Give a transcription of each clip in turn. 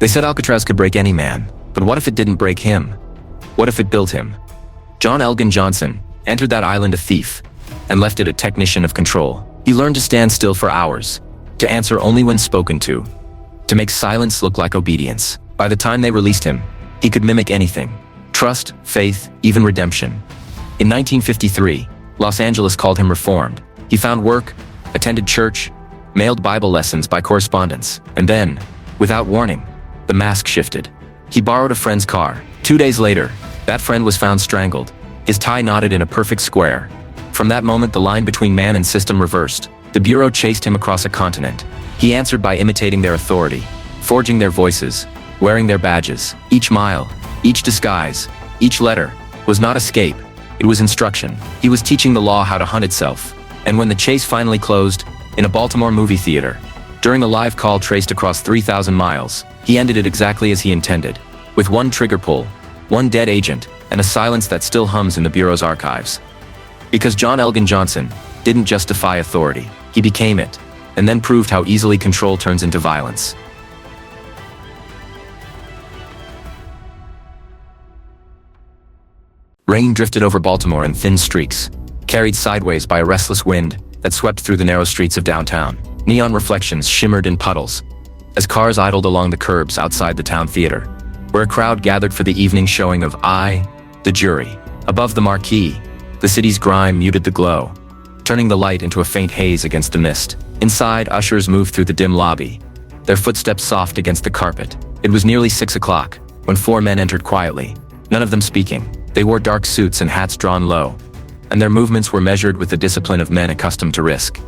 They said Alcatraz could break any man, but what if it didn't break him? What if it built him? John Elgin Johnson entered that island a thief and left it a technician of control. He learned to stand still for hours, to answer only when spoken to make silence look like obedience. By the time they released him, he could mimic anything: trust, faith, even redemption. In 1953, Los Angeles called him reformed. He found work, attended church, mailed Bible lessons by correspondence, and then, without warning, the mask shifted. He borrowed a friend's car. 2 days later, that friend was found strangled, his tie knotted in a perfect square. From that moment, the line between man and system reversed. The Bureau chased him across a continent. He answered by imitating their authority, forging their voices, wearing their badges. Each mile, each disguise, each letter was not escape, it was instruction. He was teaching the law how to hunt itself. And when the chase finally closed, in a Baltimore movie theater, during a live call traced across 3,000 miles, he ended it exactly as he intended, with one trigger pull, one dead agent, and a silence that still hums in the Bureau's archives. Because John Elgin Johnson didn't just defy authority, he became it, and then proved how easily control turns into violence. Rain drifted over Baltimore in thin streaks, carried sideways by a restless wind that swept through the narrow streets of downtown. Neon reflections shimmered in puddles as cars idled along the curbs outside the town theater, where a crowd gathered for the evening showing of I, the Jury. Above the marquee, the city's grime muted the glow, turning the light into a faint haze against the mist. Inside, ushers moved through the dim lobby, their footsteps soft against the carpet. It was nearly 6 o'clock when 4 men entered quietly, none of them speaking. They wore dark suits and hats drawn low, and their movements were measured with the discipline of men accustomed to risk.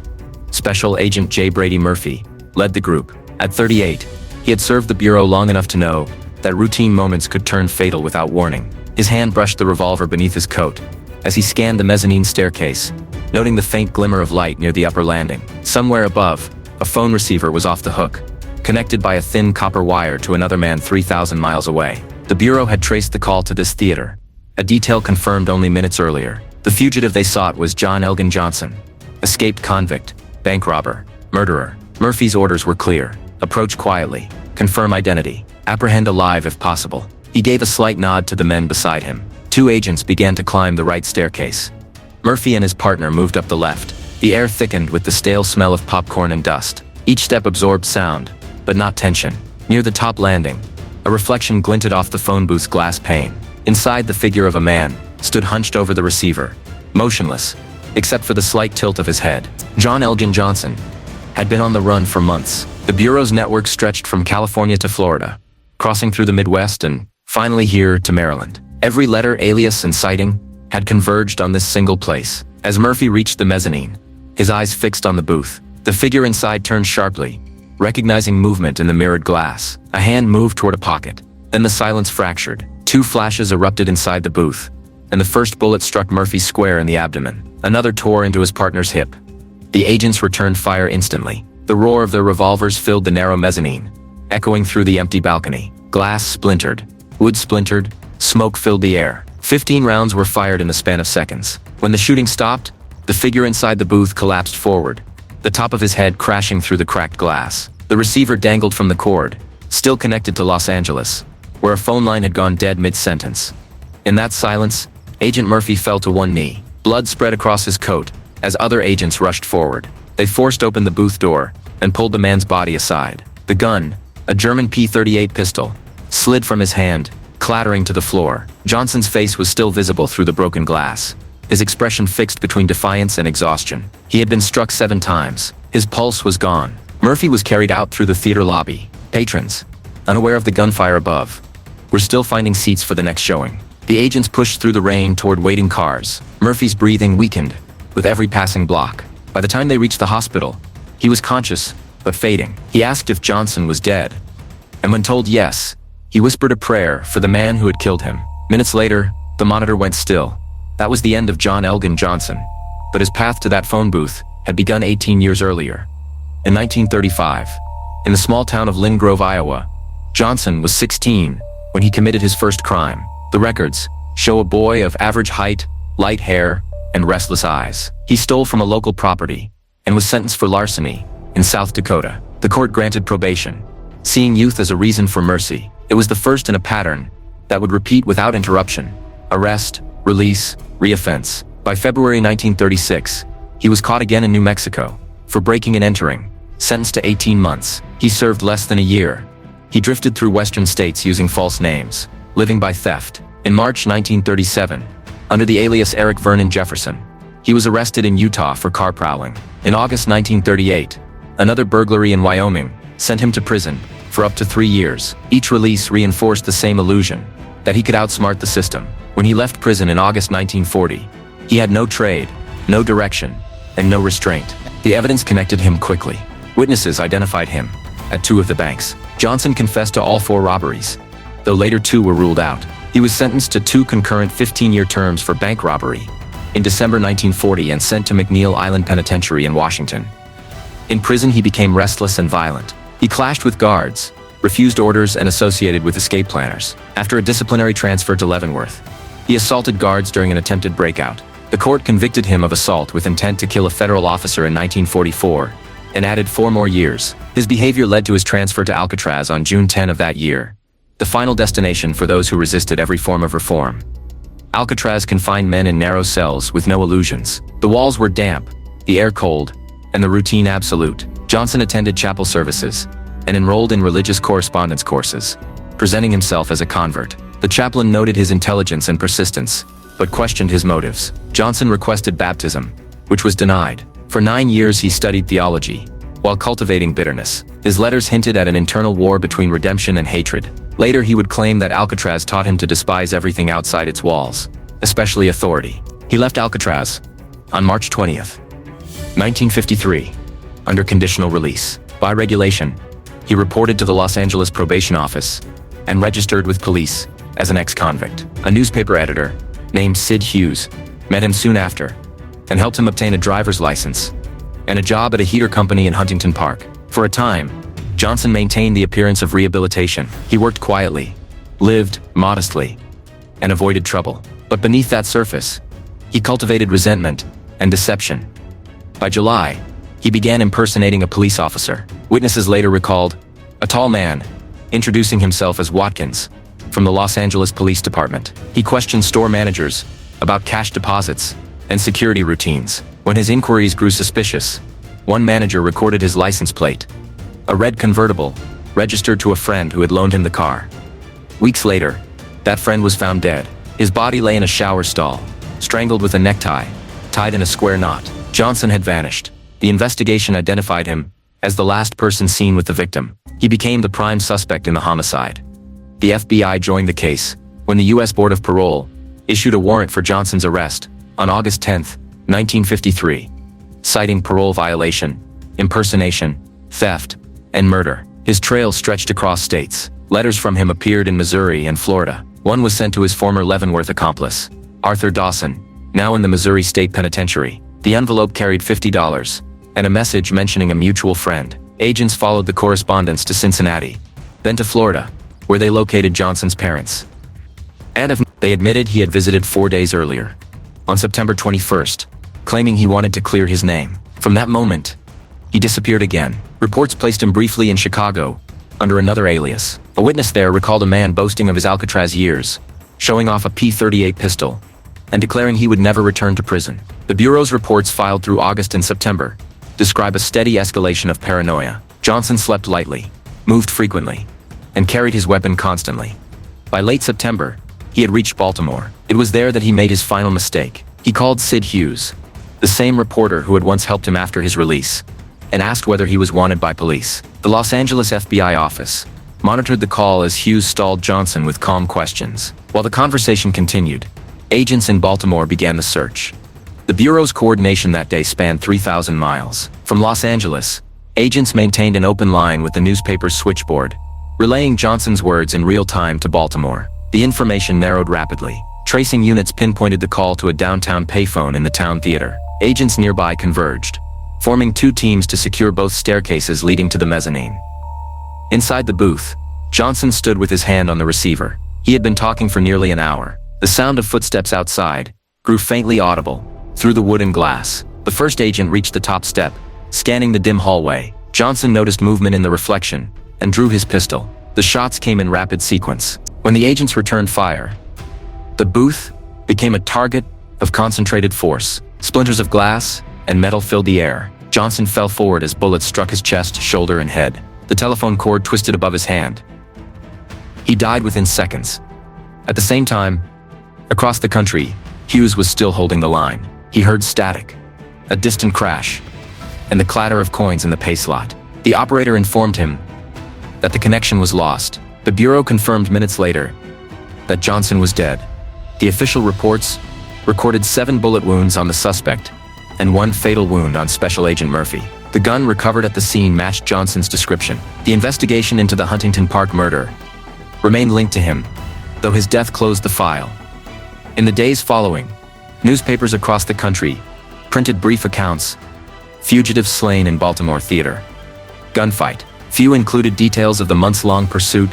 Special Agent J. Brady Murphy led the group. At 38, he had served the Bureau long enough to know that routine moments could turn fatal without warning. His hand brushed the revolver beneath his coat as he scanned the mezzanine staircase, noting the faint glimmer of light near the upper landing. Somewhere above, a phone receiver was off the hook, connected by a thin copper wire to another man 3,000 miles away. The Bureau had traced the call to this theater, a detail confirmed only minutes earlier. The fugitive they sought was John Elgin Johnson, escaped convict, bank robber, murderer. Murphy's orders were clear: approach quietly, confirm identity, apprehend alive if possible. He gave a slight nod to the men beside him. 2 agents began to climb the right staircase. Murphy and his partner moved up the left. The air thickened with the stale smell of popcorn and dust. Each step absorbed sound, but not tension. Near the top landing, a reflection glinted off the phone booth's glass pane. Inside, the figure of a man stood hunched over the receiver, motionless, except for the slight tilt of his head. John Elgin Johnson had been on the run for months. The Bureau's network stretched from California to Florida, crossing through the Midwest and finally here to Maryland. Every letter, alias, and sighting had converged on this single place. As Murphy reached the mezzanine, his eyes fixed on the booth, the figure inside turned sharply, recognizing movement in the mirrored glass. A hand moved toward a pocket. Then the silence fractured. 2 flashes erupted inside the booth, and the first bullet struck Murphy square in the abdomen. Another tore into his partner's hip. The agents returned fire instantly. The roar of their revolvers filled the narrow mezzanine, echoing through the empty balcony. Glass splintered, wood splintered, smoke filled the air. 15 rounds were fired in the span of seconds. When the shooting stopped, the figure inside the booth collapsed forward, the top of his head crashing through the cracked glass. The receiver dangled from the cord, still connected to Los Angeles, where a phone line had gone dead mid-sentence. In that silence, Agent Murphy fell to one knee. Blood spread across his coat as other agents rushed forward. They forced open the booth door and pulled the man's body aside. The gun, a German P-38 pistol, slid from his hand, clattering to the floor. Johnson's face was still visible through the broken glass, his expression fixed between defiance and exhaustion. He had been struck 7 times. His pulse was gone. Murphy was carried out through the theater lobby. Patrons, unaware of the gunfire above, were still finding seats for the next showing. The agents pushed through the rain toward waiting cars. Murphy's breathing weakened with every passing block. By the time they reached the hospital, he was conscious, but fading. He asked if Johnson was dead, and when told yes, he whispered a prayer for the man who had killed him. Minutes later, the monitor went still. That was the end of John Elgin Johnson, but his path to that phone booth had begun 18 years earlier. In 1935, in the small town of Lynn Grove, Iowa, Johnson was 16 when he committed his first crime. The records show a boy of average height, light hair, and restless eyes. He stole from a local property and was sentenced for larceny in South Dakota. The court granted probation, seeing youth as a reason for mercy. It was the first in a pattern that would repeat without interruption. Arrest, release, reoffense. By February 1936, he was caught again in New Mexico for breaking and entering, sentenced to 18 months. He served less than a year. He drifted through western states using false names, living by theft. In March 1937, under the alias Eric Vernon Jefferson, he was arrested in Utah for car prowling. In August 1938, another burglary in Wyoming sent him to prison for up to 3 years. Each release reinforced the same illusion, that he could outsmart the system. When he left prison in August 1940, he had no trade, no direction, and no restraint. The evidence connected him quickly. Witnesses identified him at 2 of the banks. Johnson confessed to all 4 robberies, though later 2 were ruled out. He was sentenced to 2 concurrent 15-year terms for bank robbery in December 1940 and sent to McNeil Island Penitentiary in Washington. In prison, he became restless and violent. He clashed with guards, refused orders, and associated with escape planners. After a disciplinary transfer to Leavenworth, he assaulted guards during an attempted breakout. The court convicted him of assault with intent to kill a federal officer in 1944 and added 4 more years. His behavior led to his transfer to Alcatraz on June 10 of that year, the final destination for those who resisted every form of reform. Alcatraz confined men in narrow cells with no illusions. The walls were damp, the air cold, and the routine absolute. Johnson attended chapel services and enrolled in religious correspondence courses, presenting himself as a convert. The chaplain noted his intelligence and persistence, but questioned his motives. Johnson requested baptism, which was denied. For 9 years he studied theology, while cultivating bitterness. His letters hinted at an internal war between redemption and hatred. Later he would claim that Alcatraz taught him to despise everything outside its walls, especially authority. He left Alcatraz on March 20th, 1953, under conditional release. By regulation, he reported to the Los Angeles Probation Office and registered with police as an ex-convict. A newspaper editor named Sid Hughes met him soon after and helped him obtain a driver's license and a job at a heater company in Huntington Park. For a time, Johnson maintained the appearance of rehabilitation. He worked quietly, lived modestly, and avoided trouble. But beneath that surface, he cultivated resentment and deception. By July, he began impersonating a police officer. Witnesses later recalled a tall man introducing himself as Watkins from the Los Angeles Police Department. He questioned store managers about cash deposits and security routines. When his inquiries grew suspicious, one manager recorded his license plate, a red convertible, registered to a friend who had loaned him the car. Weeks later, that friend was found dead. His body lay in a shower stall, strangled with a necktie, tied in a square knot. Johnson had vanished. The investigation identified him as the last person seen with the victim. He became the prime suspect in the homicide. The FBI joined the case when the U.S. Board of Parole issued a warrant for Johnson's arrest on August 10, 1953, citing parole violation, impersonation, theft, and murder. His trail stretched across states. Letters from him appeared in Missouri and Florida. One was sent to his former Leavenworth accomplice, Arthur Dawson, now in the Missouri State Penitentiary. The envelope carried $50 and a message mentioning a mutual friend. Agents followed the correspondence to Cincinnati, then to Florida, where they located Johnson's parents. They admitted he had visited 4 days earlier, on September 21st, claiming he wanted to clear his name. From that moment, he disappeared again. Reports placed him briefly in Chicago, under another alias. A witness there recalled a man boasting of his Alcatraz years, showing off a .38 pistol, and declaring he would never return to prison. The Bureau's reports filed through August and September describe a steady escalation of paranoia. Johnson slept lightly, moved frequently, and carried his weapon constantly. By late September, he had reached Baltimore. It was there that he made his final mistake. He called Sid Hughes, the same reporter who had once helped him after his release, and asked whether he was wanted by police. The Los Angeles FBI office monitored the call as Hughes stalled Johnson with calm questions. While the conversation continued, agents in Baltimore began the search. The Bureau's coordination that day spanned 3,000 miles. From Los Angeles, agents maintained an open line with the newspaper's switchboard, relaying Johnson's words in real time to Baltimore. The information narrowed rapidly. Tracing units pinpointed the call to a downtown payphone in the town theater. Agents nearby converged, forming 2 teams to secure both staircases leading to the mezzanine. Inside the booth, Johnson stood with his hand on the receiver. He had been talking for nearly an hour. The sound of footsteps outside grew faintly audible through the wood and glass. The first agent reached the top step, scanning the dim hallway. Johnson noticed movement in the reflection and drew his pistol. The shots came in rapid sequence. When the agents returned fire, the booth became a target of concentrated force. Splinters of glass and metal filled the air. Johnson fell forward as bullets struck his chest, shoulder, and head. The telephone cord twisted above his hand. He died within seconds. At the same time, across the country, Hughes was still holding the line. He heard static, a distant crash, and the clatter of coins in the pay slot. The operator informed him that the connection was lost. The Bureau confirmed minutes later that Johnson was dead. The official reports recorded 7 bullet wounds on the suspect and 1 fatal wound on Special Agent Murphy. The gun recovered at the scene matched Johnson's description. The investigation into the Huntington Park murder remained linked to him, though his death closed the file. In the days following, newspapers across the country printed brief accounts: fugitive slain in Baltimore theater, gunfight. Few included details of the months-long pursuit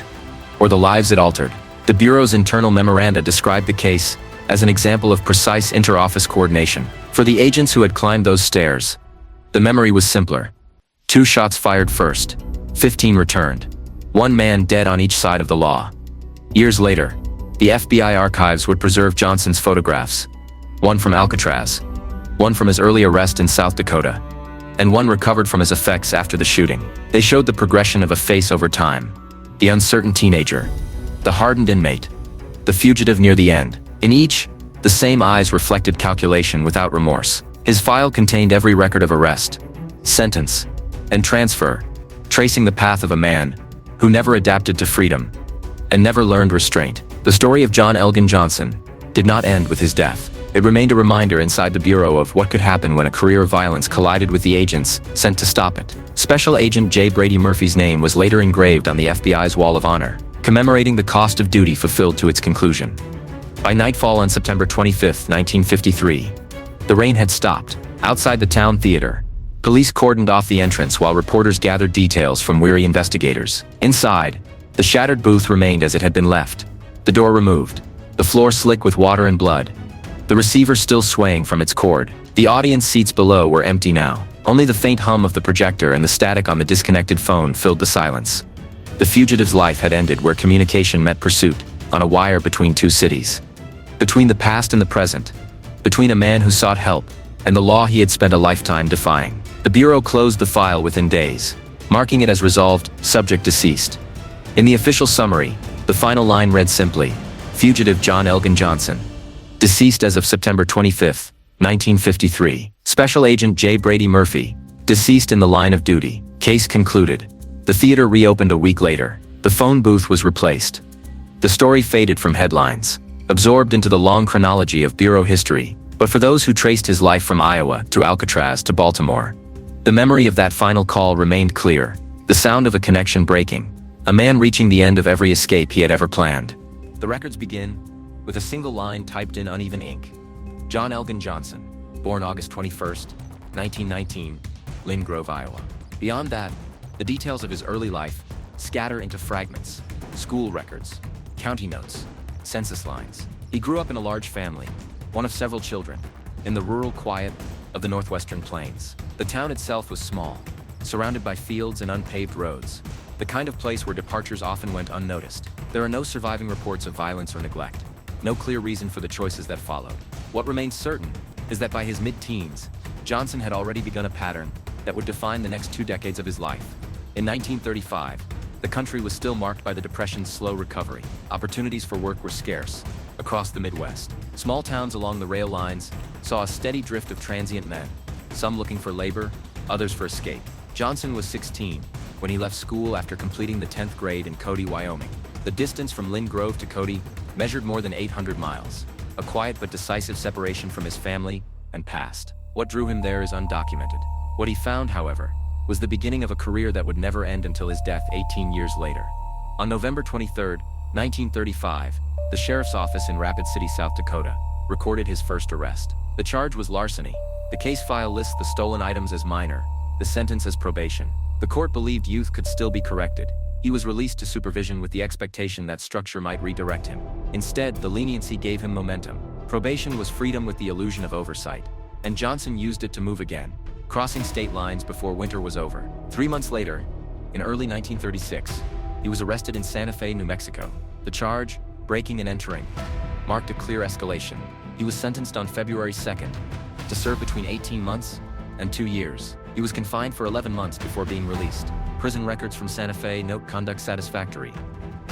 or the lives it altered. The Bureau's internal memoranda described the case as an example of precise inter-office coordination. For the agents who had climbed those stairs, the memory was simpler. 2 shots fired first, 15 returned. 1 man dead on each side of the law. Years later, the FBI archives would preserve Johnson's photographs. 1 from Alcatraz, 1 from his early arrest in South Dakota, and 1 recovered from his effects after the shooting. They showed the progression of a face over time: the uncertain teenager, the hardened inmate, the fugitive near the end. In each, the same eyes reflected calculation without remorse. His file contained every record of arrest, sentence, and transfer, tracing the path of a man who never adapted to freedom and never learned restraint. The story of John Elgin Johnson did not end with his death. It remained a reminder inside the Bureau of what could happen when a career of violence collided with the agents sent to stop it. Special Agent J. Brady Murphy's name was later engraved on the FBI's Wall of Honor, commemorating the cost of duty fulfilled to its conclusion. By nightfall on September 25, 1953, the rain had stopped. Outside the town theater, police cordoned off the entrance while reporters gathered details from weary investigators. Inside, the shattered booth remained as it had been left. The door removed, the floor slick with water and blood, the receiver still swaying from its cord. The audience seats below were empty now. Only the faint hum of the projector and the static on the disconnected phone filled the silence. The fugitive's life had ended where communication met pursuit, on a wire between 2 cities. Between the past and the present. Between a man who sought help and the law he had spent a lifetime defying. The Bureau closed the file within days, marking it as resolved, subject deceased. In the official summary, the final line read simply: Fugitive John Elgin Johnson, deceased as of September 25, 1953. Special Agent J. Brady Murphy, deceased in the line of duty. Case concluded. The theater reopened a week later. The phone booth was replaced. The story faded from headlines, absorbed into the long chronology of Bureau history. But for those who traced his life from Iowa through Alcatraz to Baltimore, the memory of that final call remained clear. The sound of a connection breaking. A man reaching the end of every escape he had ever planned. The records begin with a single line typed in uneven ink. John Elgin Johnson, born August 21, 1919, Lynn Grove, Iowa. Beyond that, the details of his early life scatter into fragments: school records, county notes, census lines. He grew up in a large family, one of several children, in the rural quiet of the northwestern plains. The town itself was small, surrounded by fields and unpaved roads, the kind of place where departures often went unnoticed. There are no surviving reports of violence or neglect, no clear reason for the choices that followed. What remains certain is that by his mid-teens, Johnson had already begun a pattern that would define the next 2 decades of his life. In 1935, the country was still marked by the Depression's slow recovery. Opportunities for work were scarce across the Midwest. Small towns along the rail lines saw a steady drift of transient men, some looking for labor, others for escape. Johnson was 16 when he left school after completing the 10th grade in Cody, Wyoming. The distance from Lynn Grove to Cody measured more than 800 miles, a quiet but decisive separation from his family and past. What drew him there is undocumented. What he found, however, was the beginning of a career that would never end until his death 18 years later. On November 23, 1935, the sheriff's office in Rapid City, South Dakota, recorded his first arrest. The charge was larceny. The case file lists the stolen items as minor, the sentence as probation. The court believed youth could still be corrected. He was released to supervision with the expectation that structure might redirect him. Instead, the leniency gave him momentum. Probation was freedom with the illusion of oversight, and Johnson used it to move again, crossing state lines before winter was over. 3 months later, In early 1936, he was arrested in Santa Fe, New Mexico. The charge, breaking and entering, marked a clear escalation. He was sentenced on February 2nd to serve between 18 months and 2 years. He was confined for 11 months before being released. Prison records from Santa Fe note conduct satisfactory,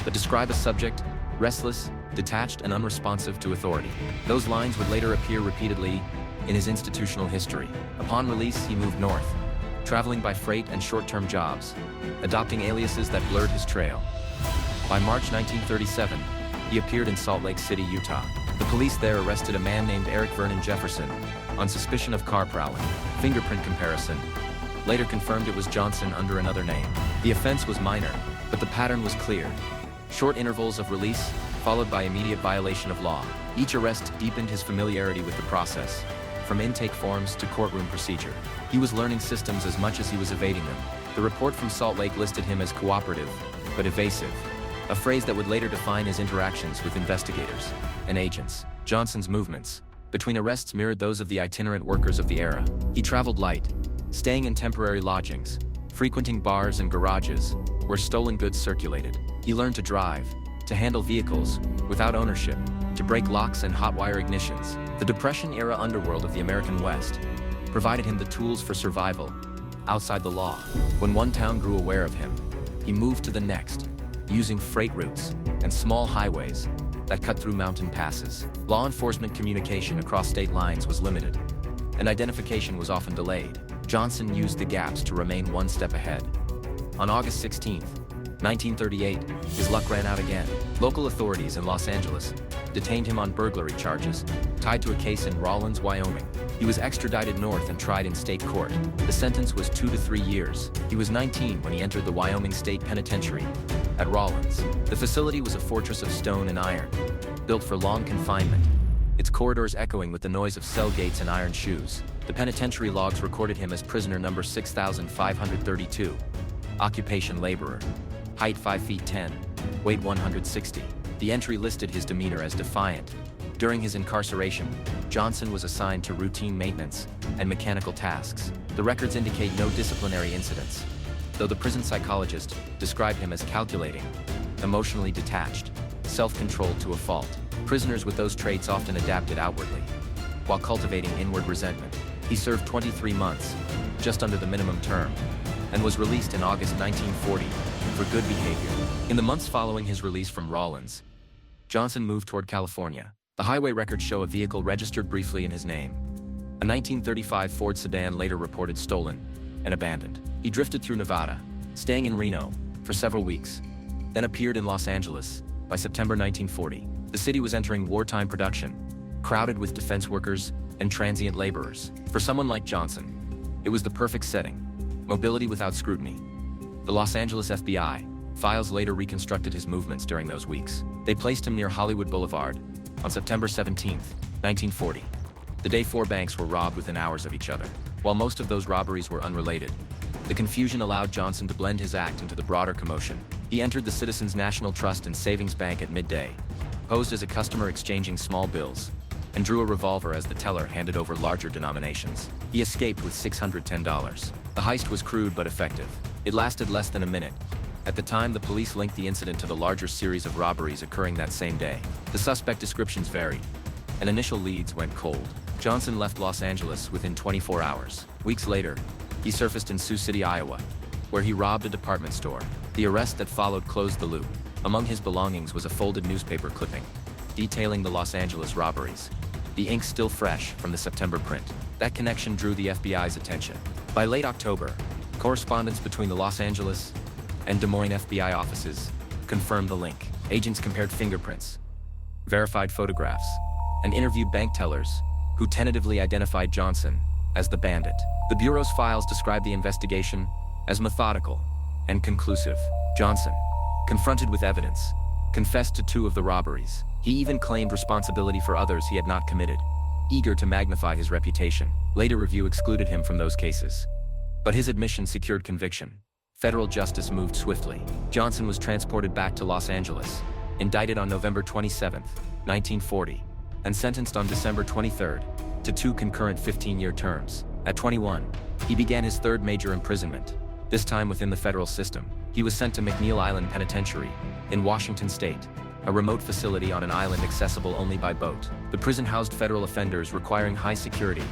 but describe a subject restless, detached, and unresponsive to authority. Those lines would later appear repeatedly in his institutional history. Upon release, he moved north, traveling by freight and short-term jobs, adopting aliases that blurred his trail. By March 1937, he appeared in Salt Lake City, Utah. The police there arrested a man named Eric Vernon Jefferson on suspicion of car prowling. Fingerprint comparison later confirmed it was Johnson under another name. The offense was minor, but the pattern was clear. Short intervals of release, followed by immediate violation of law. Each arrest deepened his familiarity with the process, from intake forms to courtroom procedure. He was learning systems as much as he was evading them. The report from Salt Lake listed him as cooperative, but evasive, a phrase that would later define his interactions with investigators and agents. Johnson's movements between arrests mirrored those of the itinerant workers of the era. He traveled light, staying in temporary lodgings, frequenting bars and garages where stolen goods circulated. He learned to drive, to handle vehicles without ownership, to break locks and hotwire ignitions. The Depression-era underworld of the American West provided him the tools for survival outside the law. When one town grew aware of him, he moved to the next, using freight routes and small highways that cut through mountain passes. Law enforcement communication across state lines was limited, and identification was often delayed. Johnson used the gaps to remain one step ahead. On August 16, 1938, his luck ran out again. Local authorities in Los Angeles detained him on burglary charges, tied to a case in Rawlins, Wyoming. He was extradited north and tried in state court. The sentence was 2 to 3 years. He was 19 when he entered the Wyoming State Penitentiary at Rawlins. The facility was a fortress of stone and iron, built for long confinement, its corridors echoing with the noise of cell gates and iron shoes. The penitentiary logs recorded him as prisoner number 6532, occupation laborer, height 5 feet 10, weight 160. The entry listed his demeanor as defiant. During his incarceration, Johnson was assigned to routine maintenance and mechanical tasks. The records indicate no disciplinary incidents, though the prison psychologist described him as calculating, emotionally detached, self-controlled to a fault. Prisoners with those traits often adapted outwardly, while cultivating inward resentment. He served 23 months, just under the minimum term, and was released in August 1940 for good behavior. In the months following his release from Rawlins, Johnson moved toward California. The highway records show a vehicle registered briefly in his name. A 1935 Ford sedan later reported stolen and abandoned. He drifted through Nevada, staying in Reno for several weeks, then appeared in Los Angeles by September 1940. The city was entering wartime production, crowded with defense workers and transient laborers. For someone like Johnson, it was the perfect setting. Mobility without scrutiny. The Los Angeles FBI files later reconstructed his movements during those weeks. They placed him near Hollywood Boulevard on September 17, 1940. The day 4 banks were robbed within hours of each other. While most of those robberies were unrelated, the confusion allowed Johnson to blend his act into the broader commotion. He entered the Citizens National Trust and Savings Bank at midday, posed as a customer exchanging small bills, and drew a revolver as the teller handed over larger denominations. He escaped with $610. The heist was crude but effective. It lasted less than a minute. At the time, the police linked the incident to the larger series of robberies occurring that same day. The suspect descriptions varied, and initial leads went cold. Johnson left Los Angeles within 24 hours. Weeks later, he surfaced in Sioux City, Iowa, where he robbed a department store. The arrest that followed closed the loop. Among his belongings was a folded newspaper clipping detailing the Los Angeles robberies, the ink still fresh from the September print. That connection drew the FBI's attention. By late October, correspondence between the Los Angeles and Des Moines FBI offices confirmed the link. Agents compared fingerprints, verified photographs, and interviewed bank tellers who tentatively identified Johnson as the bandit. The Bureau's files described the investigation as methodical and conclusive. Johnson, confronted with evidence, confessed to 2 of the robberies. He even claimed responsibility for others he had not committed, eager to magnify his reputation. Later review excluded him from those cases, but his admission secured conviction. Federal justice moved swiftly. Johnson was transported back to Los Angeles, indicted on November 27, 1940, and sentenced on December 23 to 2 concurrent 15-year terms. At 21, he began his 3rd major imprisonment, this time within the federal system. He was sent to McNeil Island Penitentiary in Washington State, a remote facility on an island accessible only by boat. The prison housed federal offenders requiring high security,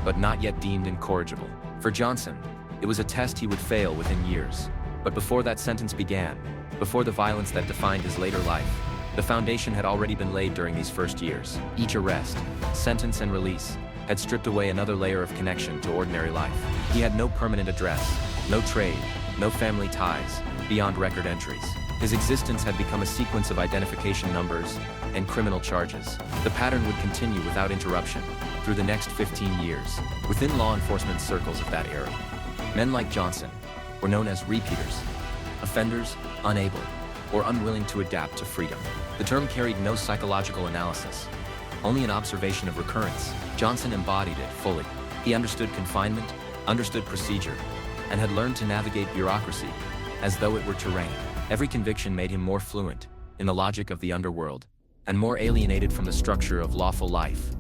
but not yet deemed incorrigible. For Johnson, it was a test he would fail within years. But before that sentence began, before the violence that defined his later life, the foundation had already been laid during these first years. Each arrest, sentence, and release had stripped away another layer of connection to ordinary life. He had no permanent address, no trade, no family ties, beyond record entries. His existence had become a sequence of identification numbers and criminal charges. The pattern would continue without interruption through the next 15 years. Within law enforcement circles of that era, men like Johnson were known as repeaters, offenders unable or unwilling to adapt to freedom. The term carried no psychological analysis, only an observation of recurrence. Johnson embodied it fully. He understood confinement, understood procedure, and had learned to navigate bureaucracy as though it were terrain. Every conviction made him more fluent in the logic of the underworld and more alienated from the structure of lawful life.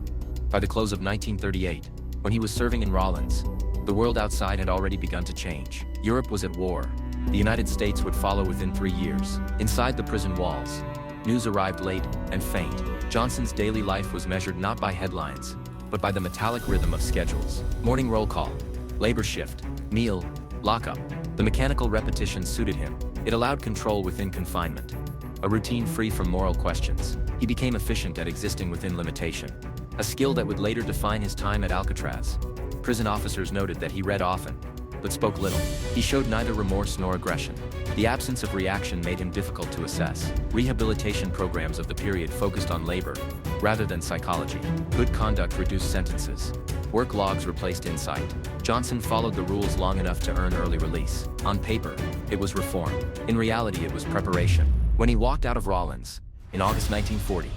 By the close of 1938, when he was serving in Rawlins, the world outside had already begun to change. Europe was at war. The United States would follow within 3 years. Inside the prison walls, news arrived late and faint. Johnson's daily life was measured not by headlines, but by the metallic rhythm of schedules. Morning roll call, labor shift, meal, lockup. The mechanical repetition suited him. It allowed control within confinement, a routine free from moral questions. He became efficient at existing within limitation, a skill that would later define his time at Alcatraz. Prison officers noted that he read often, but spoke little. He showed neither remorse nor aggression. The absence of reaction made him difficult to assess. Rehabilitation programs of the period focused on labor, rather than psychology. Good conduct reduced sentences. Work logs replaced insight. Johnson followed the rules long enough to earn early release. On paper, it was reform. In reality, it was preparation. When he walked out of Rawlins, in August 1940,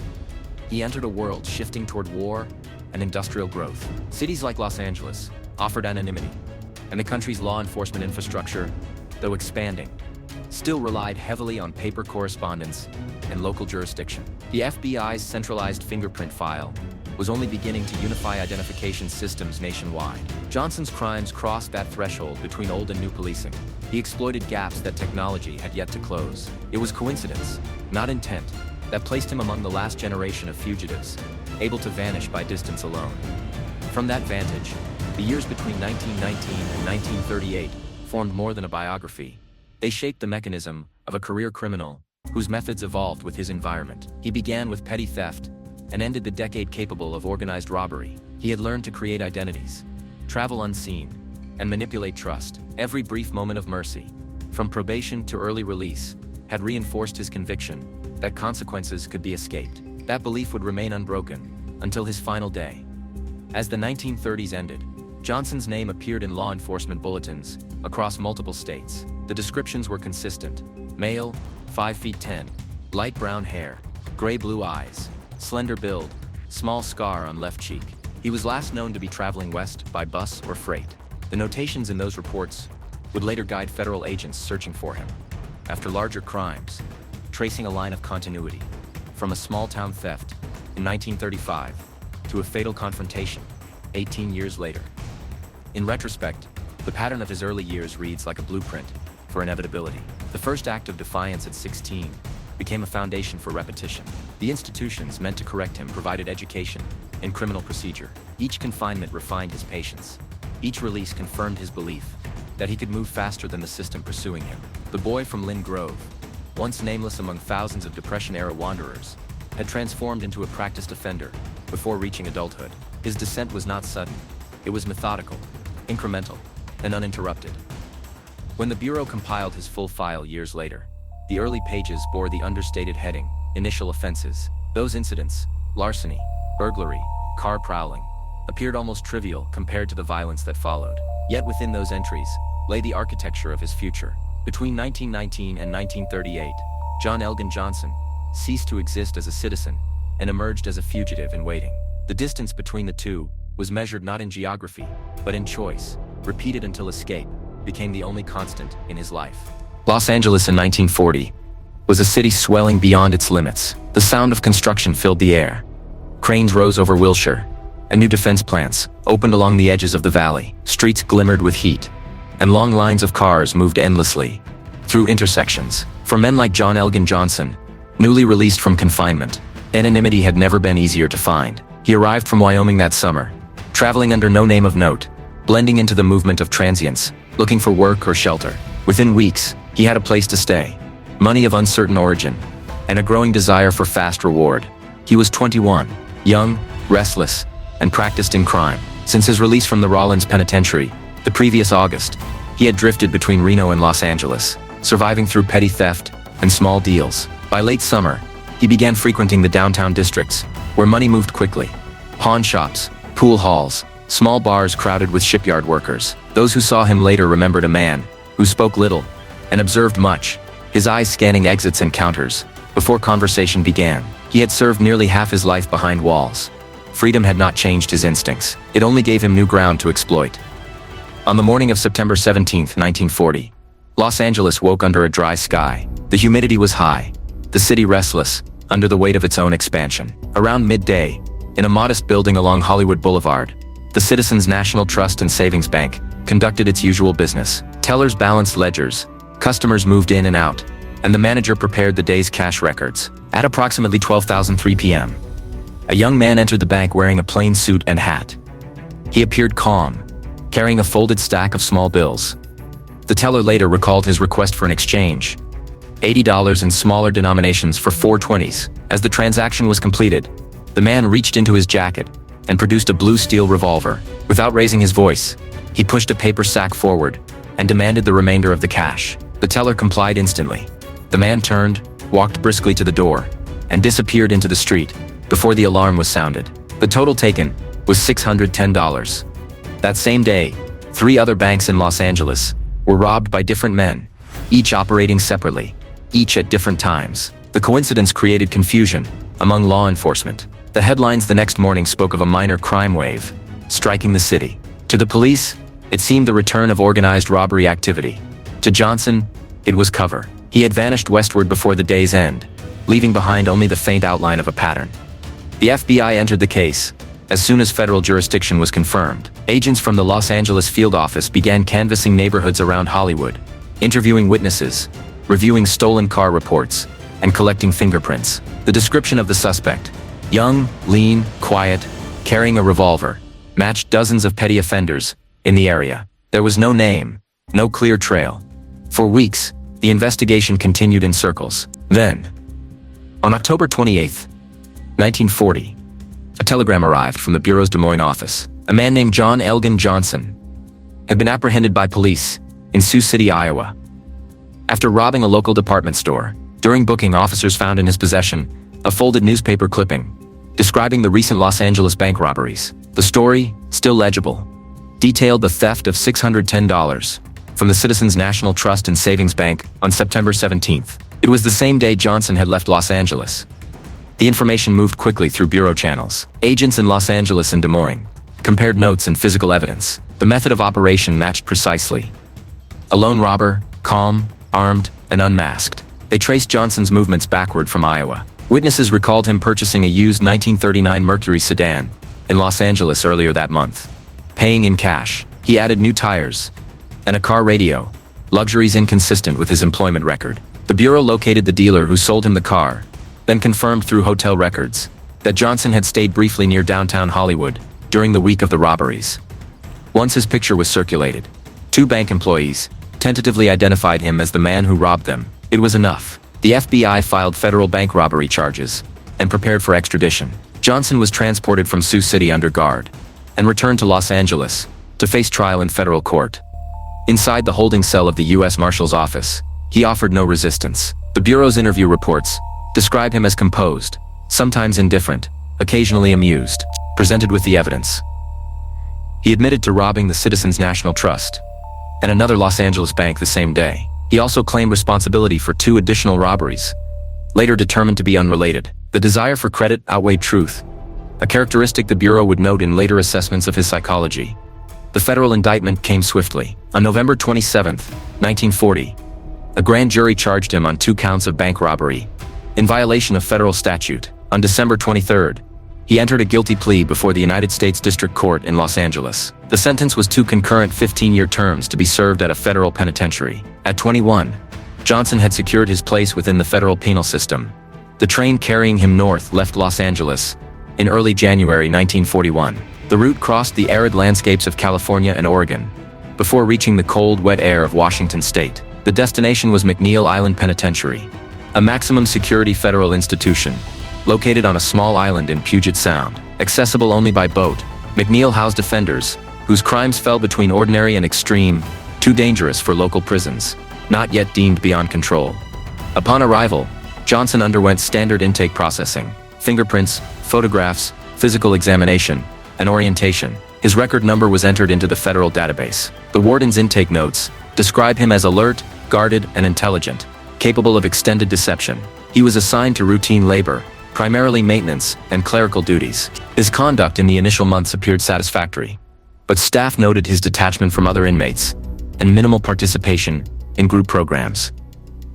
he entered a world shifting toward war and industrial growth. Cities like Los Angeles offered anonymity, and the country's law enforcement infrastructure, though expanding, still relied heavily on paper correspondence and local jurisdiction. The FBI's centralized fingerprint file was only beginning to unify identification systems nationwide. Johnson's crimes crossed that threshold between old and new policing. He exploited gaps that technology had yet to close. It was coincidence, not intent, that placed him among the last generation of fugitives, able to vanish by distance alone. From that vantage, the years between 1919 and 1938 formed more than a biography. They shaped the mechanism of a career criminal whose methods evolved with his environment. He began with petty theft and ended the decade capable of organized robbery. He had learned to create identities, travel unseen, and manipulate trust. Every brief moment of mercy, from probation to early release, had reinforced his conviction that consequences could be escaped. That belief would remain unbroken until his final day. As the 1930s ended, Johnson's name appeared in law enforcement bulletins across multiple states. The descriptions were consistent: male, 5 feet 10, light brown hair, gray-blue eyes, slender build, small scar on left cheek. He was last known to be traveling west by bus or freight. The notations in those reports would later guide federal agents searching for him. After larger crimes, tracing a line of continuity, from a small-town theft in 1935 to a fatal confrontation 18 years later. In retrospect, the pattern of his early years reads like a blueprint for inevitability. The first act of defiance at 16 became a foundation for repetition. The institutions meant to correct him provided education and criminal procedure. Each confinement refined his patience. Each release confirmed his belief that he could move faster than the system pursuing him. The boy from Lynn Grove, once nameless among thousands of Depression-era wanderers, had transformed into a practiced offender before reaching adulthood. His descent was not sudden. It was methodical, incremental, and uninterrupted. When the Bureau compiled his full file years later, the early pages bore the understated heading, Initial Offenses. Those incidents, larceny, burglary, car prowling, appeared almost trivial compared to the violence that followed. Yet within those entries lay the architecture of his future. Between 1919 and 1938, John Elgin Johnson ceased to exist as a citizen and emerged as a fugitive in waiting. The distance between the two was measured not in geography, but in choice, repeated until escape became the only constant in his life. Los Angeles in 1940 was a city swelling beyond its limits. The sound of construction filled the air. Cranes rose over Wilshire, and new defense plants opened along the edges of the valley. Streets glimmered with heat, and long lines of cars moved endlessly through intersections. For men like John Elgin Johnson, newly released from confinement, anonymity had never been easier to find. He arrived from Wyoming that summer, traveling under no name of note, blending into the movement of transients, looking for work or shelter. Within weeks, he had a place to stay, money of uncertain origin, and a growing desire for fast reward. He was 21, young, restless, and practiced in crime. Since his release from the Rawlins Penitentiary, the previous August, he had drifted between Reno and Los Angeles, surviving through petty theft and small deals. By late summer, he began frequenting the downtown districts, where money moved quickly. Pawn shops, pool halls, small bars crowded with shipyard workers. Those who saw him later remembered a man who spoke little and observed much, his eyes scanning exits and counters before conversation began. He had served nearly half his life behind walls. Freedom had not changed his instincts. It only gave him new ground to exploit. On the morning of September 17, 1940, Los Angeles woke under a dry sky. The humidity was high, the city restless, under the weight of its own expansion. Around midday, in a modest building along Hollywood Boulevard, the Citizens National Trust and Savings Bank conducted its usual business. Tellers balanced ledgers, customers moved in and out, and the manager prepared the day's cash records. At approximately 12:03 p.m., a young man entered the bank wearing a plain suit and hat. He appeared calm, carrying a folded stack of small bills. The teller later recalled his request for an exchange, $80 in smaller denominations for 420s. As the transaction was completed, the man reached into his jacket and produced a blue steel revolver. Without raising his voice, he pushed a paper sack forward and demanded the remainder of the cash. The teller complied instantly. The man turned, walked briskly to the door, and disappeared into the street before the alarm was sounded. The total taken was $610. That same day, 3 other banks in Los Angeles were robbed by different men, each operating separately, each at different times. The coincidence created confusion among law enforcement. The headlines the next morning spoke of a minor crime wave striking the city. To the police, it seemed the return of organized robbery activity. To Johnson, it was cover. He had vanished westward before the day's end, leaving behind only the faint outline of a pattern. The FBI entered the case. As soon as federal jurisdiction was confirmed, agents from the Los Angeles field office began canvassing neighborhoods around Hollywood, interviewing witnesses, reviewing stolen car reports, and collecting fingerprints. The description of the suspect, young, lean, quiet, carrying a revolver, matched dozens of petty offenders in the area. There was no name, no clear trail. For weeks, the investigation continued in circles. Then, on October 28, 1940, a telegram arrived from the Bureau's Des Moines office. A man named John Elgin Johnson had been apprehended by police in Sioux City, Iowa, after robbing a local department store. During booking, officers found in his possession a folded newspaper clipping describing the recent Los Angeles bank robberies. The story, still legible, detailed the theft of $610 from the Citizens National Trust and Savings Bank on September 17th. It was the same day Johnson had left Los Angeles. The information moved quickly through bureau channels. Agents in Los Angeles and Des Moines compared notes and physical evidence. The method of operation matched precisely. A lone robber, calm, armed, and unmasked. They traced Johnson's movements backward from Iowa. Witnesses recalled him purchasing a used 1939 Mercury sedan in Los Angeles earlier that month. Paying in cash, he added new tires and a car radio, luxuries inconsistent with his employment record. The Bureau located the dealer who sold him the car, then confirmed through hotel records that Johnson had stayed briefly near downtown Hollywood during the week of the robberies. Once his picture was circulated, 2 bank employees tentatively identified him as the man who robbed them. It was enough. The FBI filed federal bank robbery charges and prepared for extradition. Johnson was transported from Sioux City under guard and returned to Los Angeles to face trial in federal court. Inside the holding cell of the U.S. Marshal's office, he offered no resistance. The Bureau's interview reports describe him as composed, sometimes indifferent, occasionally amused, presented with the evidence. He admitted to robbing the Citizens National Trust and another Los Angeles bank the same day. He also claimed responsibility for 2 additional robberies, later determined to be unrelated. The desire for credit outweighed truth, a characteristic the Bureau would note in later assessments of his psychology. The federal indictment came swiftly. On November 27, 1940, a grand jury charged him on 2 counts of bank robbery in violation of federal statute. On December 23, he entered a guilty plea before the United States District Court in Los Angeles. The sentence was 2 concurrent 15-year terms to be served at a federal penitentiary. At 21, Johnson had secured his place within the federal penal system. The train carrying him north left Los Angeles in early January 1941. The route crossed the arid landscapes of California and Oregon before reaching the cold, wet air of Washington state. The destination was McNeil Island Penitentiary, a maximum security federal institution located on a small island in Puget Sound. Accessible only by boat, McNeil housed offenders whose crimes fell between ordinary and extreme, too dangerous for local prisons, not yet deemed beyond control. Upon arrival, Johnson underwent standard intake processing: fingerprints, photographs, physical examination, and orientation. His record number was entered into the federal database. The warden's intake notes describe him as alert, guarded, and intelligent, capable of extended deception. He was assigned to routine labor, primarily maintenance and clerical duties. His conduct in the initial months appeared satisfactory, but staff noted his detachment from other inmates and minimal participation in group programs.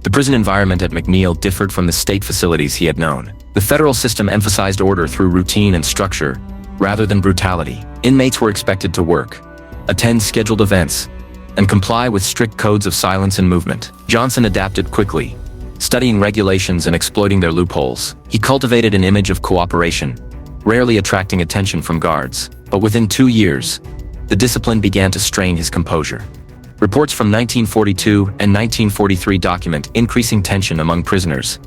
The prison environment at McNeil differed from the state facilities he had known. The federal system emphasized order through routine and structure, rather than brutality. Inmates were expected to work, attend scheduled events, and comply with strict codes of silence and movement. Johnson adapted quickly, studying regulations and exploiting their loopholes. He cultivated an image of cooperation, rarely attracting attention from guards. But within 2 years, the discipline began to strain his composure. Reports from 1942 and 1943 document increasing tension among prisoners,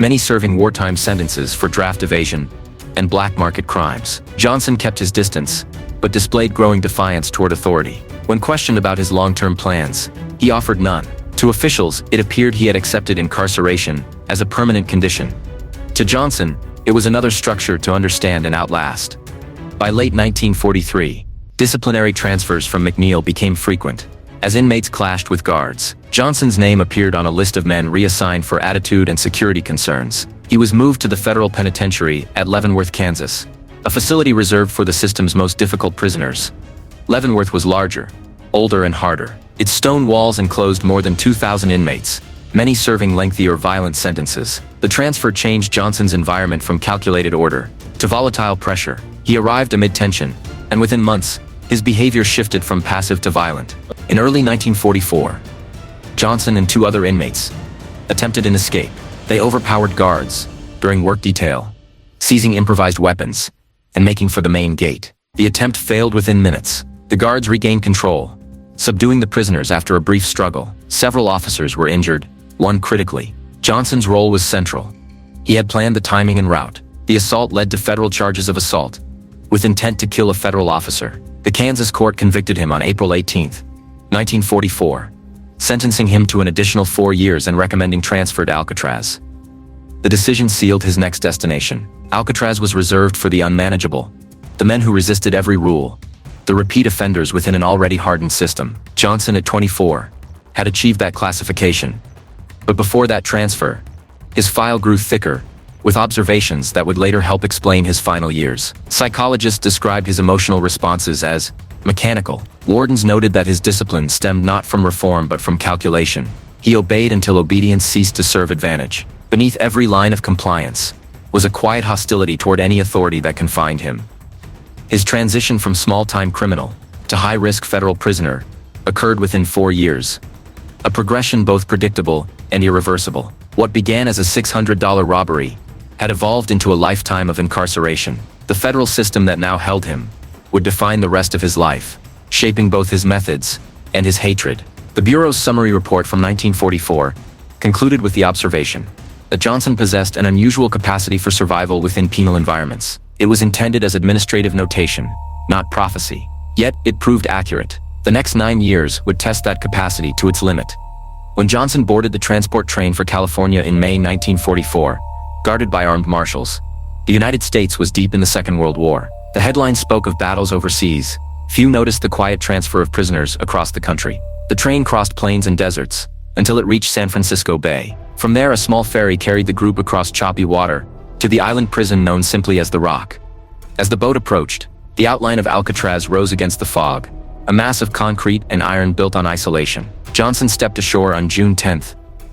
many serving wartime sentences for draft evasion and black market crimes. Johnson kept his distance, but displayed growing defiance toward authority. When questioned about his long-term plans, he offered none. To officials, it appeared he had accepted incarceration as a permanent condition. To Johnson, it was another structure to understand and outlast. By late 1943, disciplinary transfers from McNeil became frequent. As inmates clashed with guards, Johnson's name appeared on a list of men reassigned for attitude and security concerns. He was moved to the federal penitentiary at Leavenworth, Kansas, a facility reserved for the system's most difficult prisoners. Leavenworth was larger, older, and harder. Its stone walls enclosed more than 2,000 inmates, many serving lengthy or violent sentences. The transfer changed Johnson's environment from calculated order to volatile pressure. He arrived amid tension, and within months, his behavior shifted from passive to violent. In early 1944, Johnson and 2 other inmates attempted an escape. They overpowered guards during work detail, seizing improvised weapons and making for the main gate. The attempt failed within minutes. The guards regained control, subduing the prisoners after a brief struggle. Several officers were injured, one critically. Johnson's role was central. He had planned the timing and route. The assault led to federal charges of assault, with intent to kill a federal officer. The Kansas court convicted him on April 18, 1944, sentencing him to an additional 4 years and recommending transfer to Alcatraz. The decision sealed his next destination. Alcatraz was reserved for the unmanageable, the men who resisted every rule, the repeat offenders within an already hardened system. Johnson, at 24, had achieved that classification. But before that transfer, his file grew thicker, with observations that would later help explain his final years. Psychologists described his emotional responses as mechanical. Wardens noted that his discipline stemmed not from reform but from calculation. He obeyed until obedience ceased to serve advantage. Beneath every line of compliance was a quiet hostility toward any authority that confined him. His transition from small-time criminal to high-risk federal prisoner occurred within 4 years, a progression both predictable and irreversible. What began as a $600 robbery had evolved into a lifetime of incarceration. The federal system that now held him would define the rest of his life, shaping both his methods and his hatred. The Bureau's summary report from 1944 concluded with the observation that Johnson possessed an unusual capacity for survival within penal environments. It was intended as administrative notation, not prophecy. Yet, it proved accurate. The next 9 years would test that capacity to its limit. When Johnson boarded the transport train for California in May 1944, guarded by armed marshals, the United States was deep in the Second World War. The headlines spoke of battles overseas. Few noticed the quiet transfer of prisoners across the country. The train crossed plains and deserts until it reached San Francisco Bay. From there, a small ferry carried the group across choppy water to the island prison known simply as the Rock. As the boat approached, the outline of Alcatraz rose against the fog, a mass of concrete and iron built on isolation. Johnson stepped ashore on June 10,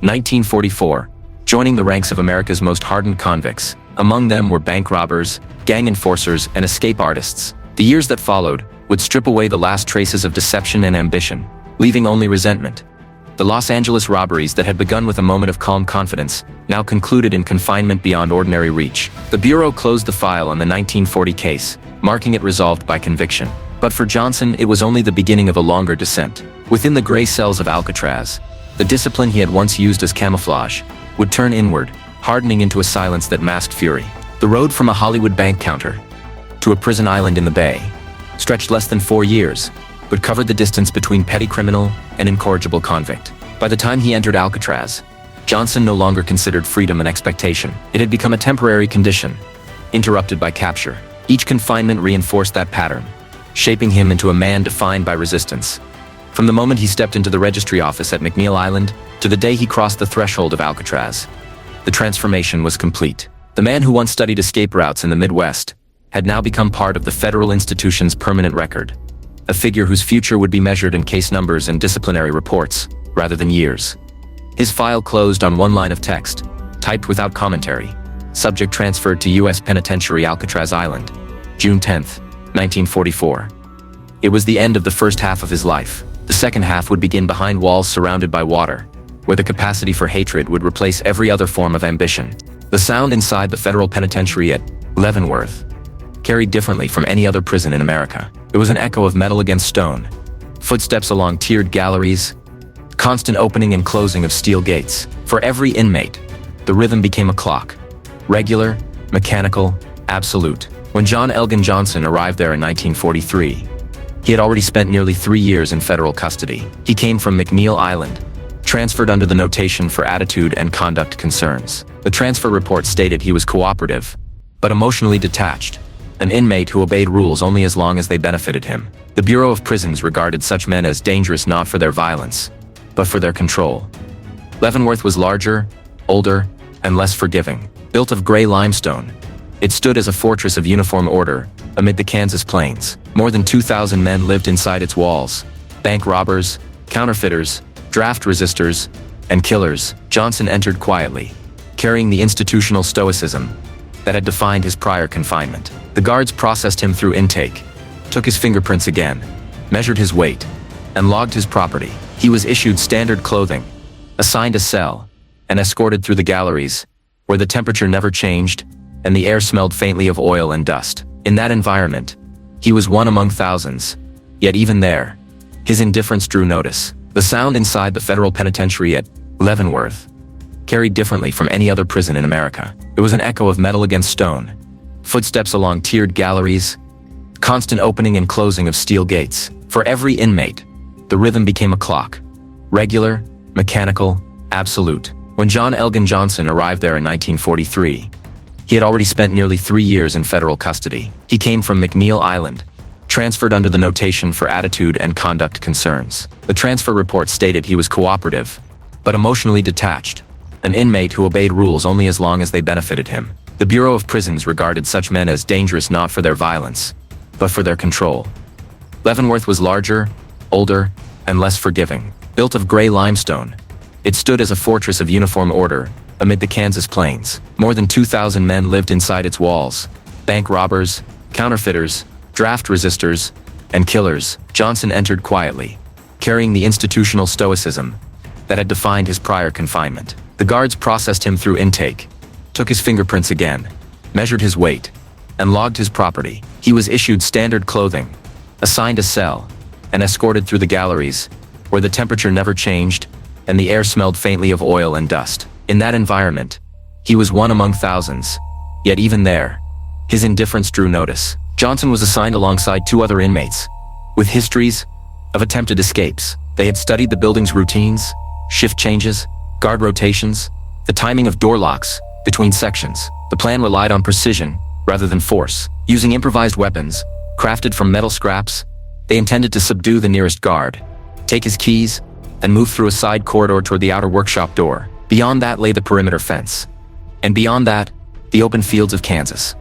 1944, joining the ranks of America's most hardened convicts. Among them were bank robbers, gang enforcers, and escape artists. The years that followed would strip away the last traces of deception and ambition, leaving only resentment. The Los Angeles robberies that had begun with a moment of calm confidence now concluded in confinement beyond ordinary reach. The Bureau closed the file on the 1940 case, marking it resolved by conviction. But for Johnson, it was only the beginning of a longer descent. Within the gray cells of Alcatraz, the discipline he had once used as camouflage would turn inward, hardening into a silence that masked fury. The road from a Hollywood bank counter to a prison island in the Bay stretched less than 4 years, but covered the distance between petty criminal and incorrigible convict. By the time he entered Alcatraz, Johnson no longer considered freedom an expectation. It had become a temporary condition, interrupted by capture. Each confinement reinforced that pattern, shaping him into a man defined by resistance. From the moment he stepped into the registry office at McNeil Island to the day he crossed the threshold of Alcatraz, the transformation was complete. The man who once studied escape routes in the Midwest had now become part of the federal institution's permanent record, a figure whose future would be measured in case numbers and disciplinary reports, rather than years. His file closed on one line of text, typed without commentary. Subject transferred to U.S. Penitentiary, Alcatraz Island, June 10, 1944. It was the end of the first half of his life. The second half would begin behind walls surrounded by water, where the capacity for hatred would replace every other form of ambition. The sound inside the federal penitentiary at Leavenworth carried differently from any other prison in America. It was an echo of metal against stone, footsteps along tiered galleries, constant opening and closing of steel gates. For every inmate, the rhythm became a clock. Regular, mechanical, absolute. When Elgin Johnson arrived there in 1943, he had already spent nearly 3 years in federal custody. He came from McNeil Island, transferred under the notation for attitude and conduct concerns. The transfer report stated he was cooperative, but emotionally detached, an inmate who obeyed rules only as long as they benefited him. The Bureau of Prisons regarded such men as dangerous not for their violence, but for their control. Leavenworth was larger, older, and less forgiving. Built of gray limestone, it stood as a fortress of uniform order amid the Kansas plains. More than 2,000 men lived inside its walls: bank robbers, counterfeiters, draft resistors, and killers. Johnson entered quietly, carrying the institutional stoicism that had defined his prior confinement. The guards processed him through intake, took his fingerprints again, measured his weight, and logged his property. He was issued standard clothing, assigned a cell, and escorted through the galleries, where the temperature never changed and the air smelled faintly of oil and dust. In that environment, he was one among thousands. Yet even there, his indifference drew notice. The sound inside the federal penitentiary at Leavenworth carried differently from any other prison in America. It was an echo of metal against stone, footsteps along tiered galleries, constant opening and closing of steel gates. For every inmate, the rhythm became a clock. Regular, mechanical, absolute. When Elgin Johnson arrived there in 1943, he had already spent nearly 3 years in federal custody. He came from McNeil Island, transferred under the notation for attitude and conduct concerns. The transfer report stated he was cooperative, but emotionally detached, an inmate who obeyed rules only as long as they benefited him. The Bureau of Prisons regarded such men as dangerous not for their violence, but for their control. Leavenworth was larger, older, and less forgiving. Built of gray limestone, it stood as a fortress of uniform order amid the Kansas plains. More than 2,000 men lived inside its walls: bank robbers, counterfeiters, draft resistors, and killers. Johnson entered quietly, carrying the institutional stoicism that had defined his prior confinement. The guards processed him through intake, took his fingerprints again, measured his weight, and logged his property. He was issued standard clothing, assigned a cell, and escorted through the galleries, where the temperature never changed and the air smelled faintly of oil and dust. In that environment, he was one among thousands. Yet even there, his indifference drew notice. Johnson was assigned alongside 2 other inmates, with histories of attempted escapes. They had studied the building's routines, shift changes, guard rotations, the timing of door locks between sections. The plan relied on precision rather than force. Using improvised weapons, crafted from metal scraps, they intended to subdue the nearest guard, take his keys, and move through a side corridor toward the outer workshop door. Beyond that lay the perimeter fence, and beyond that, the open fields of Kansas.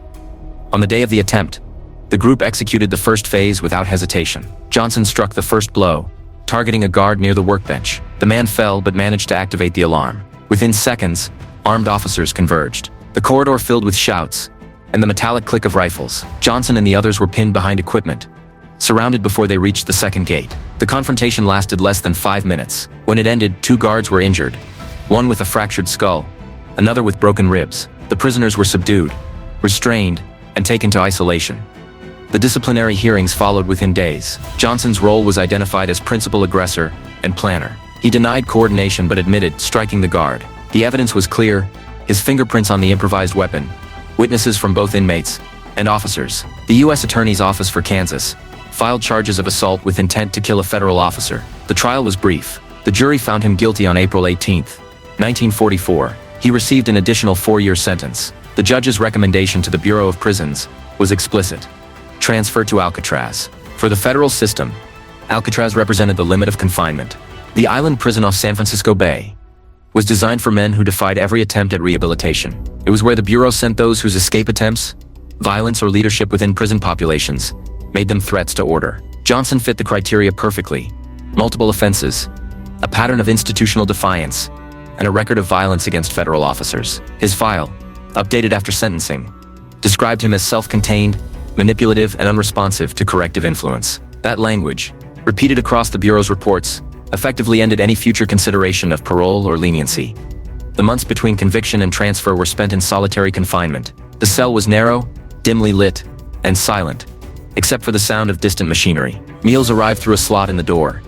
On the day of the attempt, the group executed the first phase without hesitation. Johnson struck the first blow, targeting a guard near the workbench. The man fell but managed to activate the alarm. Within seconds, armed officers converged. The corridor filled with shouts and the metallic click of rifles. Johnson and the others were pinned behind equipment, surrounded before they reached the second gate. The confrontation lasted less than 5 minutes. When it ended, 2 guards were injured, one with a fractured skull, another with broken ribs. The prisoners were subdued, restrained, and taken to isolation. The disciplinary hearings followed within days. Johnson's role was identified as principal aggressor and planner. He denied coordination but admitted striking the guard. The evidence was clear: his fingerprints on the improvised weapon, witnesses from both inmates and officers. The U.S. Attorney's Office for Kansas filed charges of assault with intent to kill a federal officer. The trial was brief. The jury found him guilty on April 18, 1944. He received an additional 4-year sentence. The judge's recommendation to the Bureau of Prisons was explicit: transfer to Alcatraz. For the federal system, Alcatraz represented the limit of confinement. The island prison off San Francisco Bay was designed for men who defied every attempt at rehabilitation. It was where the Bureau sent those whose escape attempts, violence, or leadership within prison populations made them threats to order. Johnson fit the criteria perfectly: multiple offenses, a pattern of institutional defiance, and a record of violence against federal officers. His file, updated after sentencing, described him as self-contained, manipulative, and unresponsive to corrective influence. That language, repeated across the Bureau's reports, effectively ended any future consideration of parole or leniency. The months between conviction and transfer were spent in solitary confinement. The cell was narrow, dimly lit, and silent, except for the sound of distant machinery. Meals arrived through a slot in the door.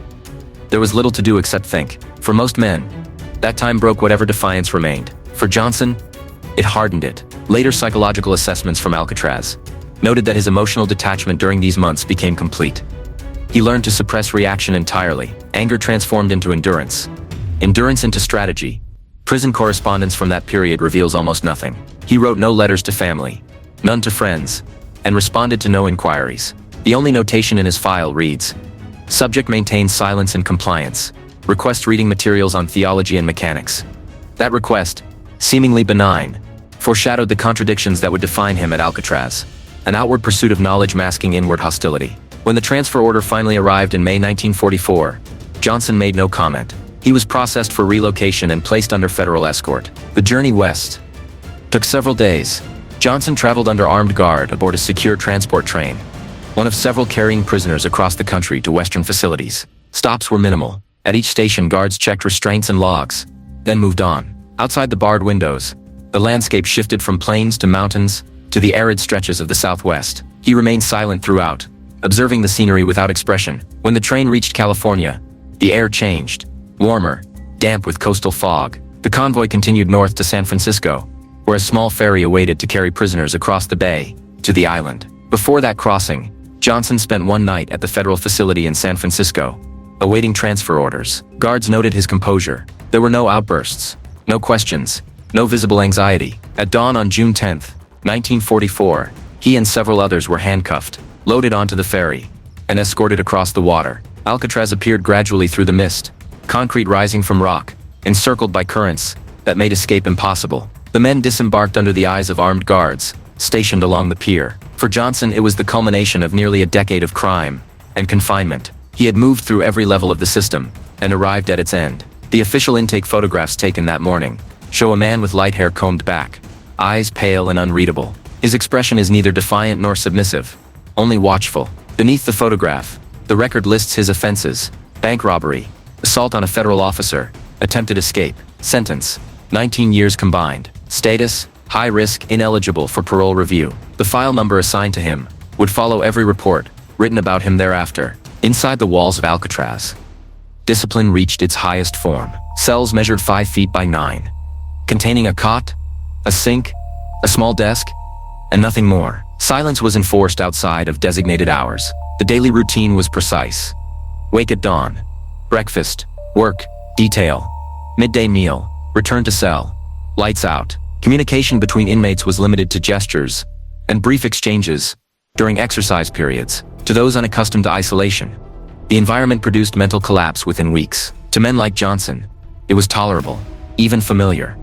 There was little to do except think. For most men, that time broke whatever defiance remained. For Johnson, it hardened it. Later psychological assessments from Alcatraz noted that his emotional detachment during these months became complete. He learned to suppress reaction entirely. Anger transformed into endurance, endurance into strategy. Prison correspondence from that period reveals almost nothing. He wrote no letters to family, none to friends, and responded to no inquiries. The only notation in his file reads: subject maintains silence and compliance. Request reading materials on theology and mechanics. That request, seemingly benign, foreshadowed the contradictions that would define him at Alcatraz: an outward pursuit of knowledge masking inward hostility. When the transfer order finally arrived in May 1944, Johnson made no comment. He was processed for relocation and placed under federal escort. The journey west took several days. Johnson traveled under armed guard aboard a secure transport train, one of several carrying prisoners across the country to western facilities. Stops were minimal. At each station, guards checked restraints and logs, then moved on. Outside the barred windows, the landscape shifted from plains to mountains to the arid stretches of the Southwest. He remained silent throughout, observing the scenery without expression. When the train reached California, the air changed, warmer, damp with coastal fog. The convoy continued north to San Francisco, where a small ferry awaited to carry prisoners across the bay to the island. Before that crossing, Johnson spent one night at the federal facility in San Francisco, awaiting transfer orders. Guards noted his composure. There were no outbursts, no questions, no visible anxiety. At dawn on June 10, 1944, he and several others were handcuffed, loaded onto the ferry, and escorted across the water. Alcatraz appeared gradually through the mist, concrete rising from rock, encircled by currents that made escape impossible. The men disembarked under the eyes of armed guards, stationed along the pier. For Johnson, it was the culmination of nearly a decade of crime and confinement. He had moved through every level of the system and arrived at its end. The official intake photographs taken that morning show a man with light hair combed back, eyes pale and unreadable. His expression is neither defiant nor submissive, only watchful. Beneath the photograph, the record lists his offenses: bank robbery, assault on a federal officer, attempted escape. Sentence: 19 years combined. Status: high risk, ineligible for parole review. The file number assigned to him would follow every report written about him thereafter. Inside the walls of Alcatraz, discipline reached its highest form. Cells measured 5 feet by 9, containing a cot, a sink, a small desk, and nothing more. Silence was enforced outside of designated hours. The daily routine was precise: wake at dawn, breakfast, work, detail, midday meal, return to cell, lights out. Communication between inmates was limited to gestures and brief exchanges during exercise periods. To those unaccustomed to isolation, the environment produced mental collapse within weeks. To men like Johnson, it was tolerable, even familiar.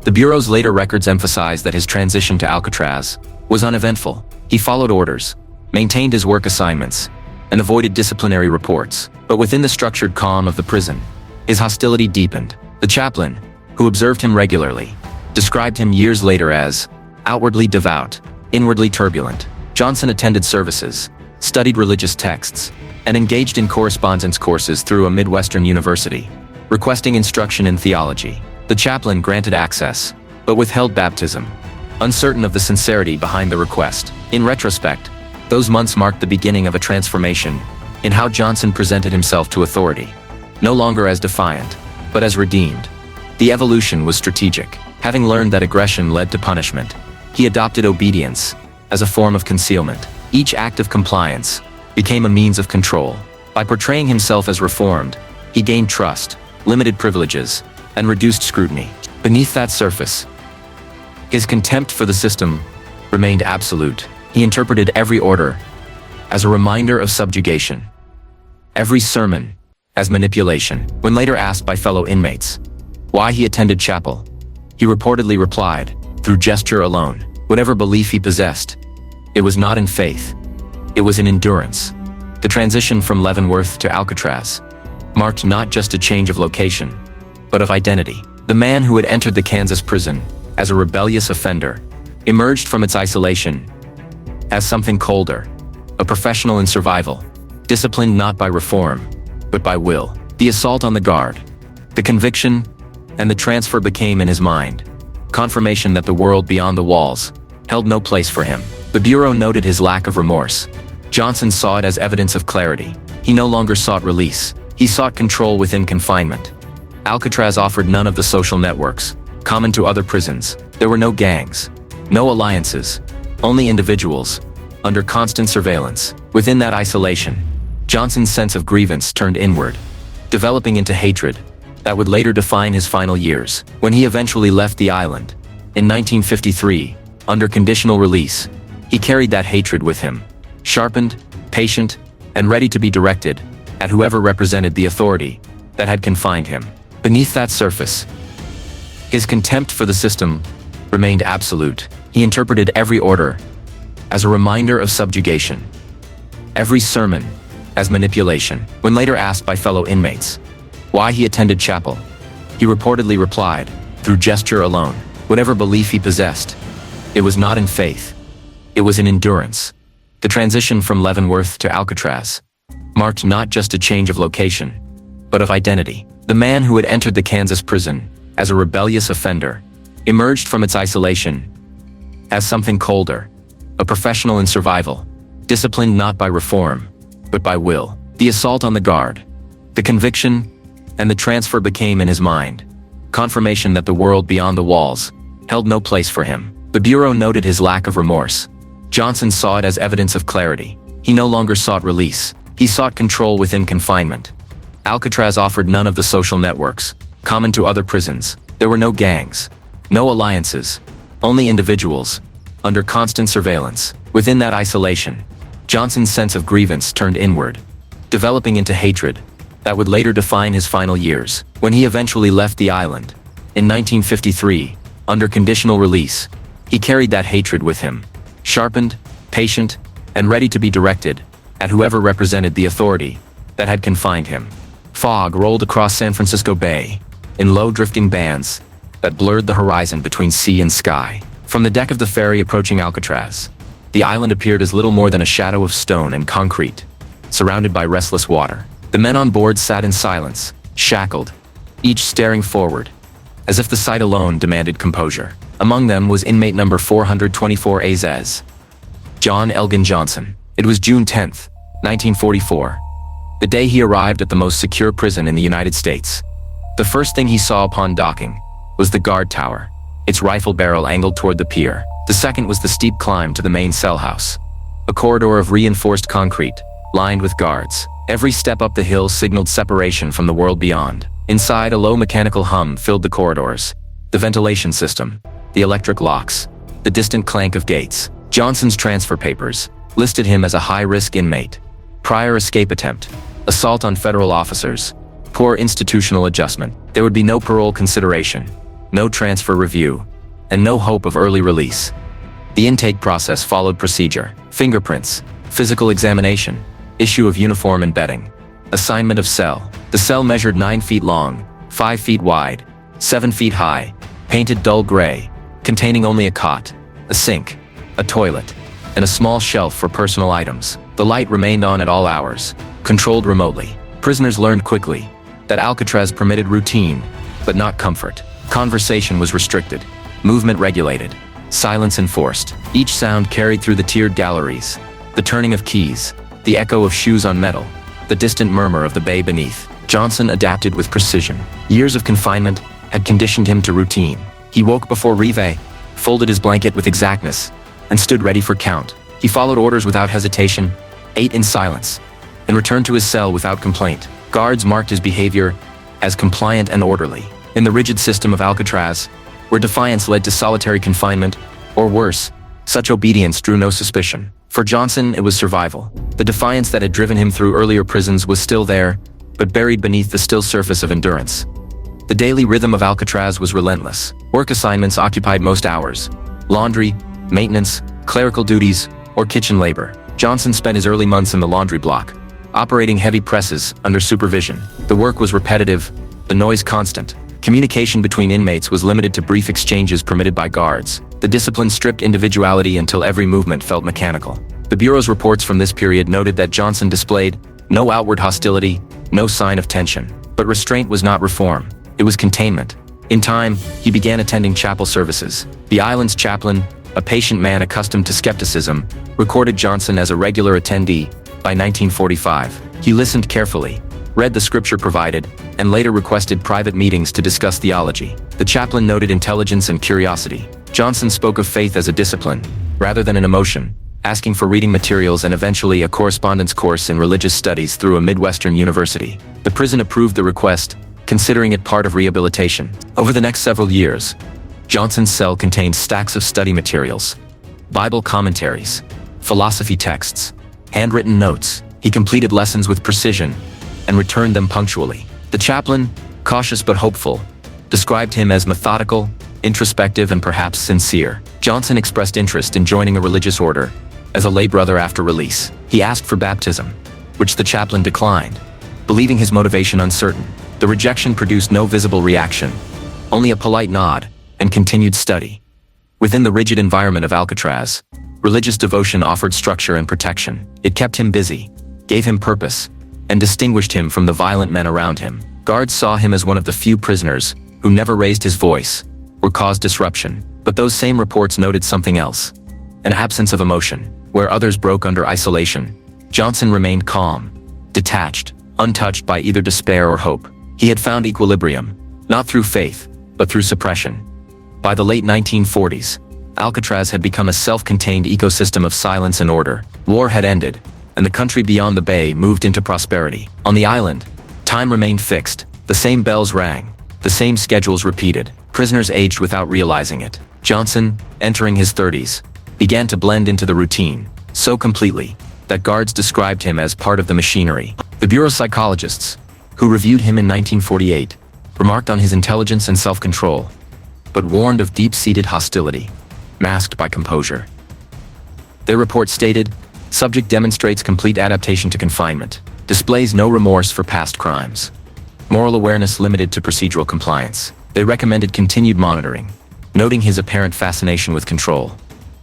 The Bureau's later records emphasize that his transition to Alcatraz was uneventful. He followed orders, maintained his work assignments, and avoided disciplinary reports. But within the structured calm of the prison, his hostility deepened. The chaplain, who observed him regularly, described him years later as outwardly devout, inwardly turbulent. Johnson attended services, studied religious texts, and engaged in correspondence courses through a Midwestern university, requesting instruction in theology. The chaplain granted access, but withheld baptism, uncertain of the sincerity behind the request. In retrospect, those months marked the beginning of a transformation in how Johnson presented himself to authority, no longer as defiant, but as redeemed. The evolution was strategic. Having learned that aggression led to punishment, he adopted obedience as a form of concealment. Each act of compliance became a means of control. By portraying himself as reformed, he gained trust, limited privileges, and reduced scrutiny. Beneath that surface, his contempt for the system remained absolute. He interpreted every order as a reminder of subjugation, every sermon as manipulation. When later asked by fellow inmates why he attended chapel, he reportedly replied, "Through gesture alone." Whatever belief he possessed, it was not in faith, it was in endurance. The transition from Leavenworth to Alcatraz marked not just a change of location, but of identity. The man who had entered the Kansas prison as a rebellious offender emerged from its isolation as something colder, a professional in survival, disciplined not by reform, but by will. The assault on the guard, the conviction, and the transfer became in his mind confirmation that the world beyond the walls held no place for him. The Bureau noted his lack of remorse. Johnson saw it as evidence of clarity. He no longer sought release, he sought control within confinement. Alcatraz offered none of the social networks common to other prisons. There were no gangs, no alliances, only individuals, under constant surveillance. Within that isolation, Johnson's sense of grievance turned inward, developing into hatred that would later define his final years. When he eventually left the island, in 1953, under conditional release, he carried that hatred with him, sharpened, patient, and ready to be directed at whoever represented the authority that had confined him. Beneath that surface, his contempt for the system remained absolute. He interpreted every order as a reminder of subjugation, every sermon as manipulation. When later asked by fellow inmates why he attended chapel, he reportedly replied, "Through gesture alone." Whatever belief he possessed, it was not in faith, it was in endurance. The transition from Leavenworth to Alcatraz marked not just a change of location, but of identity. The man who had entered the Kansas prison as a rebellious offender emerged from its isolation as something colder, a professional in survival, disciplined not by reform, but by will. The assault on the guard, the conviction, and the transfer became in his mind confirmation that the world beyond the walls held no place for him. The Bureau noted his lack of remorse. Johnson saw it as evidence of clarity. He no longer sought release, he sought control within confinement. Alcatraz offered none of the social networks common to other prisons. There were no gangs, no alliances, only individuals, under constant surveillance. Within that isolation, Johnson's sense of grievance turned inward, developing into hatred that would later define his final years. When he eventually left the island, in 1953, under conditional release, he carried that hatred with him, sharpened, patient, and ready to be directed at whoever represented the authority that had confined him. Fog rolled across San Francisco Bay in low drifting bands that blurred the horizon between sea and sky. From the deck of the ferry approaching Alcatraz, the island appeared as little more than a shadow of stone and concrete, surrounded by restless water. The men on board sat in silence, shackled, each staring forward, as if the sight alone demanded composure. Among them was inmate number 424 AZ, John Elgin Johnson. It was June 10th, 1944, the day he arrived at the most secure prison in the United States. The first thing he saw upon docking was the guard tower, its rifle barrel angled toward the pier. The second was the steep climb to the main cell house, a corridor of reinforced concrete, lined with guards. Every step up the hill signaled separation from the world beyond. Inside, a low mechanical hum filled the corridors, the ventilation system, the electric locks, the distant clank of gates. Johnson's transfer papers listed him as a high-risk inmate, prior escape attempt, assault on federal officers, poor institutional adjustment. There would be no parole consideration, no transfer review, and no hope of early release. The intake process followed procedure: fingerprints, physical examination, issue of uniform and bedding, assignment of cell. The cell measured 9 feet long, 5 feet wide, 7 feet high, painted dull gray, containing only a cot, a sink, a toilet, and a small shelf for personal items. The light remained on at all hours, controlled remotely. Prisoners learned quickly that Alcatraz permitted routine, but not comfort. Conversation was restricted, movement regulated, silence enforced. Each sound carried through the tiered galleries, the turning of keys, the echo of shoes on metal, the distant murmur of the bay beneath. Johnson adapted with precision. Years of confinement had conditioned him to routine. He woke before réveil, folded his blanket with exactness, and stood ready for count. He followed orders without hesitation, ate in silence, and returned to his cell without complaint. Guards marked his behavior as compliant and orderly. In the rigid system of Alcatraz, where defiance led to solitary confinement, or worse, such obedience drew no suspicion. For Johnson, it was survival. The defiance that had driven him through earlier prisons was still there, but buried beneath the still surface of endurance. The daily rhythm of Alcatraz was relentless. Work assignments occupied most hours. Laundry, maintenance, clerical duties, or kitchen labor. Johnson spent his early months in the laundry block, operating heavy presses under supervision. The work was repetitive, the noise constant. Communication between inmates was limited to brief exchanges permitted by guards. The discipline stripped individuality until every movement felt mechanical. The Bureau's reports from this period noted that Johnson displayed no outward hostility, no sign of tension. But restraint was not reform, it was containment. In time, he began attending chapel services. The island's chaplain, a patient man accustomed to skepticism, recorded Johnson as a regular attendee. By 1945, he listened carefully, read the scripture provided, and later requested private meetings to discuss theology. The chaplain noted intelligence and curiosity. Johnson spoke of faith as a discipline, rather than an emotion, asking for reading materials and eventually a correspondence course in religious studies through a Midwestern university. The prison approved the request, considering it part of rehabilitation. Over the next several years, Johnson's cell contained stacks of study materials, Bible commentaries, philosophy texts, handwritten notes. He completed lessons with precision and returned them punctually. The chaplain, cautious but hopeful, described him as methodical, introspective, and perhaps sincere. Johnson expressed interest in joining a religious order as a lay brother after release. He asked for baptism, which the chaplain declined, believing his motivation uncertain. The rejection produced no visible reaction, only a polite nod and continued study. Within the rigid environment of Alcatraz, religious devotion offered structure and protection. It kept him busy, gave him purpose, and distinguished him from the violent men around him. Guards saw him as one of the few prisoners who never raised his voice or caused disruption. But those same reports noted something else: an absence of emotion. Where others broke under isolation, Johnson remained calm, detached, untouched by either despair or hope. He had found equilibrium, not through faith, but through suppression. By the late 1940s, Alcatraz had become a self-contained ecosystem of silence and order. War had ended, and the country beyond the bay moved into prosperity. On the island, time remained fixed. The same bells rang, the same schedules repeated. Prisoners aged without realizing it. Johnson, entering his 30s, began to blend into the routine, so completely that guards described him as part of the machinery. The Bureau psychologists, who reviewed him in 1948, remarked on his intelligence and self-control, but warned of deep-seated hostility, masked by composure. Their report stated, "Subject demonstrates complete adaptation to confinement, displays no remorse for past crimes. Moral awareness limited to procedural compliance." They recommended continued monitoring, noting his apparent fascination with control.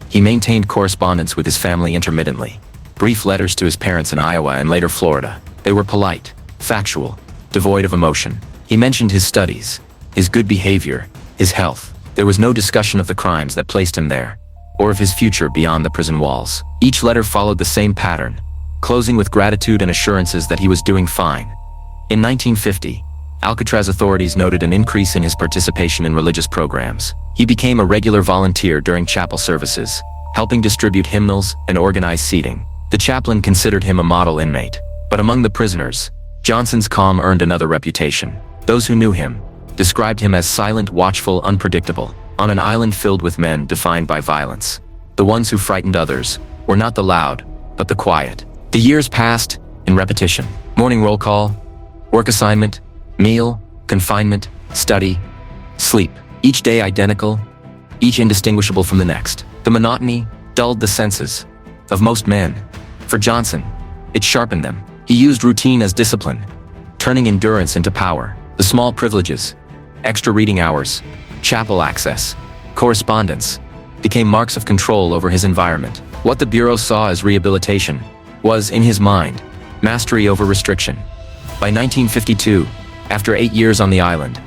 He maintained correspondence with his family intermittently, brief letters to his parents in Iowa and later Florida. They were polite, factual, devoid of emotion. He mentioned his studies, his good behavior, his health. There was no discussion of the crimes that placed him there, or of his future beyond the prison walls. Each letter followed the same pattern, closing with gratitude and assurances that he was doing fine. In 1950, Alcatraz authorities noted an increase in his participation in religious programs. He became a regular volunteer during chapel services, helping distribute hymnals and organize seating. The chaplain considered him a model inmate. But among the prisoners, Johnson's calm earned another reputation. Those who knew him described him as silent, watchful, unpredictable, on an island filled with men defined by violence. The ones who frightened others were not the loud, but the quiet. The years passed in repetition. Morning roll call, work assignment, meal, confinement, study, sleep. Each day identical, each indistinguishable from the next. The monotony dulled the senses of most men. For Johnson, it sharpened them. He used routine as discipline, turning endurance into power. The small privileges, extra reading hours, chapel access, correspondence, became marks of control over his environment. What the Bureau saw as rehabilitation was, in his mind, mastery over restriction. By 1952, after 8 years on the island,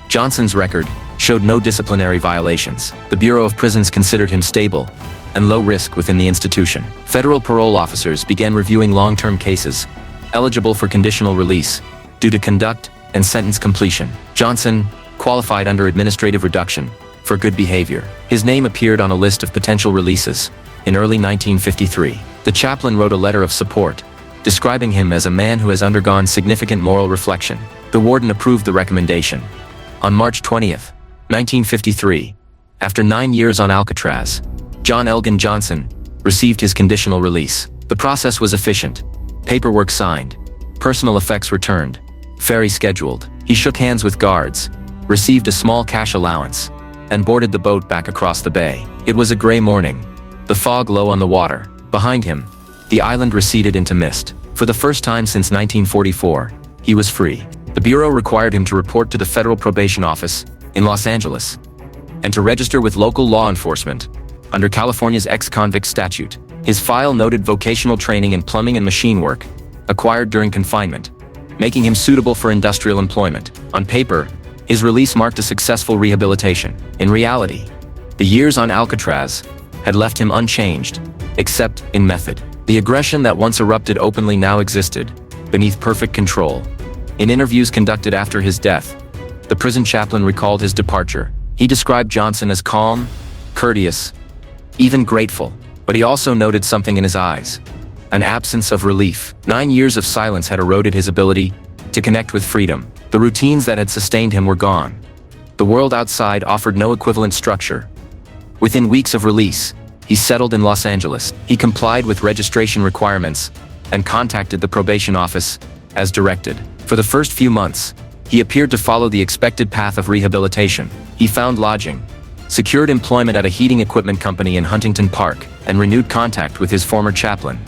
Johnson's record showed no disciplinary violations. The Bureau of Prisons considered him stable and low risk within the institution. Federal parole officers began reviewing long-term cases eligible for conditional release due to conduct and sentence completion. Johnson qualified under administrative reduction for good behavior. His name appeared on a list of potential releases in early 1953. The chaplain wrote a letter of support, describing him as a man who has undergone significant moral reflection. The warden approved the recommendation. On March 20th, 1953, after 9 years on Alcatraz, John Elgin Johnson received his conditional release. The process was efficient. Paperwork signed, personal effects returned, ferry scheduled. He shook hands with guards, received a small cash allowance, and boarded the boat back across the bay. It was a gray morning, the fog low on the water. Behind him, the island receded into mist. For the first time since 1944, he was free. The Bureau required him to report to the Federal Probation Office in Los Angeles and to register with local law enforcement under California's ex-convict statute. His file noted vocational training in plumbing and machine work acquired during confinement, making him suitable for industrial employment. On paper, his release marked a successful rehabilitation. In reality, the years on Alcatraz had left him unchanged, except in method. The aggression that once erupted openly now existed beneath perfect control. In interviews conducted after his death, the prison chaplain recalled his departure. He described Johnson as calm, courteous, even grateful, but he also noted something in his eyes: an absence of relief. 9 years of silence had eroded his ability to connect with freedom. The routines that had sustained him were gone. The world outside offered no equivalent structure. Within weeks of release, he settled in Los Angeles. He complied with registration requirements and contacted the probation office as directed. For the first few months, he appeared to follow the expected path of rehabilitation. He found lodging, secured employment at a heating equipment company in Huntington Park, and renewed contact with his former chaplain,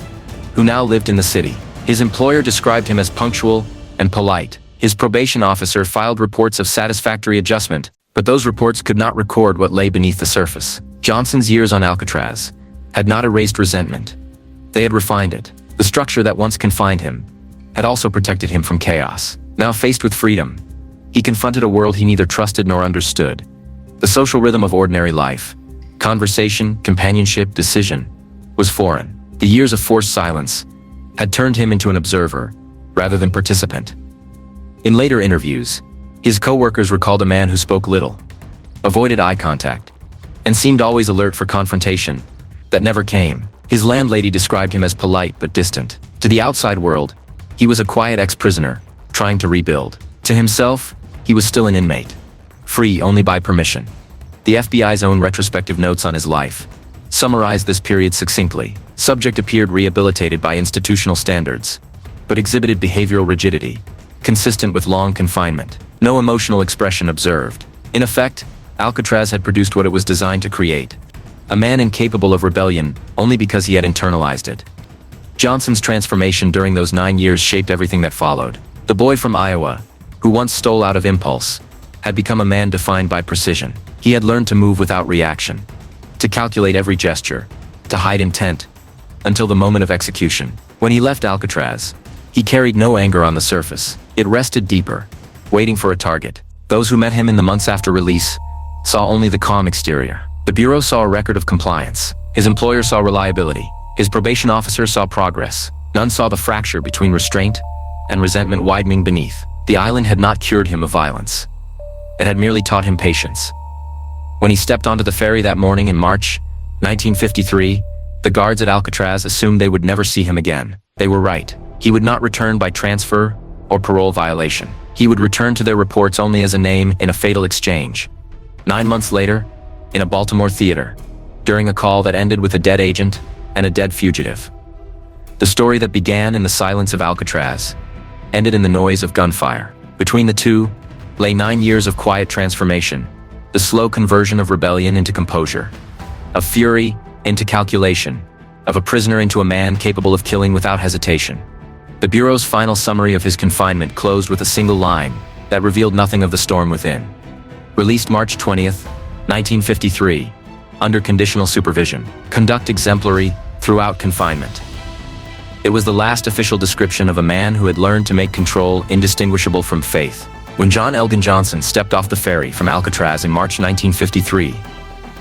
who now lived in the city. His employer described him as punctual and polite. His probation officer filed reports of satisfactory adjustment, but those reports could not record what lay beneath the surface. Johnson's years on Alcatraz had not erased resentment. They had refined it. The structure that once confined him had also protected him from chaos. Now faced with freedom, he confronted a world he neither trusted nor understood. The social rhythm of ordinary life, conversation, companionship, decision, was foreign. The years of forced silence had turned him into an observer rather than participant. In later interviews, his co-workers recalled a man who spoke little, avoided eye contact, and seemed always alert for confrontation that never came. His landlady described him as polite but distant. To the outside world, he was a quiet ex-prisoner, trying to rebuild. To himself, he was still an inmate, free only by permission. The FBI's own retrospective notes on his life summarized this period succinctly. Subject appeared rehabilitated by institutional standards, but exhibited behavioral rigidity, consistent with long confinement. No emotional expression observed. In effect, Alcatraz had produced what it was designed to create: a man incapable of rebellion only because he had internalized it. Johnson's transformation during those 9 years shaped everything that followed. The boy from Iowa, who once stole out of impulse, had become a man defined by precision. He had learned to move without reaction, to calculate every gesture, to hide intent, until the moment of execution. When he left Alcatraz, he carried no anger on the surface. It rested deeper, waiting for a target. Those who met him in the months after release saw only the calm exterior. The Bureau saw a record of compliance. His employer saw reliability. His probation officer saw progress. None saw the fracture between restraint and resentment widening beneath. The island had not cured him of violence. It had merely taught him patience. When he stepped onto the ferry that morning in March 1953, the guards at Alcatraz assumed they would never see him again. They were right. He would not return by transfer or parole violation. He would return to their reports only as a name in a fatal exchange. 9 months later, in a Baltimore theater, during a call that ended with a dead agent and a dead fugitive. The story that began in the silence of Alcatraz ended in the noise of gunfire. Between the two lay 9 years of quiet transformation, the slow conversion of rebellion into composure, of fury into calculation, of a prisoner into a man capable of killing without hesitation. The Bureau's final summary of his confinement closed with a single line that revealed nothing of the storm within. Released March 20th, 1953, under conditional supervision. Conduct exemplary throughout confinement. It was the last official description of a man who had learned to make control indistinguishable from faith. When John Elgin Johnson stepped off the ferry from Alcatraz in March 1953,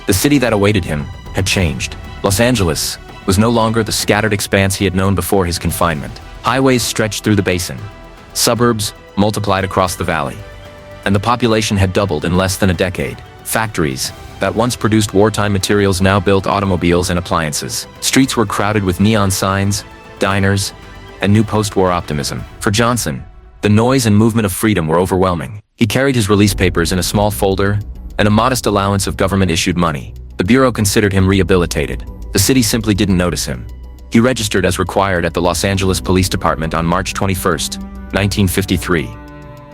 the city that awaited him had changed. Los Angeles was no longer the scattered expanse he had known before his confinement. Highways stretched through the basin. Suburbs multiplied across the valley. And the population had doubled in less than a decade. Factories that once produced wartime materials now built automobiles and appliances. Streets were crowded with neon signs, diners, and new post-war optimism. For Johnson, the noise and movement of freedom were overwhelming. He carried his release papers in a small folder and a modest allowance of government-issued money. The Bureau considered him rehabilitated. The city simply didn't notice him. He registered as required at the Los Angeles Police Department on March 21, 1953,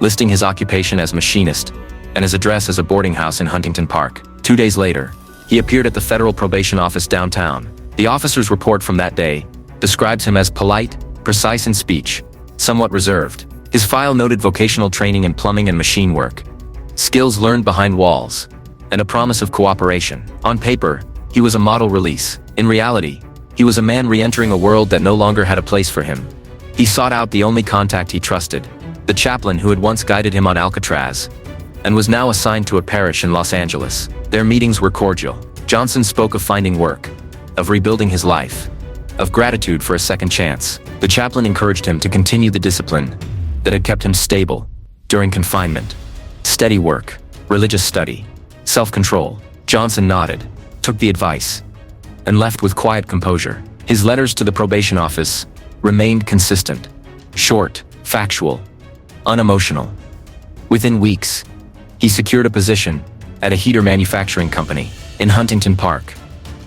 listing his occupation as machinist and his address as a boarding house in Huntington Park. 2 days later, he appeared at the Federal Probation Office downtown. The officer's report from that day describes him as polite, precise in speech, somewhat reserved. His file noted vocational training in plumbing and machine work, skills learned behind walls, and a promise of cooperation. On paper, he was a model release. In reality, he was a man re-entering a world that no longer had a place for him. He sought out the only contact he trusted, the chaplain who had once guided him on Alcatraz, and was now assigned to a parish in Los Angeles. Their meetings were cordial. Johnson spoke of finding work, of rebuilding his life, of gratitude for a second chance. The chaplain encouraged him to continue the discipline that had kept him stable during confinement. Steady work, religious study, self-control. Johnson nodded, took the advice, and left with quiet composure. His letters to the probation office remained consistent, short, factual, unemotional. Within weeks, he secured a position at a heater manufacturing company in Huntington Park,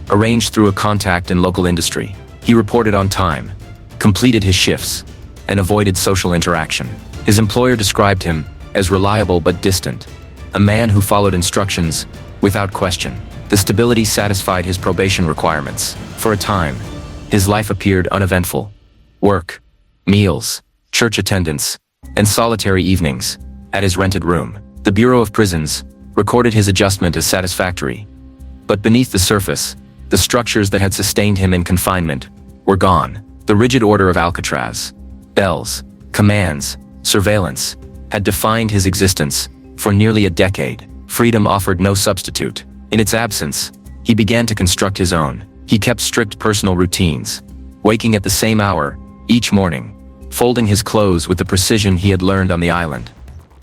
arranged through a contact in local industry. He reported on time, completed his shifts, and avoided social interaction. His employer described him as reliable but distant, a man who followed instructions without question. The stability satisfied his probation requirements. For a time, his life appeared uneventful. Work, meals, church attendance, and solitary evenings at his rented room. The Bureau of Prisons recorded his adjustment as satisfactory. But beneath the surface, the structures that had sustained him in confinement were gone. The rigid order of Alcatraz, bells, commands, surveillance, had defined his existence for nearly a decade. Freedom offered no substitute. In its absence, he began to construct his own. He kept strict personal routines, waking at the same hour each morning, folding his clothes with the precision he had learned on the island,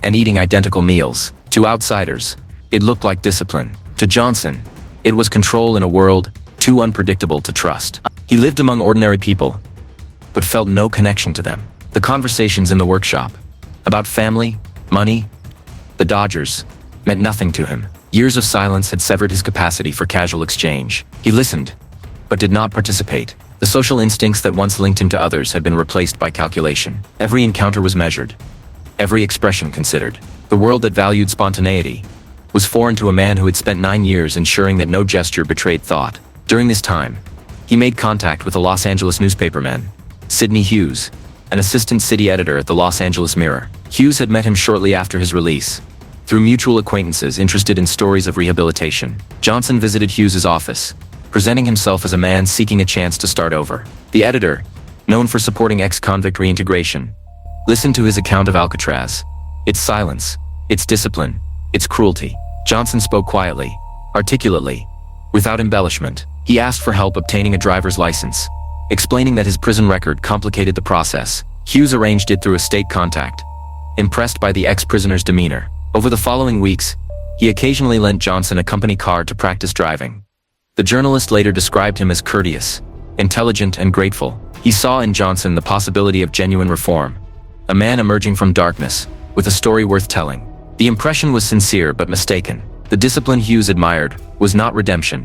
and eating identical meals. To outsiders, it looked like discipline. To Johnson, it was control in a world too unpredictable to trust. He lived among ordinary people, but felt no connection to them. The conversations in the workshop about family, money, the Dodgers, meant nothing to him. Years of silence had severed his capacity for casual exchange. He listened, but did not participate. The social instincts that once linked him to others had been replaced by calculation. Every encounter was measured, every expression considered. The world that valued spontaneity was foreign to a man who had spent 9 years ensuring that no gesture betrayed thought. During this time, he made contact with a Los Angeles newspaperman, Sidney Hughes, an assistant city editor at the Los Angeles Mirror. Hughes had met him shortly after his release, through mutual acquaintances interested in stories of rehabilitation. Johnson visited Hughes's office, presenting himself as a man seeking a chance to start over. The editor, known for supporting ex-convict reintegration, listened to his account of Alcatraz, its silence, its discipline, its cruelty. Johnson spoke quietly, articulately, without embellishment. He asked for help obtaining a driver's license, explaining that his prison record complicated the process. Hughes arranged it through a state contact, impressed by the ex-prisoner's demeanor. Over the following weeks, he occasionally lent Johnson a company car to practice driving. The journalist later described him as courteous, intelligent, and grateful. He saw in Johnson the possibility of genuine reform, a man emerging from darkness, with a story worth telling. The impression was sincere but mistaken. The discipline Hughes admired was not redemption,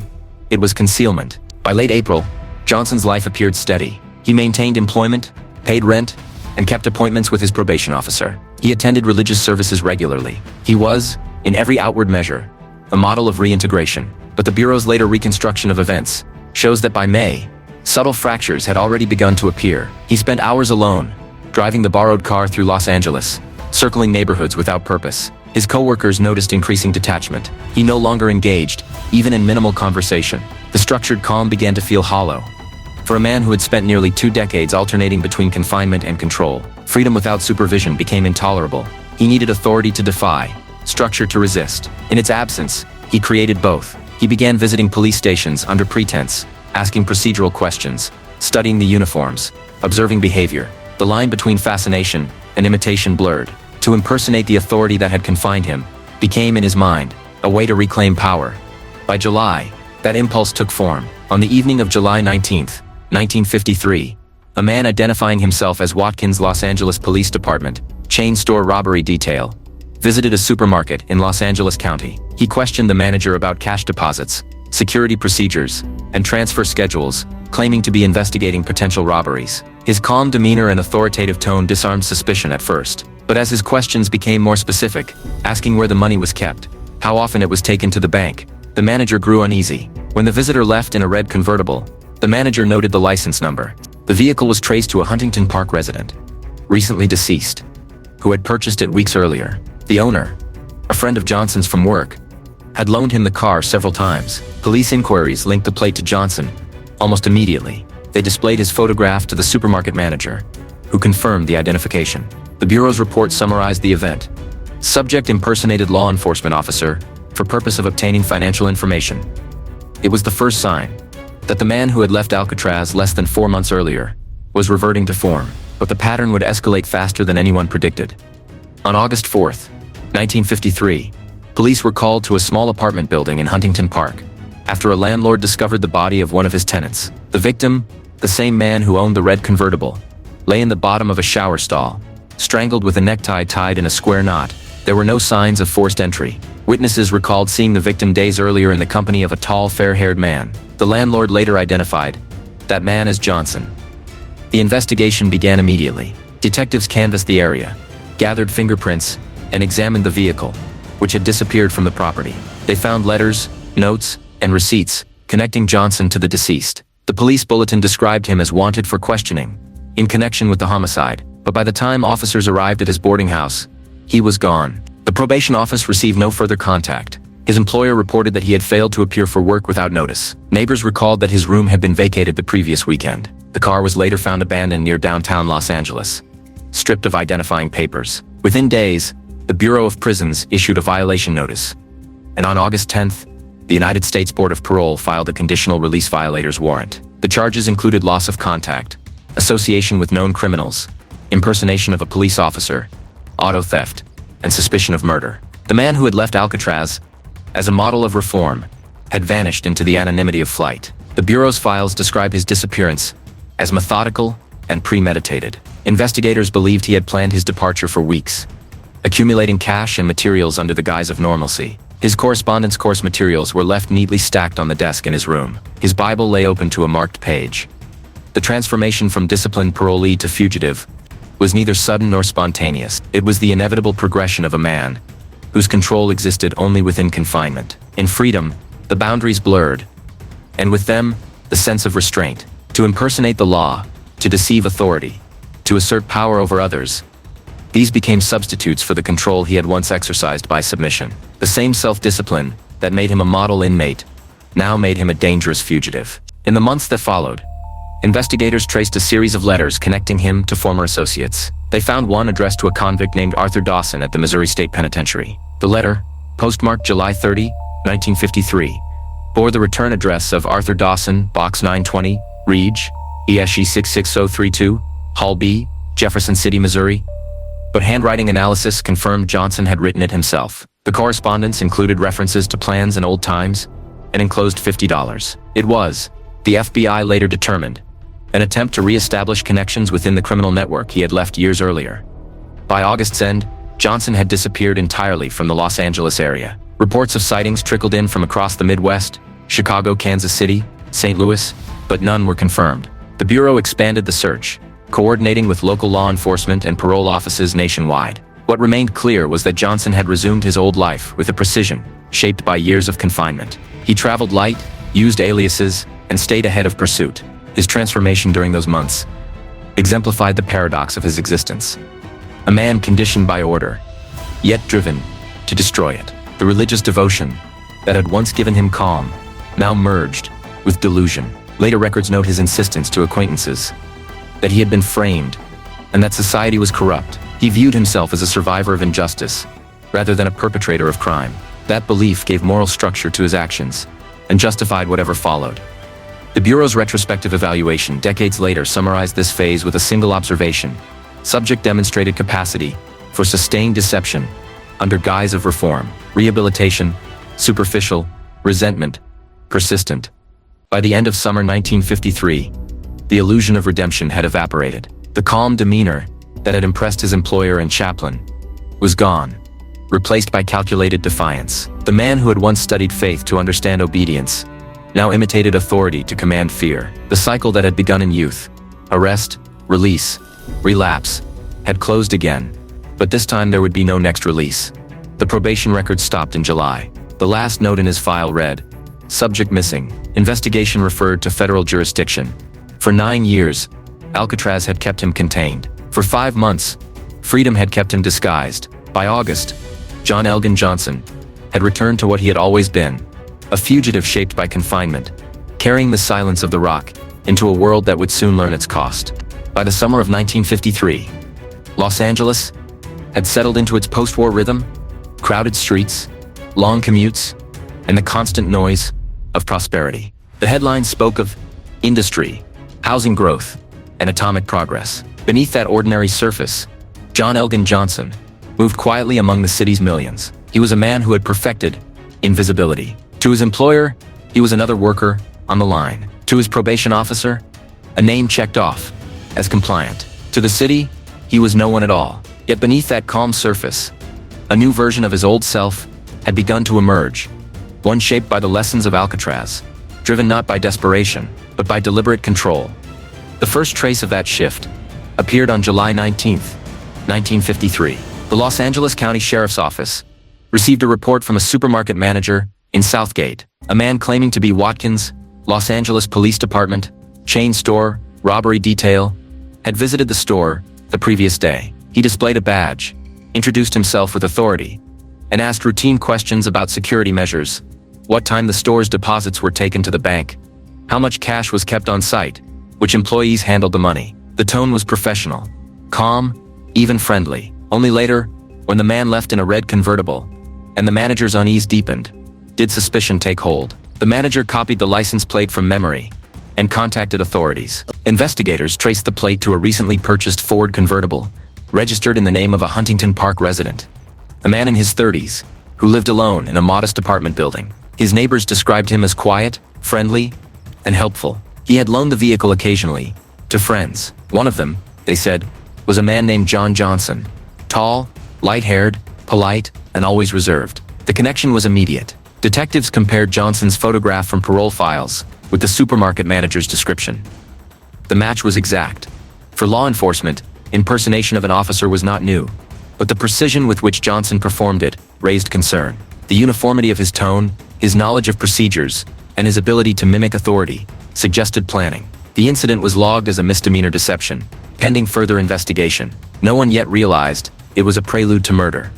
it was concealment. By late April, Johnson's life appeared steady. He maintained employment, paid rent, and kept appointments with his probation officer. He attended religious services regularly. He was, in every outward measure, a model of reintegration. But the Bureau's later reconstruction of events shows that by May, subtle fractures had already begun to appear. He spent hours alone, driving the borrowed car through Los Angeles, circling neighborhoods without purpose. His co-workers noticed increasing detachment. He no longer engaged, even in minimal conversation. The structured calm began to feel hollow. For a man who had spent nearly 2 decades alternating between confinement and control, freedom without supervision became intolerable. He needed authority to defy, structure to resist. In its absence, he created both. He began visiting police stations under pretense, asking procedural questions, studying the uniforms, observing behavior. The line between fascination and imitation blurred. To impersonate the authority that had confined him became in his mind a way to reclaim power. By July, that impulse took form. On the evening of July 19, 1953, a man identifying himself as Watkins Los Angeles Police Department, chain store robbery detail, visited a supermarket in Los Angeles County. He questioned the manager about cash deposits, security procedures, and transfer schedules, claiming to be investigating potential robberies. His calm demeanor and authoritative tone disarmed suspicion at first, but as his questions became more specific, asking where the money was kept, how often it was taken to the bank, the manager grew uneasy. When the visitor left in a red convertible, the manager noted the license number. The vehicle was traced to a Huntington Park resident, recently deceased, who had purchased it weeks earlier. The owner, a friend of Johnson's from work, had loaned him the car several times. Police inquiries linked the plate to Johnson. Almost immediately, they displayed his photograph to the supermarket manager, who confirmed the identification. The Bureau's report summarized the event. Subject impersonated law enforcement officer for purpose of obtaining financial information. It was the first sign that the man who had left Alcatraz less than 4 months earlier was reverting to form, but the pattern would escalate faster than anyone predicted. On August 4, 1953, police were called to a small apartment building in Huntington Park after a landlord discovered the body of one of his tenants. The victim, the same man who owned the red convertible, lay in the bottom of a shower stall, strangled with a necktie tied in a square knot. There were no signs of forced entry. Witnesses recalled seeing the victim days earlier in the company of a tall, fair-haired man. The landlord later identified that man as Johnson. The investigation began immediately. Detectives canvassed the area, gathered fingerprints, and examined the vehicle, which had disappeared from the property. They found letters, notes, and receipts connecting Johnson to the deceased. The police bulletin described him as wanted for questioning in connection with the homicide, but by the time officers arrived at his boarding house, he was gone. The probation office received no further contact. His employer reported that he had failed to appear for work without notice. Neighbors recalled that his room had been vacated the previous weekend. The car was later found abandoned near downtown Los Angeles, stripped of identifying papers. Within days, the Bureau of Prisons issued a violation notice, and on August 10th, the United States Board of Parole filed a conditional release violators warrant. The charges included loss of contact, association with known criminals, impersonation of a police officer, auto theft, and suspicion of murder. The man who had left Alcatraz as a model of reform had vanished into the anonymity of flight. The Bureau's files describe his disappearance as methodical and premeditated. Investigators believed he had planned his departure for weeks, accumulating cash and materials under the guise of normalcy. His correspondence course materials were left neatly stacked on the desk in his room. His Bible lay open to a marked page. The transformation from disciplined parolee to fugitive was neither sudden nor spontaneous. It was the inevitable progression of a man whose control existed only within confinement. In freedom, the boundaries blurred, and with them, the sense of restraint. To impersonate the law, to deceive authority, to assert power over others, these became substitutes for the control he had once exercised by submission. The same self-discipline that made him a model inmate now made him a dangerous fugitive. In the months that followed, investigators traced a series of letters connecting him to former associates. They found one addressed to a convict named Arthur Dawson at the Missouri State Penitentiary. The letter, postmarked July 30, 1953, bore the return address of Arthur Dawson, Box 920, Reg, ESE 66032, Hall B, Jefferson City, Missouri. But handwriting analysis confirmed Johnson had written it himself. The correspondence included references to plans and old times, and enclosed $50. It was, the FBI later determined, an attempt to re-establish connections within the criminal network he had left years earlier. By August's end, Johnson had disappeared entirely from the Los Angeles area. Reports of sightings trickled in from across the Midwest, Chicago, Kansas City, St. Louis, but none were confirmed. The Bureau expanded the search, coordinating with local law enforcement and parole offices nationwide. What remained clear was that Johnson had resumed his old life with a precision shaped by years of confinement. He traveled light, used aliases, and stayed ahead of pursuit. His transformation during those months exemplified the paradox of his existence. A man conditioned by order, yet driven to destroy it. The religious devotion that had once given him calm now merged with delusion. Later records note his insistence to acquaintances that he had been framed and that society was corrupt. He viewed himself as a survivor of injustice rather than a perpetrator of crime. That belief gave moral structure to his actions and justified whatever followed. The Bureau's retrospective evaluation decades later summarized this phase with a single observation. Subject demonstrated capacity for sustained deception under guise of reform, rehabilitation, superficial, resentment, persistent. By the end of summer 1953, the illusion of redemption had evaporated. The calm demeanor that had impressed his employer and chaplain was gone, replaced by calculated defiance. The man who had once studied faith to understand obedience now imitated authority to command fear. The cycle that had begun in youth, arrest, release, relapse, had closed again, but this time there would be no next release. The probation record stopped in July. The last note in his file read, "Subject missing. Investigation referred to federal jurisdiction." For 9 years, Alcatraz had kept him contained. For 5 months, freedom had kept him disguised. By August, John Elgin Johnson had returned to what he had always been, a fugitive shaped by confinement, carrying the silence of the rock into a world that would soon learn its cost. By the summer of 1953, Los Angeles had settled into its post-war rhythm, crowded streets, long commutes, and the constant noise of prosperity. The headlines spoke of industry, housing growth, and atomic progress. Beneath that ordinary surface, John Elgin Johnson moved quietly among the city's millions. He was a man who had perfected invisibility. To his employer, he was another worker on the line. To his probation officer, a name checked off as compliant. To the city, he was no one at all. Yet beneath that calm surface, a new version of his old self had begun to emerge, one shaped by the lessons of Alcatraz, driven not by desperation, but by deliberate control. The first trace of that shift appeared on July 19, 1953. The Los Angeles County Sheriff's Office received a report from a supermarket manager in Southgate. A man claiming to be Watkins, Los Angeles Police Department, chain store, robbery detail, had visited the store the previous day. He displayed a badge, introduced himself with authority, and asked routine questions about security measures, what time the store's deposits were taken to the bank, how much cash was kept on site, which employees handled the money. The tone was professional, calm, even friendly. Only later, when the man left in a red convertible, and the manager's unease deepened, did suspicion take hold. The manager copied the license plate from memory and contacted authorities. Investigators traced the plate to a recently purchased Ford convertible, registered in the name of a Huntington Park resident, a man in his 30s, who lived alone in a modest apartment building. His neighbors described him as quiet, friendly, and helpful. He had loaned the vehicle occasionally to friends. One of them, they said, was a man named John Johnson, tall, light-haired, polite, and always reserved. The connection was immediate. Detectives compared Johnson's photograph from parole files with the supermarket manager's description. The match was exact. For law enforcement, impersonation of an officer was not new, but the precision with which Johnson performed it raised concern. The uniformity of his tone, his knowledge of procedures, and his ability to mimic authority suggested planning. The incident was logged as a misdemeanor deception, pending further investigation. No one yet realized it was a prelude to murder.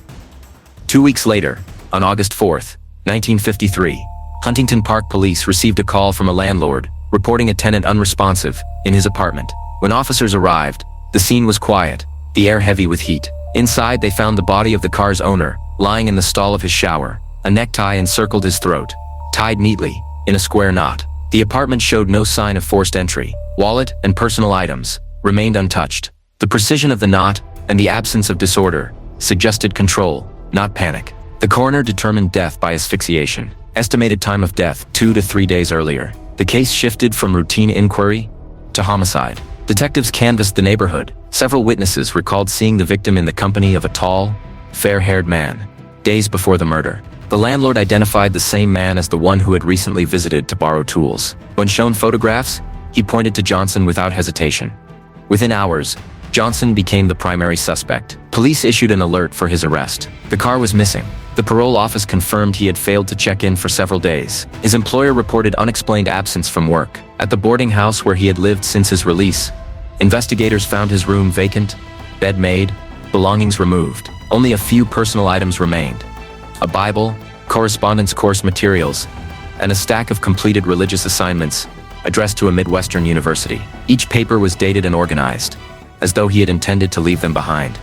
2 weeks later, on August 4, 1953, Huntington Park police received a call from a landlord reporting a tenant unresponsive in his apartment. When officers arrived, the scene was quiet, the air heavy with heat. Inside, they found the body of the car's owner lying in the stall of his shower. A necktie encircled his throat, tied neatly in a square knot. The apartment showed no sign of forced entry. Wallet and personal items remained untouched. The precision of the knot and the absence of disorder suggested control, not panic. The coroner determined death by asphyxiation. Estimated time of death 2 to 3 days earlier. The case shifted from routine inquiry to homicide. Detectives canvassed the neighborhood. Several witnesses recalled seeing the victim in the company of a tall, fair-haired man, days before the murder. The landlord identified the same man as the one who had recently visited to borrow tools. When shown photographs, he pointed to Johnson without hesitation. Within hours, Johnson became the primary suspect. Police issued an alert for his arrest. The car was missing. The parole office confirmed he had failed to check in for several days. His employer reported unexplained absence from work. At the boarding house where he had lived since his release, investigators found his room vacant, bed made, belongings removed. Only a few personal items remained: a Bible, correspondence course materials, and a stack of completed religious assignments addressed to a Midwestern university. Each paper was dated and organized, as though he had intended to leave them behind.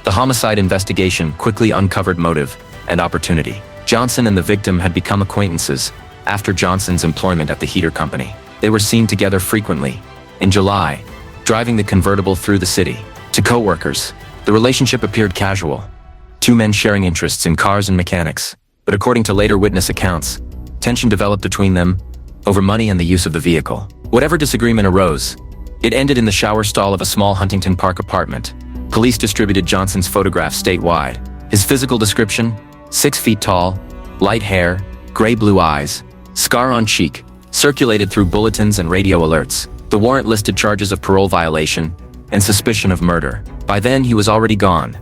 The homicide investigation quickly uncovered motive and opportunity. Johnson and the victim had become acquaintances after Johnson's employment at the heater company. They were seen together frequently. In July, driving the convertible through the city. To co-workers, the relationship appeared casual. Two men sharing interests in cars and mechanics. But according to later witness accounts, tension developed between them over money and the use of the vehicle. Whatever disagreement arose, it ended in the shower stall of a small Huntington Park apartment. Police distributed Johnson's photographs statewide. His physical description: 6 feet tall, light hair, gray-blue eyes, scar on cheek, circulated through bulletins and radio alerts. The warrant listed charges of parole violation and suspicion of murder. By then, he was already gone.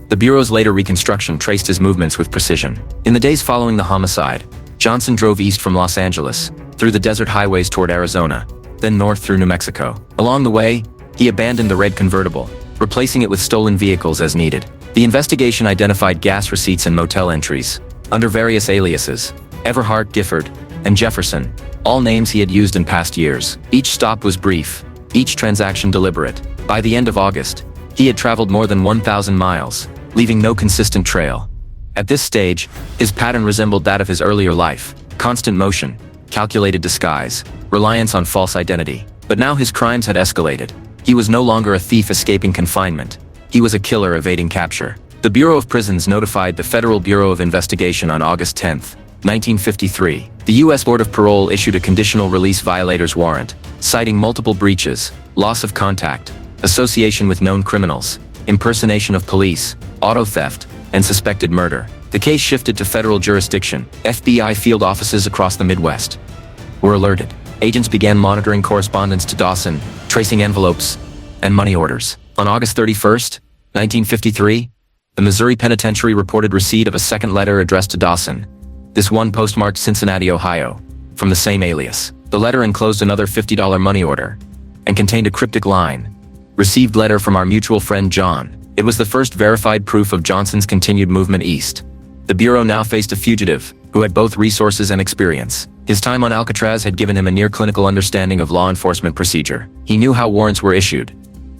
The Bureau's later reconstruction traced his movements with precision. In the days following the homicide, Johnson drove east from Los Angeles, through the desert highways toward Arizona, then north through New Mexico. Along the way, he abandoned the red convertible, replacing it with stolen vehicles as needed. The investigation identified gas receipts and motel entries, under various aliases: Everhart, Gifford, and Jefferson, all names he had used in past years. Each stop was brief, each transaction deliberate. By the end of August, he had traveled more than 1,000 miles, leaving no consistent trail. At this stage, his pattern resembled that of his earlier life: constant motion, calculated disguise, reliance on false identity. But now his crimes had escalated. He was no longer a thief escaping confinement. He was a killer evading capture. The Bureau of Prisons notified the Federal Bureau of Investigation on August 10, 1953. The U.S. Board of Parole issued a conditional release violators warrant, citing multiple breaches: loss of contact, association with known criminals, impersonation of police, auto theft, and suspected murder. The case shifted to federal jurisdiction. FBI field offices across the Midwest were alerted. Agents began monitoring correspondence to Dawson, tracing envelopes and money orders. On August 31, 1953, the Missouri Penitentiary reported receipt of a second letter addressed to Dawson, this one postmarked Cincinnati, Ohio, from the same alias. The letter enclosed another $50 money order and contained a cryptic line: "Received letter from our mutual friend John." It was the first verified proof of Johnson's continued movement east. The Bureau now faced a fugitive who had both resources and experience. His time on Alcatraz had given him a near-clinical understanding of law enforcement procedure. He knew how warrants were issued,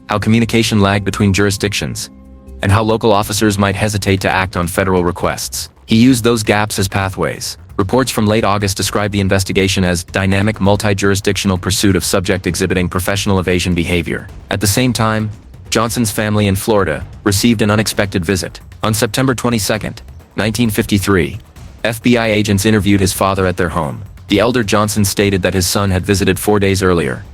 how communication lagged between jurisdictions, and how local officers might hesitate to act on federal requests. He used those gaps as pathways. Reports from late August described the investigation as dynamic multi-jurisdictional pursuit of subject exhibiting professional evasion behavior. At the same time, Johnson's family in Florida received an unexpected visit. On September 22, 1953, FBI agents interviewed his father at their home. The elder Johnson stated that his son had visited 4 days earlier,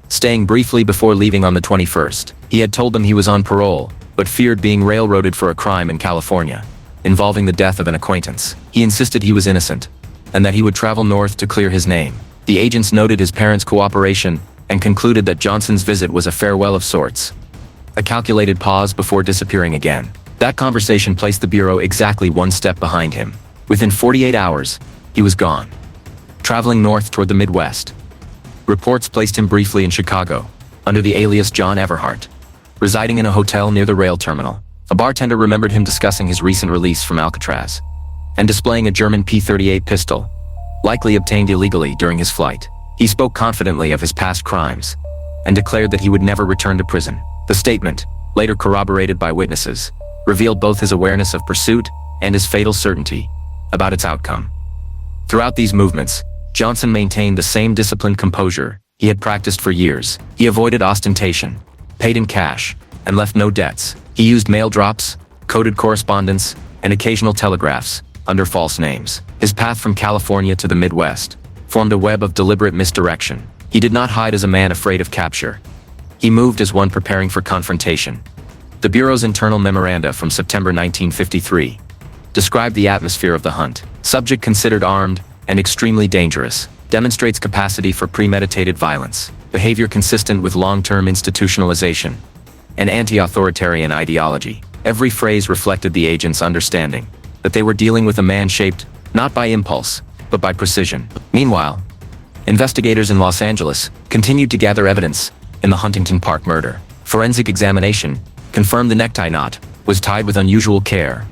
staying briefly before leaving on the 21st. He had told them he was on parole, but feared being railroaded for a crime in California, involving the death of an acquaintance. He insisted he was innocent, and that he would travel north to clear his name. The agents noted his parents' cooperation and concluded that Johnson's visit was a farewell of sorts, a calculated pause before disappearing again. That conversation placed the Bureau exactly one step behind him. Within 48 hours, he was gone, traveling north toward the Midwest. Reports placed him briefly in Chicago, under the alias John Everhart, residing in a hotel near the rail terminal. A bartender remembered him discussing his recent release from Alcatraz, and displaying a German P-38 pistol, likely obtained illegally during his flight. He spoke confidently of his past crimes, and declared that he would never return to prison. The statement, later corroborated by witnesses, revealed both his awareness of pursuit and his fatal certainty about its outcome. Throughout these movements, Johnson maintained the same disciplined composure he had practiced for years. He avoided ostentation, paid in cash, and left no debts. He used mail drops, coded correspondence, and occasional telegraphs under false names. His path from California to the Midwest formed a web of deliberate misdirection. He did not hide as a man afraid of capture. He moved as one preparing for confrontation. The Bureau's internal memoranda from September 1953 described the atmosphere of the hunt. Subject considered armed and extremely dangerous, demonstrates capacity for premeditated violence, behavior consistent with long-term institutionalization, and anti-authoritarian ideology. Every phrase reflected the agents' understanding that they were dealing with a man shaped not by impulse, but by precision. Meanwhile, investigators in Los Angeles continued to gather evidence in the Huntington Park murder. Forensic examination confirmed the necktie knot was tied with unusual care,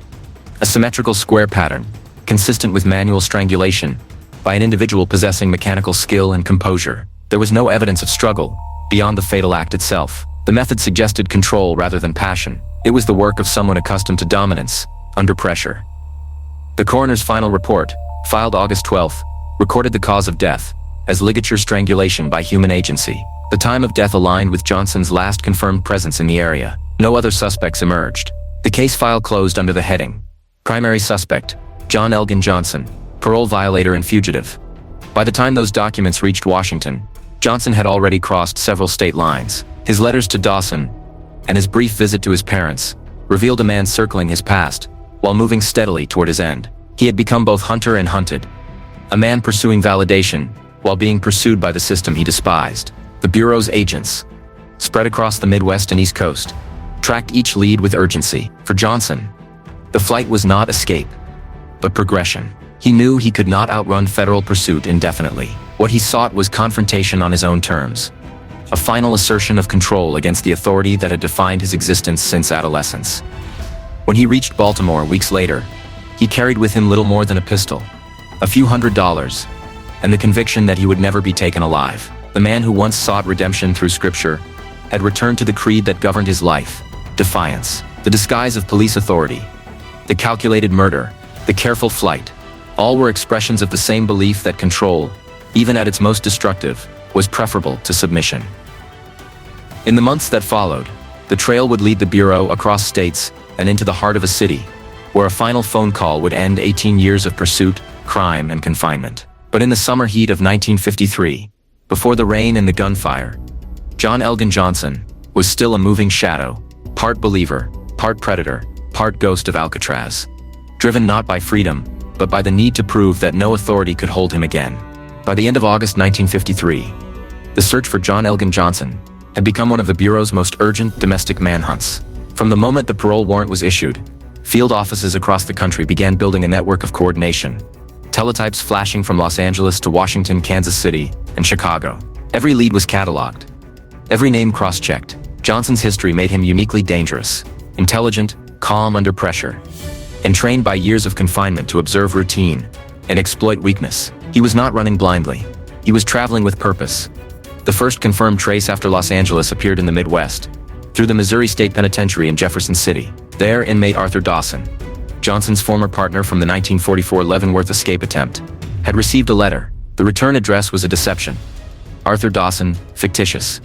a symmetrical square pattern, consistent with manual strangulation by an individual possessing mechanical skill and composure. There was no evidence of struggle, beyond the fatal act itself. The method suggested control rather than passion. It was the work of someone accustomed to dominance, under pressure. The coroner's final report, filed August 12, recorded the cause of death as ligature strangulation by human agency. The time of death aligned with Johnson's last confirmed presence in the area. No other suspects emerged. The case file closed under the heading, Primary Suspect, John Elgin Johnson, Parole Violator and Fugitive. By the time those documents reached Washington, Johnson had already crossed several state lines. His letters to Dawson and his brief visit to his parents revealed a man circling his past while moving steadily toward his end. He had become both hunter and hunted, a man pursuing validation while being pursued by the system he despised. The Bureau's agents, spread across the Midwest and East Coast, tracked each lead with urgency. For Johnson, the flight was not escape, but progression. He knew he could not outrun federal pursuit indefinitely. What he sought was confrontation on his own terms, a final assertion of control against the authority that had defined his existence since adolescence. When he reached Baltimore weeks later, he carried with him little more than a pistol, a few $100s, and the conviction that he would never be taken alive. The man who once sought redemption through scripture had returned to the creed that governed his life: defiance. The disguise of police authority, the calculated murder, the careful flight, all were expressions of the same belief that control, even at its most destructive, was preferable to submission. In the months that followed, the trail would lead the Bureau across states and into the heart of a city, where a final phone call would end 18 years of pursuit, crime, and confinement. But in the summer heat of 1953, before the rain and the gunfire, John Elgin Johnson was still a moving shadow, part believer, part predator, part ghost of Alcatraz, driven not by freedom, but by the need to prove that no authority could hold him again. By the end of August 1953, the search for John Elgin Johnson had become one of the Bureau's most urgent domestic manhunts. From the moment the parole warrant was issued, field offices across the country began building a network of coordination, teletypes flashing from Los Angeles to Washington, Kansas City, and Chicago. Every lead was cataloged, every name cross-checked. Johnson's history made him uniquely dangerous, intelligent, calm under pressure, and trained by years of confinement to observe routine and exploit weakness. He was not running blindly. He was traveling with purpose. The first confirmed trace after Los Angeles appeared in the Midwest, through the Missouri State Penitentiary in Jefferson City. There, inmate Arthur Dawson, Johnson's former partner from the 1944 Leavenworth escape attempt, had received a letter. The return address was a deception. Arthur Dawson, fictitious.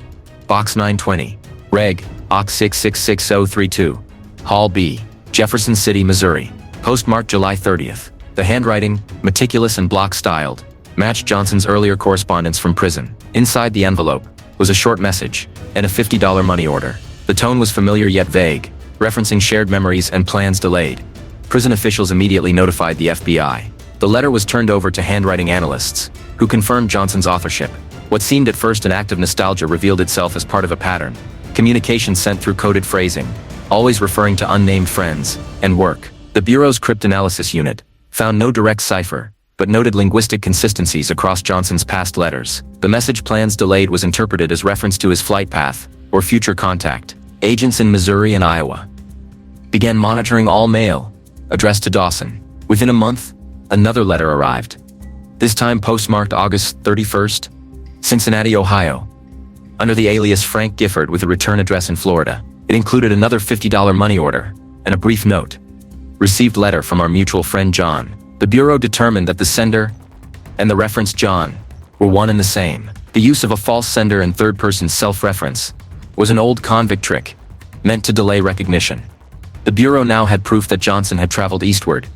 Box 920, Reg. Ox 666032, Hall B, Jefferson City, Missouri. Postmarked July 30th. The handwriting, meticulous and block-styled, matched Johnson's earlier correspondence from prison. Inside the envelope was a short message and a $50 money order. The tone was familiar yet vague, referencing shared memories and plans delayed. Prison officials immediately notified the FBI. The letter was turned over to handwriting analysts, who confirmed Johnson's authorship. What seemed at first an act of nostalgia revealed itself as part of a pattern. Communication sent through coded phrasing, always referring to unnamed friends and work. The Bureau's cryptanalysis unit found no direct cipher, but noted linguistic consistencies across Johnson's past letters. The message plans delayed was interpreted as reference to his flight path or future contact. Agents in Missouri and Iowa began monitoring all mail addressed to Dawson. Within a month, another letter arrived, this time postmarked August 31st, Cincinnati, Ohio, under the alias Frank Gifford with a return address in Florida. It included another $50 money order and a brief note. Received letter from our mutual friend John. The Bureau determined that the sender and the referenced John were one and the same. The use of a false sender and third-person self-reference was an old convict trick, meant to delay recognition. The Bureau now had proof that Johnson had traveled eastward,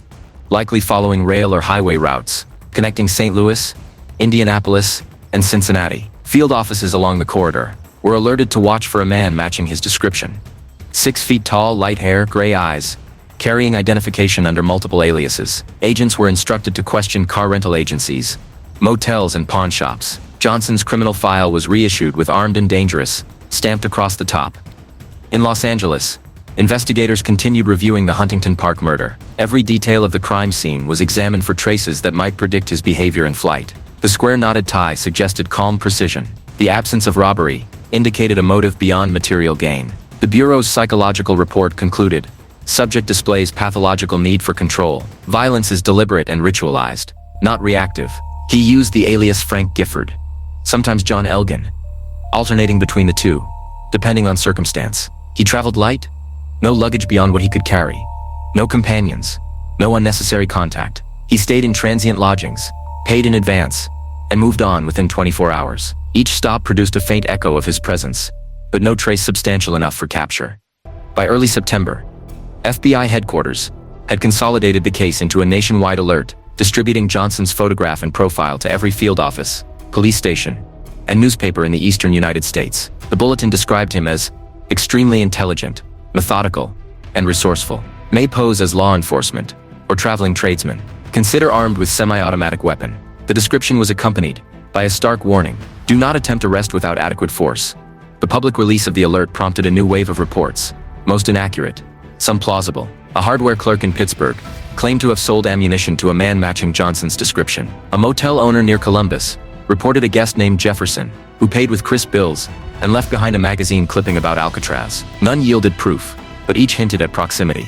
likely following rail or highway routes, connecting St. Louis, Indianapolis, and Cincinnati. Field offices along the corridor were alerted to watch for a man matching his description. 6 feet tall, light hair, gray eyes, carrying identification under multiple aliases. Agents were instructed to question car rental agencies, motels, and pawn shops. Johnson's criminal file was reissued with armed and dangerous stamped across the top. In Los Angeles, investigators continued reviewing the Huntington Park murder. Every detail of the crime scene was examined for traces that might predict his behavior in flight. The square knotted tie suggested calm precision. The absence of robbery indicated a motive beyond material gain. The Bureau's psychological report concluded, subject displays pathological need for control. Violence is deliberate and ritualized, not reactive. He used the alias Frank Gifford, sometimes John Elgin, alternating between the two, depending on circumstance. He traveled light, no luggage beyond what he could carry, no companions, no unnecessary contact. He stayed in transient lodgings, paid in advance, and moved on within 24 hours. Each stop produced a faint echo of his presence, but no trace substantial enough for capture. By early September, FBI headquarters had consolidated the case into a nationwide alert, distributing Johnson's photograph and profile to every field office, police station, and newspaper in the eastern United States. The bulletin described him as extremely intelligent, methodical, and resourceful. May pose as law enforcement or traveling tradesman. Consider armed with semi-automatic weapon. The description was accompanied by a stark warning: do not attempt arrest without adequate force. The public release of the alert prompted a new wave of reports, most inaccurate, some plausible. A hardware clerk in Pittsburgh claimed to have sold ammunition to a man matching Johnson's description. A motel owner near Columbus reported a guest named Jefferson, who paid with crisp bills and left behind a magazine clipping about Alcatraz. None yielded proof, but each hinted at proximity.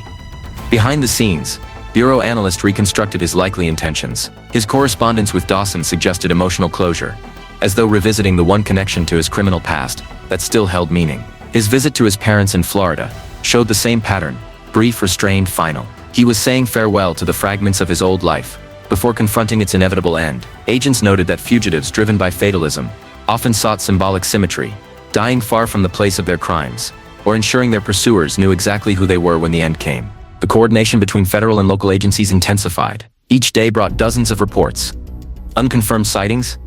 Behind the scenes, Bureau analyst reconstructed his likely intentions. His correspondence with Dawson suggested emotional closure, as though revisiting the one connection to his criminal past that still held meaning. His visit to his parents in Florida showed the same pattern: brief, restrained, final. He was saying farewell to the fragments of his old life before confronting its inevitable end. Agents noted that fugitives driven by fatalism often sought symbolic symmetry, dying far from the place of their crimes, or ensuring their pursuers knew exactly who they were when the end came. The coordination between federal and local agencies intensified. Each day brought dozens of reports: unconfirmed sightings,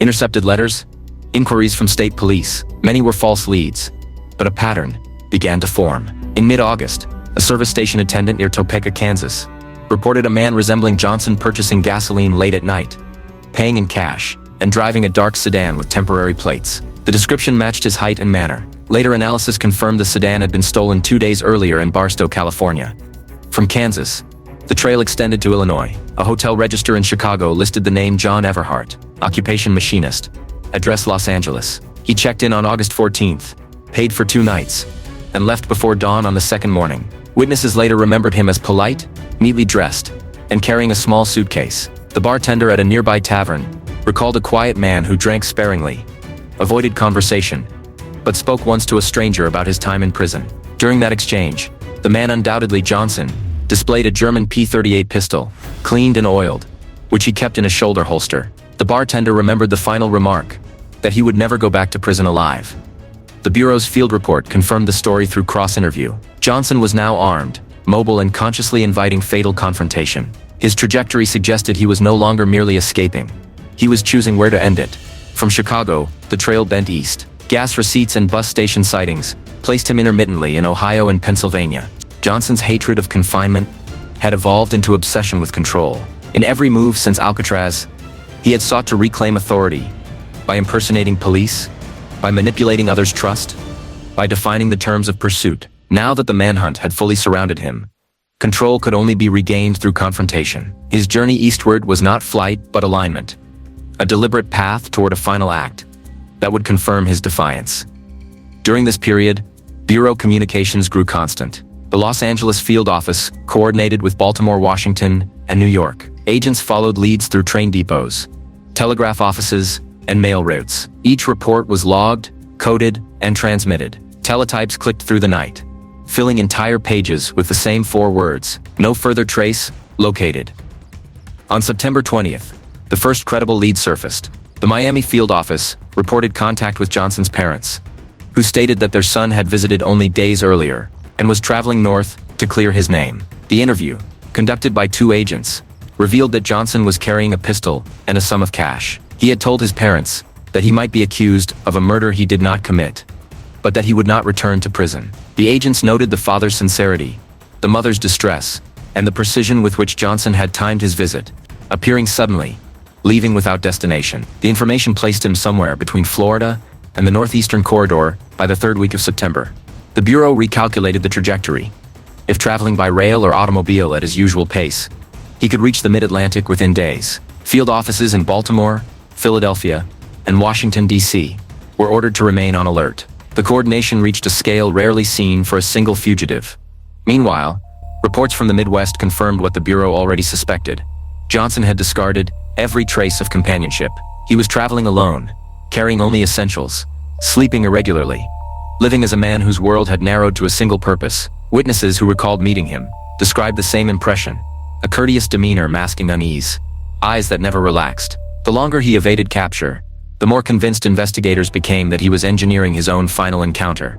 intercepted letters, inquiries from state police. Many were false leads, but a pattern began to form. In mid-August, a service station attendant near Topeka, Kansas, reported a man resembling Johnson purchasing gasoline late at night, paying in cash, and driving a dark sedan with temporary plates. The description matched his height and manner. Later analysis confirmed the sedan had been stolen 2 days earlier in Barstow, California. From Kansas, the trail extended to Illinois. A hotel register in Chicago listed the name John Everhart, occupation machinist, address Los Angeles. He checked in on August 14th, paid for 2 nights, and left before dawn on the second morning. Witnesses later remembered him as polite, neatly dressed, and carrying a small suitcase. The bartender at a nearby tavern recalled a quiet man who drank sparingly, avoided conversation, but spoke once to a stranger about his time in prison. During that exchange, the man, undoubtedly Johnson, displayed a German P-38 pistol, cleaned and oiled, which he kept in a shoulder holster. The bartender remembered the final remark, that he would never go back to prison alive. The Bureau's field report confirmed the story through cross-interview. Johnson was now armed, mobile, and consciously inviting fatal confrontation. His trajectory suggested he was no longer merely escaping. He was choosing where to end it. From Chicago, the trail bent east. Gas receipts and bus station sightings placed him intermittently in Ohio and Pennsylvania. Johnson's hatred of confinement had evolved into obsession with control. In every move since Alcatraz, he had sought to reclaim authority by impersonating police, by manipulating others' trust, by defining the terms of pursuit. Now that the manhunt had fully surrounded him, control could only be regained through confrontation. His journey eastward was not flight but alignment, a deliberate path toward a final act that would confirm his defiance. During this period, Bureau communications grew constant. The Los Angeles field office coordinated with Baltimore, Washington, and New York. Agents followed leads through train depots, telegraph offices, and mail routes. Each report was logged, coded, and transmitted. Teletypes clicked through the night, filling entire pages with the same 4 words: no further trace located. On September 20th, the first credible lead surfaced. The Miami field office reported contact with Johnson's parents, who stated that their son had visited only days earlier and was traveling north to clear his name. The interview, conducted by 2 agents, revealed that Johnson was carrying a pistol and a sum of cash. He had told his parents that he might be accused of a murder he did not commit, but that he would not return to prison. The agents noted the father's sincerity, the mother's distress, and the precision with which Johnson had timed his visit, appearing suddenly, leaving without destination. The information placed him somewhere between Florida and the northeastern corridor by the 3rd week of September. The Bureau recalculated the trajectory. If traveling by rail or automobile at his usual pace, he could reach the mid-Atlantic within days. Field offices in Baltimore, Philadelphia, and Washington, D.C. were ordered to remain on alert. The coordination reached a scale rarely seen for a single fugitive. Meanwhile, reports from the Midwest confirmed what the Bureau already suspected. Johnson had discarded every trace of companionship. He was traveling alone, carrying only essentials, sleeping irregularly, living as a man whose world had narrowed to a single purpose. Witnesses who recalled meeting him described the same impression, a courteous demeanor masking unease, eyes that never relaxed. The longer he evaded capture, the more convinced investigators became that he was engineering his own final encounter.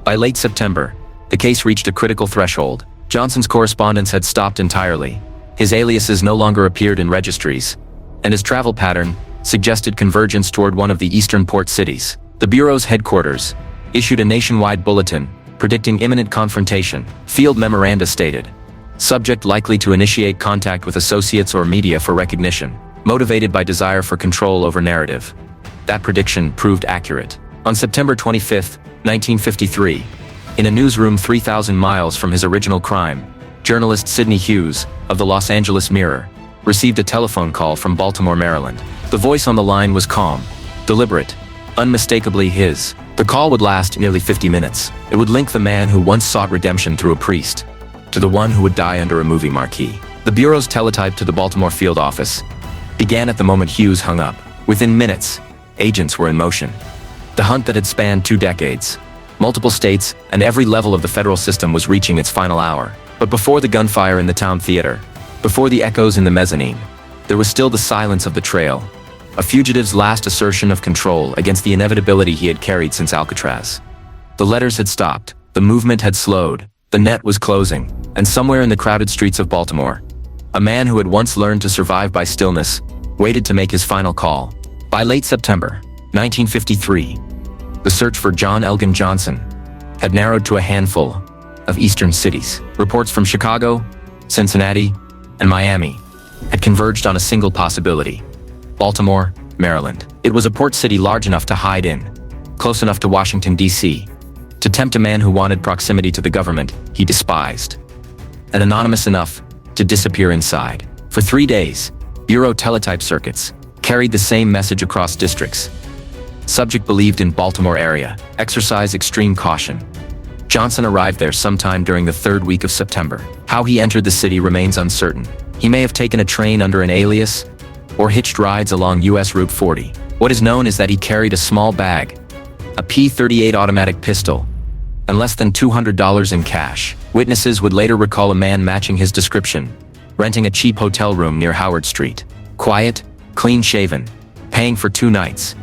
By late September, the case reached a critical threshold. Johnson's correspondence had stopped entirely. His aliases no longer appeared in registries, and his travel pattern suggested convergence toward one of the eastern port cities. The Bureau's headquarters issued a nationwide bulletin predicting imminent confrontation. Field memoranda stated, "Subject likely to initiate contact with associates or media for recognition, motivated by desire for control over narrative." That prediction proved accurate. On September 25, 1953, in a newsroom 3,000 miles from his original crime, journalist Sidney Hughes, of the Los Angeles Mirror, received a telephone call from Baltimore, Maryland. The voice on the line was calm, deliberate, unmistakably his. The call would last nearly 50 minutes. It would link the man who once sought redemption through a priest to the one who would die under a movie marquee. The Bureau's teletype to the Baltimore field office began at the moment Hughes hung up. Within minutes, agents were in motion. The hunt that had spanned 2 decades, multiple states, and every level of the federal system was reaching its final hour. But before the gunfire in the town theater, before the echoes in the mezzanine, there was still the silence of the trail, a fugitive's last assertion of control against the inevitability he had carried since Alcatraz. The letters had stopped, the movement had slowed, the net was closing, and somewhere in the crowded streets of Baltimore, a man who had once learned to survive by stillness waited to make his final call. By late September 1953, the search for John Elgin Johnson had narrowed to a handful of eastern cities. Reports from Chicago, Cincinnati, and Miami had converged on a single possibility: Baltimore, Maryland. It was a port city large enough to hide in, close enough to Washington, D.C., to tempt a man who wanted proximity to the government he despised, and anonymous enough to disappear inside. For 3 days, Bureau teletype circuits carried the same message across districts. Subject believed in Baltimore area. Exercise extreme caution. Johnson arrived there sometime during the 3rd week of September. How he entered the city remains uncertain. He may have taken a train under an alias or hitched rides along U.S. Route 40. What is known is that he carried a small bag, a P-38 automatic pistol, and less than $200 in cash. Witnesses would later recall a man matching his description, renting a cheap hotel room near Howard Street. Quiet, clean-shaven, paying for 2 nights,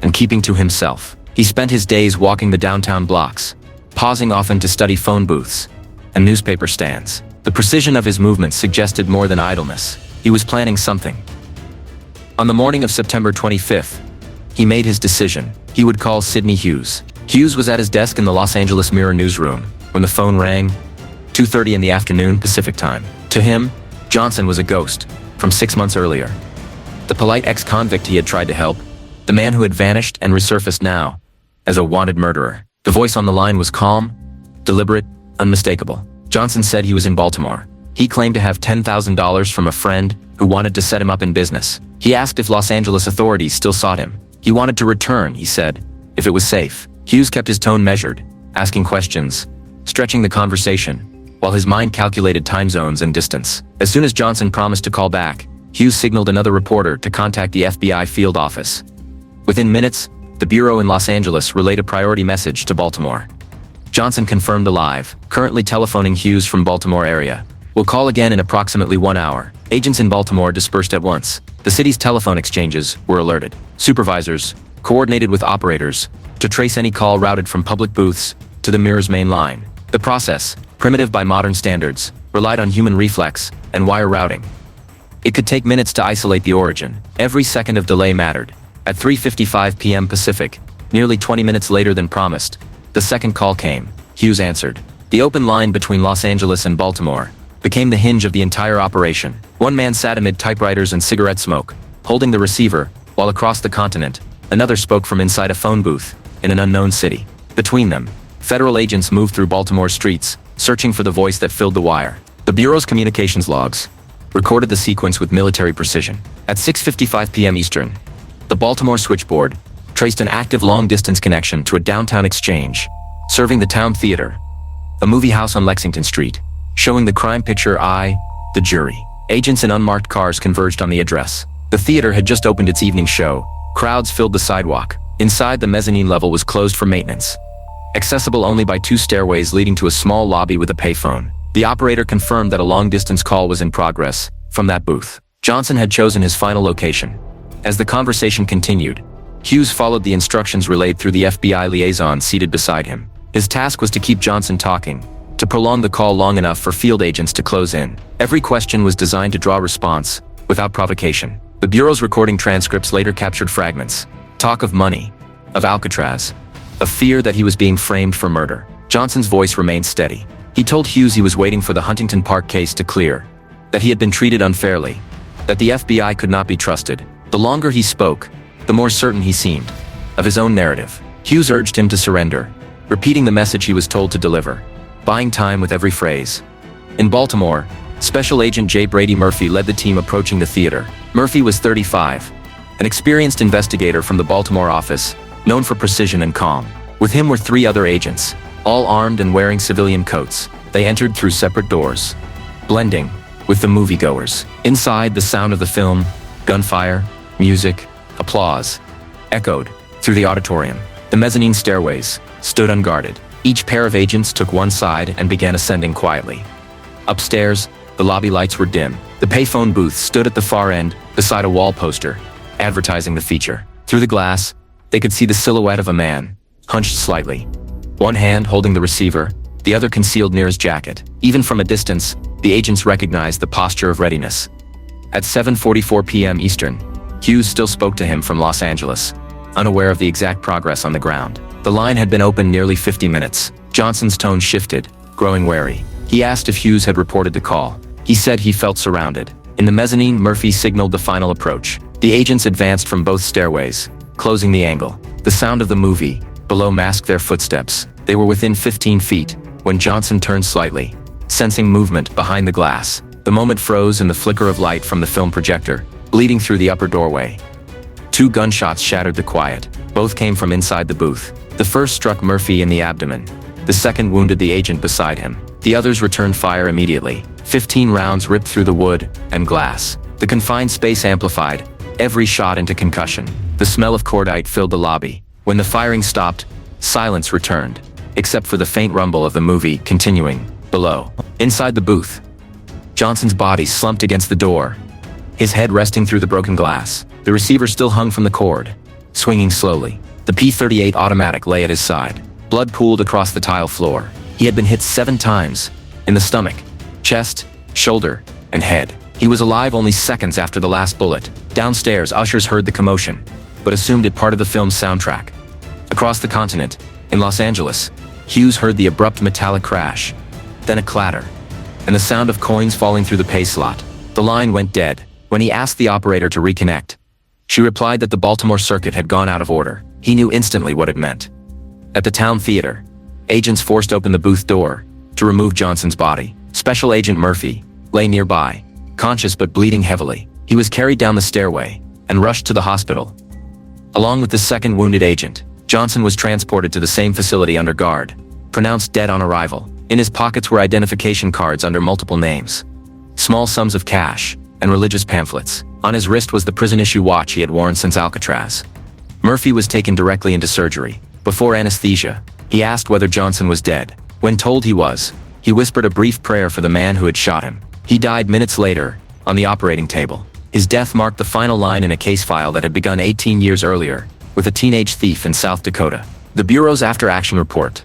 and keeping to himself. He spent his days walking the downtown blocks, pausing often to study phone booths and newspaper stands. The precision of his movements suggested more than idleness. He was planning something. On the morning of September 25th, he made his decision. He would call Sidney Hughes. Hughes was at his desk in the Los Angeles Mirror newsroom when the phone rang, 2:30 in the afternoon Pacific time. To him, Johnson was a ghost from 6 months earlier. The polite ex-convict he had tried to help, the man who had vanished and resurfaced now as a wanted murderer. The voice on the line was calm, deliberate, unmistakable. Johnson said he was in Baltimore. He claimed to have $10,000 from a friend who wanted to set him up in business. He asked if Los Angeles authorities still sought him. He wanted to return, he said, if it was safe. Hughes kept his tone measured, asking questions, stretching the conversation, while his mind calculated time zones and distance. As soon as Johnson promised to call back, Hughes signaled another reporter to contact the FBI field office. Within minutes, the Bureau in Los Angeles relayed a priority message to Baltimore. Johnson confirmed alive, currently telephoning Hughes from Baltimore area. Will call again in approximately 1 hour. Agents in Baltimore dispersed at once. The city's telephone exchanges were alerted. Supervisors coordinated with operators to trace any call routed from public booths to the Mirror's main line. The process, primitive by modern standards, relied on human reflex and wire routing. It could take minutes to isolate the origin. Every second of delay mattered. At 3:55 p.m. Pacific, nearly 20 minutes later than promised, the second call came. Hughes answered. The open line between Los Angeles and Baltimore became the hinge of the entire operation. One man sat amid typewriters and cigarette smoke, holding the receiver, while across the continent, another spoke from inside a phone booth in an unknown city. Between them, federal agents moved through Baltimore's streets, searching for the voice that filled the wire. The Bureau's communications logs recorded the sequence with military precision. At 6:55 p.m. Eastern, the Baltimore switchboard traced an active long-distance connection to a downtown exchange, serving the town theater, a movie house on Lexington Street, showing the crime picture the jury. Agents in unmarked cars converged on the address. The theater had just opened its evening show. Crowds filled the sidewalk. Inside, the mezzanine level was closed for maintenance, accessible only by 2 stairways leading to a small lobby with a payphone. The operator confirmed that a long-distance call was in progress from that booth. Johnson had chosen his final location. As the conversation continued, Hughes followed the instructions relayed through the FBI liaison seated beside him. His task was to keep Johnson talking, to prolong the call long enough for field agents to close in. Every question was designed to draw response, without provocation. The Bureau's recording transcripts later captured fragments. Talk of money, of Alcatraz, of fear that he was being framed for murder. Johnson's voice remained steady. He told Hughes he was waiting for the Huntington Park case to clear, that he had been treated unfairly, that the FBI could not be trusted. The longer he spoke, the more certain he seemed of his own narrative. Hughes urged him to surrender, repeating the message he was told to deliver, buying time with every phrase. In Baltimore, Special Agent J. Brady Murphy led the team approaching the theater. Murphy was 35, an experienced investigator from the Baltimore office, known for precision and calm. With him were 3 other agents, all armed and wearing civilian coats. They entered through separate doors, blending with the moviegoers. Inside, the sound of the film, gunfire, music, applause, echoed through the auditorium. The mezzanine stairways stood unguarded. Each pair of agents took one side and began ascending quietly. Upstairs, the lobby lights were dim. The payphone booth stood at the far end, beside a wall poster, advertising the feature. Through the glass, they could see the silhouette of a man, hunched slightly, one hand holding the receiver, the other concealed near his jacket. Even from a distance, the agents recognized the posture of readiness. At 7:44 p.m. Eastern, Hughes still spoke to him from Los Angeles, unaware of the exact progress on the ground. The line had been open nearly 50 minutes. Johnson's tone shifted, growing wary. He asked if Hughes had reported the call. He said he felt surrounded. In the mezzanine, Murphy signaled the final approach. The agents advanced from both stairways, closing the angle. The sound of the movie below masked their footsteps. They were within 15 feet, when Johnson turned slightly, sensing movement behind the glass. The moment froze in the flicker of light from the film projector, bleeding through the upper doorway. 2 gunshots shattered the quiet. Both came from inside the booth. The first struck Murphy in the abdomen. The second wounded the agent beside him. The others returned fire immediately. 15 rounds ripped through the wood and glass. The confined space amplified every shot into concussion. The smell of cordite filled the lobby. When the firing stopped, silence returned, except for the faint rumble of the movie continuing below. Inside the booth, Johnson's body slumped against the door, his head resting through the broken glass. The receiver still hung from the cord, swinging slowly. The P-38 automatic lay at his side. Blood pooled across the tile floor. He had been hit 7 times, in the stomach, chest, shoulder, and head. He was alive only seconds after the last bullet. Downstairs, ushers heard the commotion, but assumed it part of the film's soundtrack. Across the continent, in Los Angeles, Hughes heard the abrupt metallic crash, then a clatter, and the sound of coins falling through the pay slot. The line went dead. When he asked the operator to reconnect, she replied that the Baltimore circuit had gone out of order. He knew instantly what it meant. At the town theater, agents forced open the booth door to remove Johnson's body. Special Agent Murphy lay nearby, conscious but bleeding heavily. He was carried down the stairway and rushed to the hospital. Along with the second wounded agent, Johnson was transported to the same facility under guard, pronounced dead on arrival. In his pockets were identification cards under multiple names, small sums of cash, and religious pamphlets. On his wrist was the prison-issue watch he had worn since Alcatraz. Murphy was taken directly into surgery. Before anesthesia, he asked whether Johnson was dead. When told he was, he whispered a brief prayer for the man who had shot him. He died minutes later, on the operating table. His death marked the final line in a case file that had begun 18 years earlier, with a teenage thief in South Dakota. The Bureau's after-action report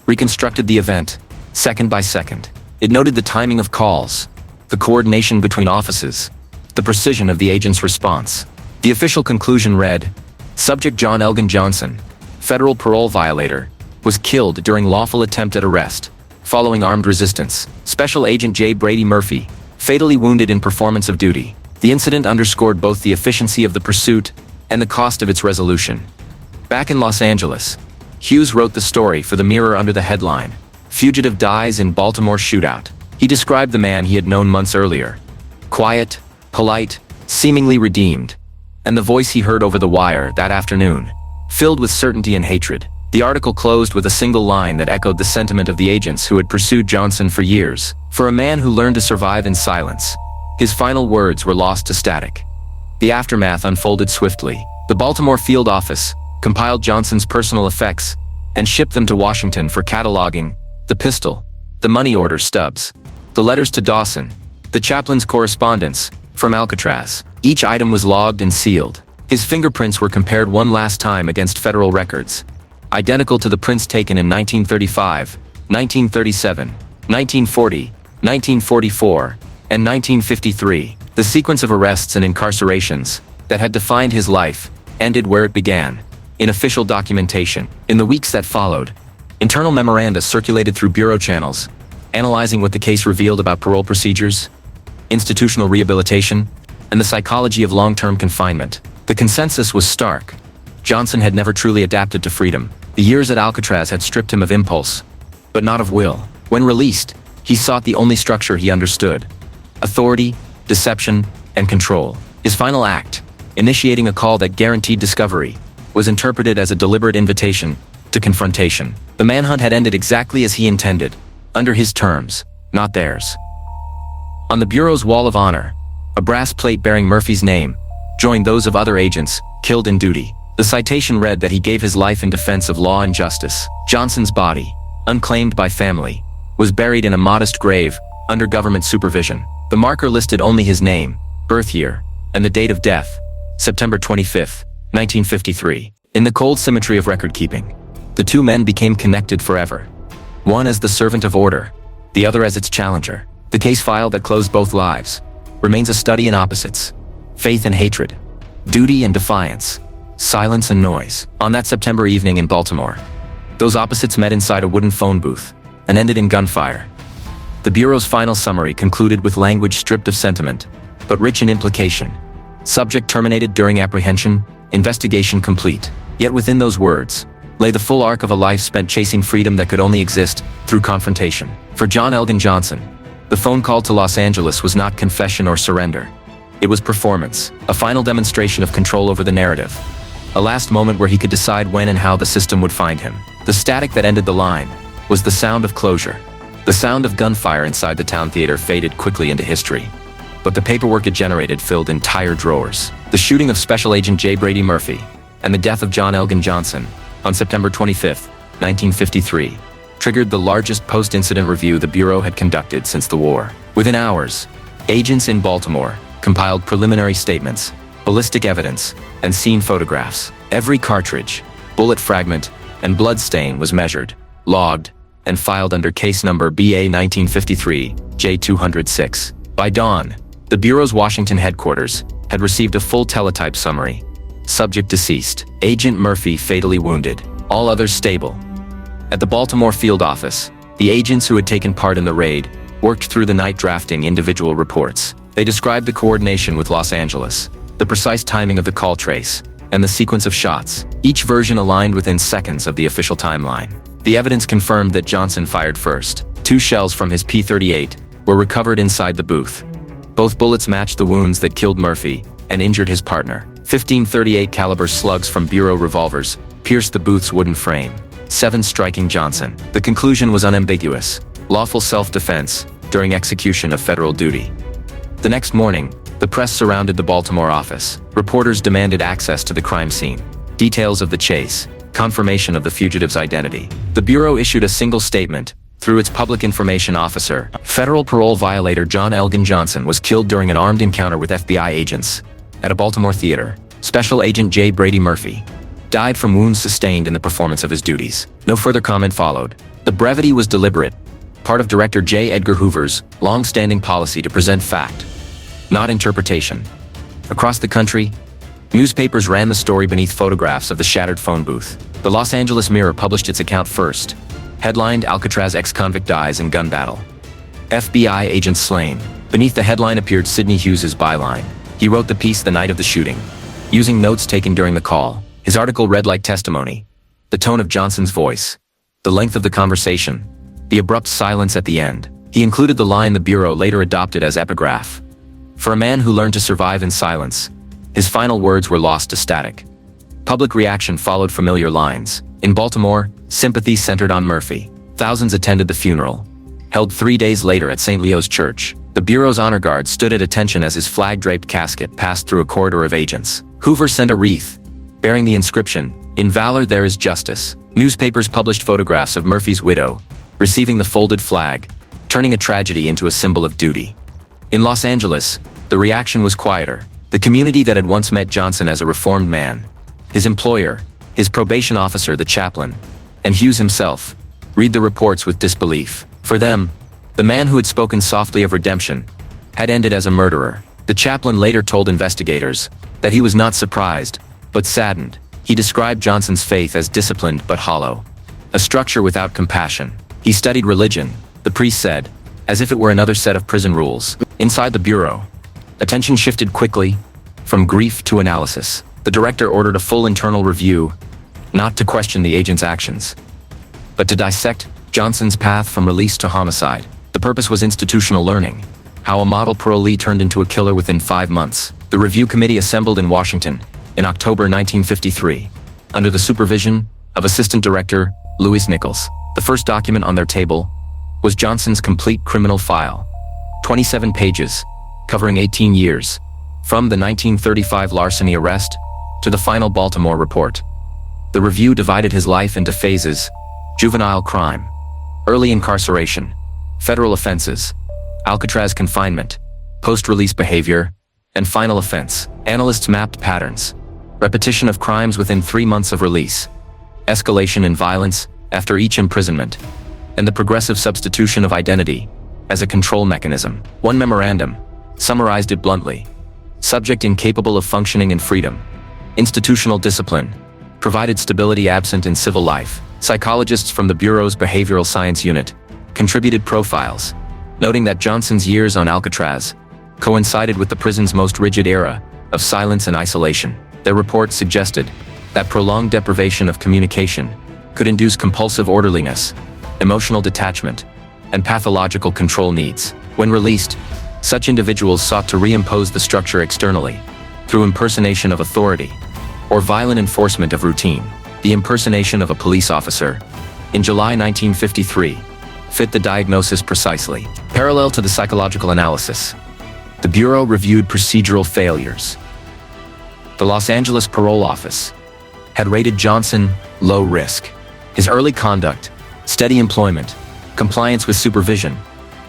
reconstructed the event, second by second. It noted the timing of calls, the coordination between offices, the precision of the agent's response. The official conclusion read, Subject John Elgin Johnson, federal parole violator, was killed during lawful attempt at arrest, following armed resistance. Special Agent J. Brady Murphy, fatally wounded in performance of duty. The incident underscored both the efficiency of the pursuit and the cost of its resolution. Back in Los Angeles, Hughes wrote the story for the Mirror under the headline, Fugitive Dies in Baltimore Shootout. He described the man he had known months earlier. Quiet, polite, seemingly redeemed. And the voice he heard over the wire that afternoon, filled with certainty and hatred. The article closed with a single line that echoed the sentiment of the agents who had pursued Johnson for years. For a man who learned to survive in silence, his final words were lost to static. The aftermath unfolded swiftly. The Baltimore field office, compiled Johnson's personal effects, and shipped them to Washington for cataloging: the pistol, the money order stubs, the letters to Dawson, the chaplain's correspondence from Alcatraz. Each item was logged and sealed. His fingerprints were compared one last time against federal records, identical to the prints taken in 1935, 1937, 1940, 1944, and 1953. The sequence of arrests and incarcerations that had defined his life ended where it began, in official documentation. In the weeks that followed, internal memoranda circulated through bureau channels, analyzing what the case revealed about parole procedures, institutional rehabilitation, and the psychology of long-term confinement. The consensus was stark. Johnson had never truly adapted to freedom. The years at Alcatraz had stripped him of impulse, but not of will. When released, he sought the only structure he understood: authority, deception, and control. His final act, initiating a call that guaranteed discovery, was interpreted as a deliberate invitation to confrontation. The manhunt had ended exactly as he intended, under his terms, not theirs. On the Bureau's wall of honor, a brass plate bearing Murphy's name joined those of other agents killed in duty. The citation read that he gave his life in defense of law and justice. Johnson's body, unclaimed by family, was buried in a modest grave under government supervision. The marker listed only his name, birth year, and the date of death: September 25, 1953. In the cold symmetry of record-keeping, the two men became connected forever. One as the servant of order, the other as its challenger. The case file that closed both lives remains a study in opposites: faith and hatred, duty and defiance, silence and noise. On that September evening in Baltimore, those opposites met inside a wooden phone booth and ended in gunfire. The Bureau's final summary concluded with language stripped of sentiment, but rich in implication. Subject terminated during apprehension, investigation complete. Yet within those words lay the full arc of a life spent chasing freedom that could only exist through confrontation. For John Elgin Johnson, the phone call to Los Angeles was not confession or surrender. It was performance, a final demonstration of control over the narrative, a last moment where he could decide when and how the system would find him. The static that ended the line was the sound of closure. The sound of gunfire inside the town theater faded quickly into history, but the paperwork it generated filled entire drawers. The shooting of Special Agent J. Brady Murphy and the death of John Elgin Johnson on September 25, 1953, triggered the largest post-incident review the Bureau had conducted since the war. Within hours, agents in Baltimore compiled preliminary statements, ballistic evidence, and scene photographs. Every cartridge, bullet fragment, and blood stain was measured, logged, and filed under case number BA 1953, J206. By dawn, the Bureau's Washington headquarters had received a full teletype summary. Subject deceased, Agent Murphy fatally wounded, all others stable. At the Baltimore field office, the agents who had taken part in the raid worked through the night drafting individual reports. They described the coordination with Los Angeles, the precise timing of the call trace, and the sequence of shots, each version aligned within seconds of the official timeline. The evidence confirmed that Johnson fired first. 2 shells from his P-38 were recovered inside the booth. Both bullets matched the wounds that killed Murphy and injured his partner. 15 .38 caliber slugs from Bureau revolvers pierced the booth's wooden frame, 7 striking Johnson. The conclusion was unambiguous: lawful self-defense during execution of federal duty. The next morning, the press surrounded the Baltimore office. Reporters demanded access to the crime scene, details of the chase, confirmation of the fugitive's identity. The Bureau issued a single statement through its public information officer: federal parole violator John Elgin Johnson was killed during an armed encounter with FBI agents at a Baltimore theater. Special Agent J. Brady Murphy died from wounds sustained in the performance of his duties. No further comment followed. The brevity was deliberate, part of Director J. Edgar Hoover's long-standing policy to present fact, not interpretation. Across the country, newspapers ran the story beneath photographs of the shattered phone booth. The Los Angeles Mirror published its account first, headlined "Alcatraz ex-convict dies in gun battle. FBI agents slain." Beneath the headline appeared Sidney Hughes's byline. He wrote the piece the night of the shooting, using notes taken during the call. His article read like testimony: the tone of Johnson's voice, the length of the conversation, the abrupt silence at the end. He included the line the Bureau later adopted as epigraph: "For a man who learned to survive in silence, his final words were lost to static." Public reaction followed familiar lines. In Baltimore, sympathy centered on Murphy. Thousands attended the funeral, held 3 days later at St. Leo's Church. The Bureau's honor guard stood at attention as his flag-draped casket passed through a corridor of agents. Hoover sent a wreath, bearing the inscription, In Valor There Is Justice, newspapers published photographs of Murphy's widow, receiving the folded flag, turning a tragedy into a symbol of duty. In Los Angeles, the reaction was quieter. The community that had once met Johnson as a reformed man, his employer, his probation officer, the chaplain, and Hughes himself, read the reports with disbelief. For them, the man who had spoken softly of redemption had ended as a murderer. The chaplain later told investigators that he was not surprised, but saddened. He described Johnson's faith as disciplined but hollow, a structure without compassion. He studied religion, the priest said, as if it were another set of prison rules. Inside the bureau, attention shifted quickly from grief to analysis. The director ordered a full internal review, not to question the agent's actions, but to dissect Johnson's path from release to homicide. The purpose was institutional learning, how a model parolee turned into a killer within 5 months. The review committee assembled in Washington in October 1953, under the supervision of Assistant Director Louis Nichols. The first document on their table was Johnson's complete criminal file, 27 pages, covering 18 years, from the 1935 larceny arrest to the final Baltimore report. The review divided his life into phases: juvenile crime, early incarceration, federal offenses, Alcatraz confinement, post-release behavior, and final offense. Analysts mapped patterns: repetition of crimes within 3 months of release, escalation in violence after each imprisonment, and the progressive substitution of identity as a control mechanism. One memorandum summarized it bluntly: subject incapable of functioning in freedom. Institutional discipline provided stability absent in civil life. Psychologists from the Bureau's Behavioral Science Unit contributed profiles, noting that Johnson's years on Alcatraz coincided with the prison's most rigid era of silence and isolation. Their report suggested that prolonged deprivation of communication could induce compulsive orderliness, emotional detachment, and pathological control needs. When released, such individuals sought to reimpose the structure externally, through impersonation of authority, or violent enforcement of routine. The impersonation of a police officer, in July 1953, fit the diagnosis precisely. Parallel to the psychological analysis, the Bureau reviewed procedural failures. The Los Angeles Parole Office had rated Johnson low risk. His early conduct, steady employment, compliance with supervision,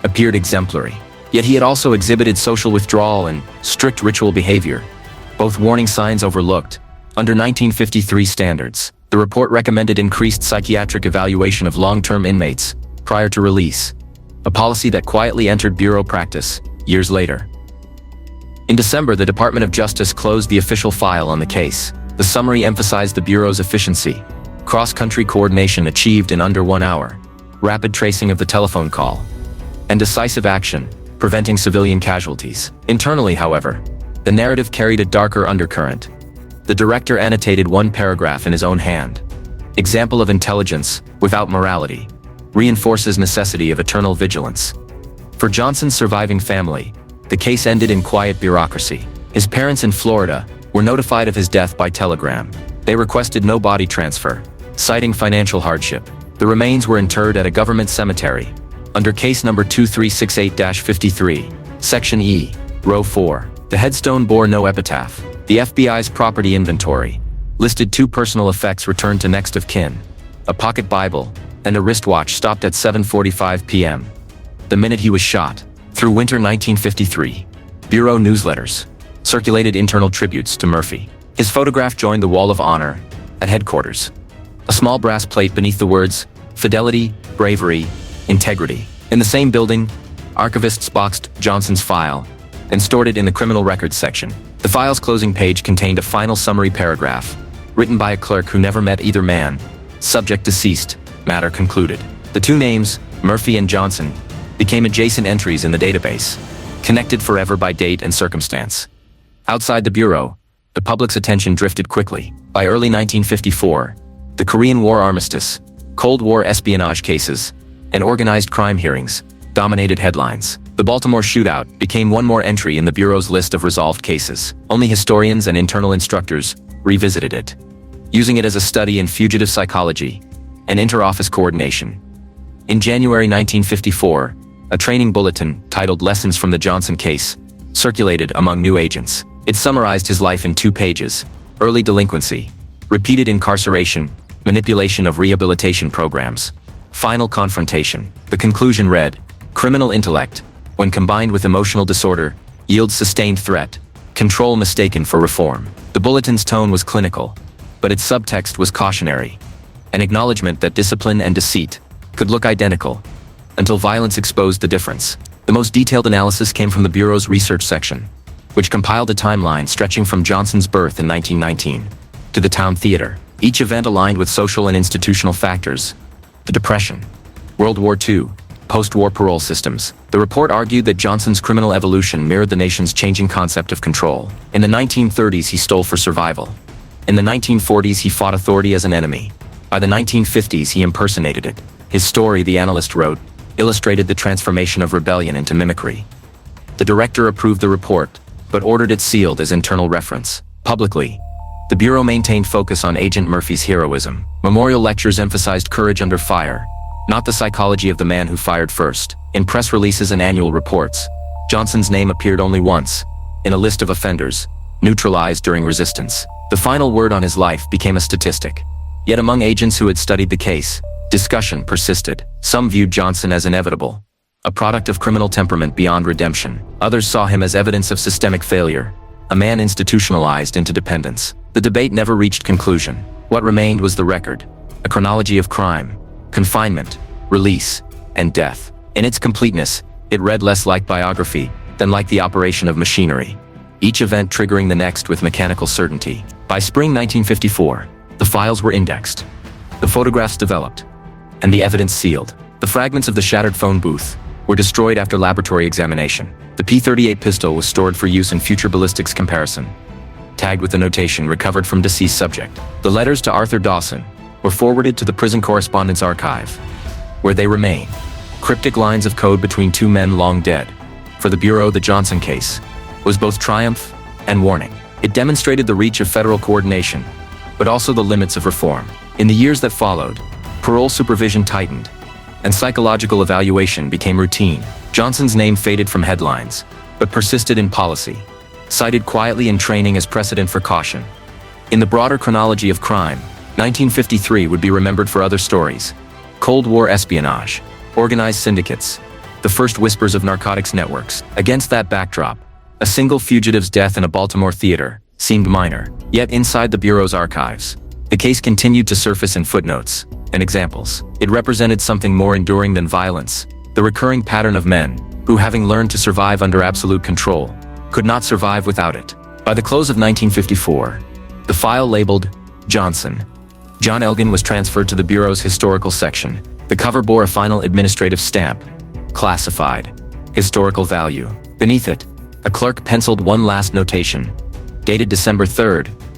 appeared exemplary. Yet he had also exhibited social withdrawal and strict ritual behavior, both warning signs overlooked under 1953 standards. The report recommended increased psychiatric evaluation of long-term inmates prior to release, a policy that quietly entered Bureau practice years later. In December, the Department of Justice closed the official file on the case. The summary emphasized the Bureau's efficiency: cross-country coordination achieved in under 1 hour, rapid tracing of the telephone call, and decisive action, preventing civilian casualties. Internally, however, the narrative carried a darker undercurrent. The director annotated one paragraph in his own hand: example of intelligence without morality, reinforces necessity of eternal vigilance. For Johnson's surviving family, the case ended in quiet bureaucracy. His parents in Florida were notified of his death by telegram. They requested no body transfer, citing financial hardship. The remains were interred at a government cemetery, under case number 2368-53, Section E, Row 4. The headstone bore no epitaph. The FBI's property inventory listed 2 personal effects returned to next of kin: a pocket Bible and a wristwatch stopped at 7:45 p.m., the minute he was shot. Through winter 1953, Bureau newsletters circulated internal tributes to Murphy. His photograph joined the Wall of Honor at headquarters, a small brass plate beneath the words "Fidelity, Bravery, Integrity." In the same building, archivists boxed Johnson's file and stored it in the criminal records section. The file's closing page contained a final summary paragraph, written by a clerk who never met either man. Subject deceased, matter concluded. The 2 names, Murphy and Johnson, became adjacent entries in the database, connected forever by date and circumstance. Outside the Bureau, the public's attention drifted quickly. By early 1954, the Korean War armistice, Cold War espionage cases, and organized crime hearings dominated headlines. The Baltimore shootout became one more entry in the Bureau's list of resolved cases. Only historians and internal instructors revisited it, using it as a study in fugitive psychology and inter-office coordination. In January 1954, a training bulletin titled "Lessons from the Johnson Case" circulated among new agents. It summarized his life in 2 pages: early delinquency, repeated incarceration, manipulation of rehabilitation programs. Final confrontation. The conclusion read, criminal intellect, when combined with emotional disorder, yields sustained threat, control mistaken for reform. The bulletin's tone was clinical, but its subtext was cautionary, an acknowledgement that discipline and deceit could look identical until violence exposed the difference. The most detailed analysis came from the Bureau's research section, which compiled a timeline stretching from Johnson's birth in 1919 to the town theater. Each event aligned with social and institutional factors: the Depression, World War II, post-war parole systems. The report argued that Johnson's criminal evolution mirrored the nation's changing concept of control. In the 1930s, he stole for survival. In the 1940s, he fought authority as an enemy. By the 1950s, he impersonated it. His story, the analyst wrote, illustrated the transformation of rebellion into mimicry. The director approved the report, but ordered it sealed as internal reference. Publicly, the Bureau maintained focus on Agent Murphy's heroism. Memorial lectures emphasized courage under fire, not the psychology of the man who fired first. In press releases and annual reports, Johnson's name appeared only once, in a list of offenders, neutralized during resistance. The final word on his life became a statistic. Yet among agents who had studied the case, discussion persisted. Some viewed Johnson as inevitable, a product of criminal temperament beyond redemption. Others saw him as evidence of systemic failure, a man institutionalized into dependence. The debate never reached conclusion. What remained was the record, a chronology of crime, confinement, release, and death. In its completeness, it read less like biography than like the operation of machinery, each event triggering the next with mechanical certainty. By spring 1954, the files were indexed, the photographs developed, and the evidence sealed. The fragments of the shattered phone booth were destroyed after laboratory examination. The P-38 pistol was stored for use in future ballistics comparison, tagged with the notation recovered from deceased subject. The letters to Arthur Dawson were forwarded to the prison correspondence archive, where they remain, cryptic lines of code between two men long dead. For the Bureau, the Johnson case was both triumph and warning. It demonstrated the reach of federal coordination, but also the limits of reform. In the years that followed, parole supervision tightened, and psychological evaluation became routine. Johnson's name faded from headlines, but persisted in policy, cited quietly in training as precedent for caution. In the broader chronology of crime, 1953 would be remembered for other stories: Cold War espionage, organized syndicates, the first whispers of narcotics networks. Against that backdrop, a single fugitive's death in a Baltimore theater seemed minor. Yet inside the Bureau's archives, the case continued to surface in footnotes and examples. It represented something more enduring than violence, the recurring pattern of men who, having learned to survive under absolute control, could not survive without it. By the close of 1954, the file labeled Johnson, John Elgin, was transferred to the Bureau's historical section. The cover bore a final administrative stamp, classified, historical value. Beneath it, a clerk penciled one last notation, dated December 3,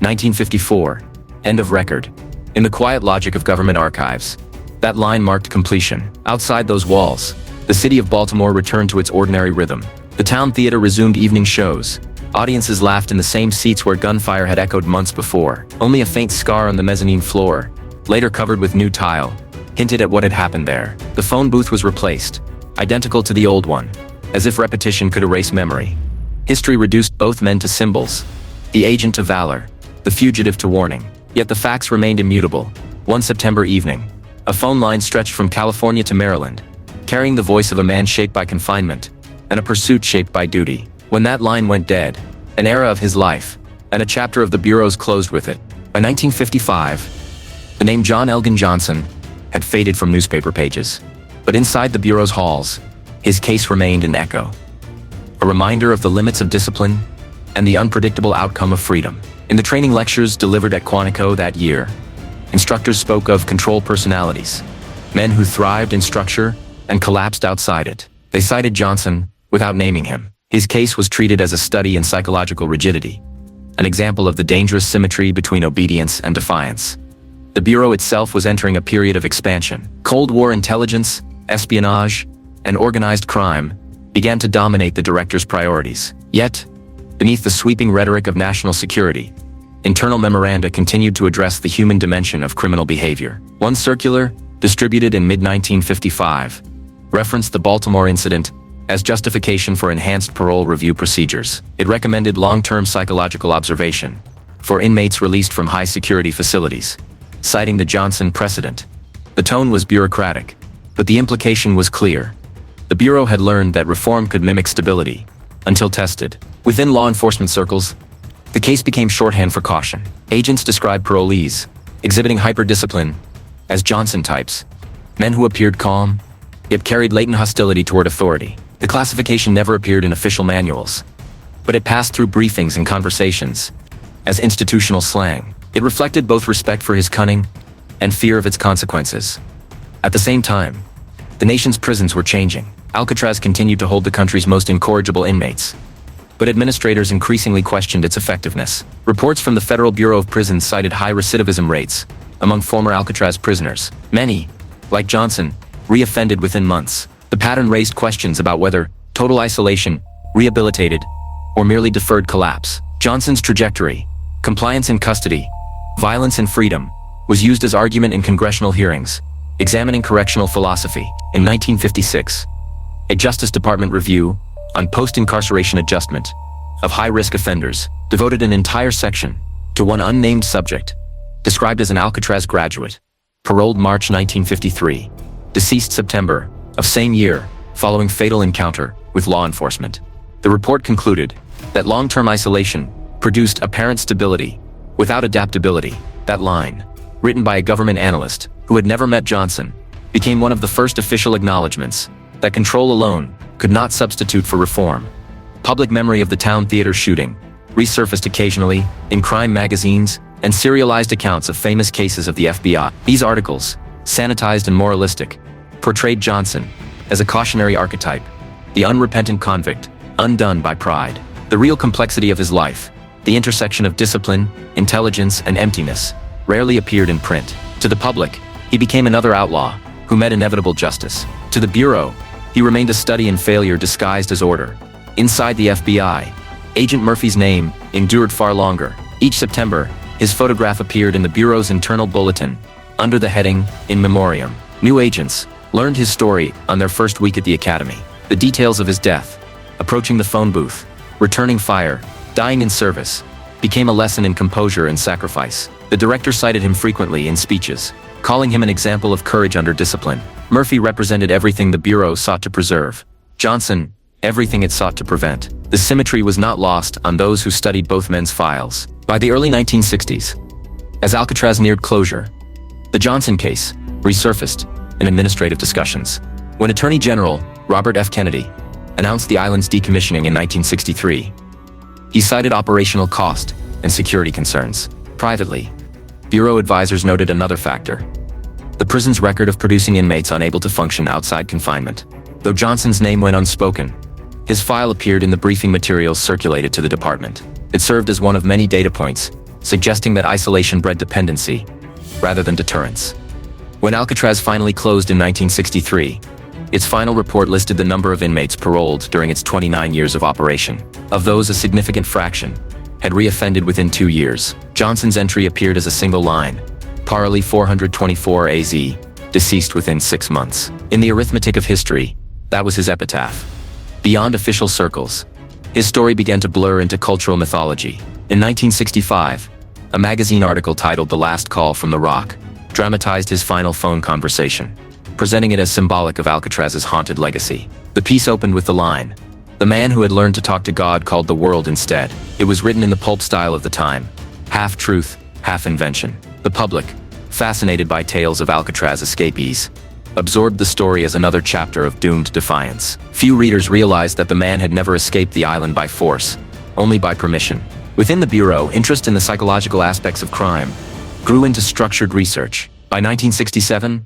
1954, end of record. In the quiet logic of government archives, that line marked completion. Outside those walls, the city of Baltimore returned to its ordinary rhythm. The town theater resumed evening shows. Audiences laughed in the same seats where gunfire had echoed months before. Only a faint scar on the mezzanine floor, later covered with new tile, hinted at what had happened there. The phone booth was replaced, identical to the old one, as if repetition could erase memory. History reduced both men to symbols, the agent to valor, the fugitive to warning. Yet the facts remained immutable. One September evening, a phone line stretched from California to Maryland, carrying the voice of a man shaped by confinement, and a pursuit shaped by duty. When that line went dead, an era of his life, and a chapter of the Bureau's closed with it. By 1955, the name John Elgin Johnson had faded from newspaper pages. But inside the Bureau's halls, his case remained an echo, a reminder of the limits of discipline and the unpredictable outcome of freedom. In the training lectures delivered at Quantico that year, instructors spoke of control personalities, men who thrived in structure and collapsed outside it. They cited Johnson without naming him. His case was treated as a study in psychological rigidity, an example of the dangerous symmetry between obedience and defiance. The Bureau itself was entering a period of expansion. Cold War intelligence, espionage, and organized crime began to dominate the director's priorities. Yet, beneath the sweeping rhetoric of national security, internal memoranda continued to address the human dimension of criminal behavior. One circular, distributed in mid-1955, referenced the Baltimore incident as justification for enhanced parole review procedures. It recommended long-term psychological observation, for inmates released from high-security facilities, citing the Johnson precedent. The tone was bureaucratic, but the implication was clear. The Bureau had learned that reform could mimic stability, until tested. Within law enforcement circles, the case became shorthand for caution. Agents described parolees, exhibiting hyper-discipline, as Johnson types, men who appeared calm, yet carried latent hostility toward authority. The classification never appeared in official manuals, but it passed through briefings and conversations as institutional slang. It reflected both respect for his cunning and fear of its consequences. At the same time, the nation's prisons were changing. Alcatraz continued to hold the country's most incorrigible inmates, but administrators increasingly questioned its effectiveness. Reports from the Federal Bureau of Prisons cited high recidivism rates among former Alcatraz prisoners. Many, like Johnson, reoffended within months. The pattern raised questions about whether total isolation, rehabilitated, or merely deferred collapse. Johnson's trajectory, compliance in custody, violence and freedom, was used as argument in congressional hearings, examining correctional philosophy. In 1956, a Justice Department review on post-incarceration adjustment of high-risk offenders devoted an entire section to one unnamed subject, described as an Alcatraz graduate, paroled March 1953, deceased September of same year following fatal encounter with law enforcement. The report concluded that long-term isolation produced apparent stability without adaptability. That line, written by a government analyst who had never met Johnson, became one of the first official acknowledgments that control alone could not substitute for reform. Public memory of the town theater shooting resurfaced occasionally in crime magazines and serialized accounts of famous cases of the FBI. These articles, sanitized and moralistic, portrayed Johnson as a cautionary archetype, the unrepentant convict, undone by pride. The real complexity of his life, the intersection of discipline, intelligence, and emptiness, rarely appeared in print. To the public, he became another outlaw who met inevitable justice. To the Bureau, he remained a study in failure disguised as order. Inside the FBI, Agent Murphy's name endured far longer. Each September, his photograph appeared in the Bureau's internal bulletin, under the heading, In Memoriam. New agents learned his story on their first week at the academy. The details of his death, approaching the phone booth, returning fire, dying in service, became a lesson in composure and sacrifice. The director cited him frequently in speeches, calling him an example of courage under discipline. Murphy represented everything the Bureau sought to preserve. Johnson, everything it sought to prevent. The symmetry was not lost on those who studied both men's files. By the early 1960s, as Alcatraz neared closure, the Johnson case resurfaced in administrative discussions. When Attorney General Robert F. Kennedy announced the island's decommissioning in 1963, he cited operational cost and security concerns. Privately, Bureau advisors noted another factor: the prison's record of producing inmates unable to function outside confinement. Though Johnson's name went unspoken, his file appeared in the briefing materials circulated to the department. It served as one of many data points, suggesting that isolation bred dependency, rather than deterrence. When Alcatraz finally closed in 1963, its final report listed the number of inmates paroled during its 29 years of operation. Of those, a significant fraction had reoffended within 2 years. Johnson's entry appeared as a single line: parolee 424 AZ, deceased within 6 months. In the arithmetic of history, that was his epitaph. Beyond official circles, his story began to blur into cultural mythology. In 1965, a magazine article titled The Last Call from the Rock dramatized his final phone conversation, presenting it as symbolic of Alcatraz's haunted legacy. The piece opened with the line, "The man who had learned to talk to God called the world instead." It was written in the pulp style of the time, half truth, half invention. The public, fascinated by tales of Alcatraz escapees, absorbed the story as another chapter of doomed defiance. Few readers realized that the man had never escaped the island by force, only by permission. Within the Bureau, interest in the psychological aspects of crime grew into structured research. By 1967,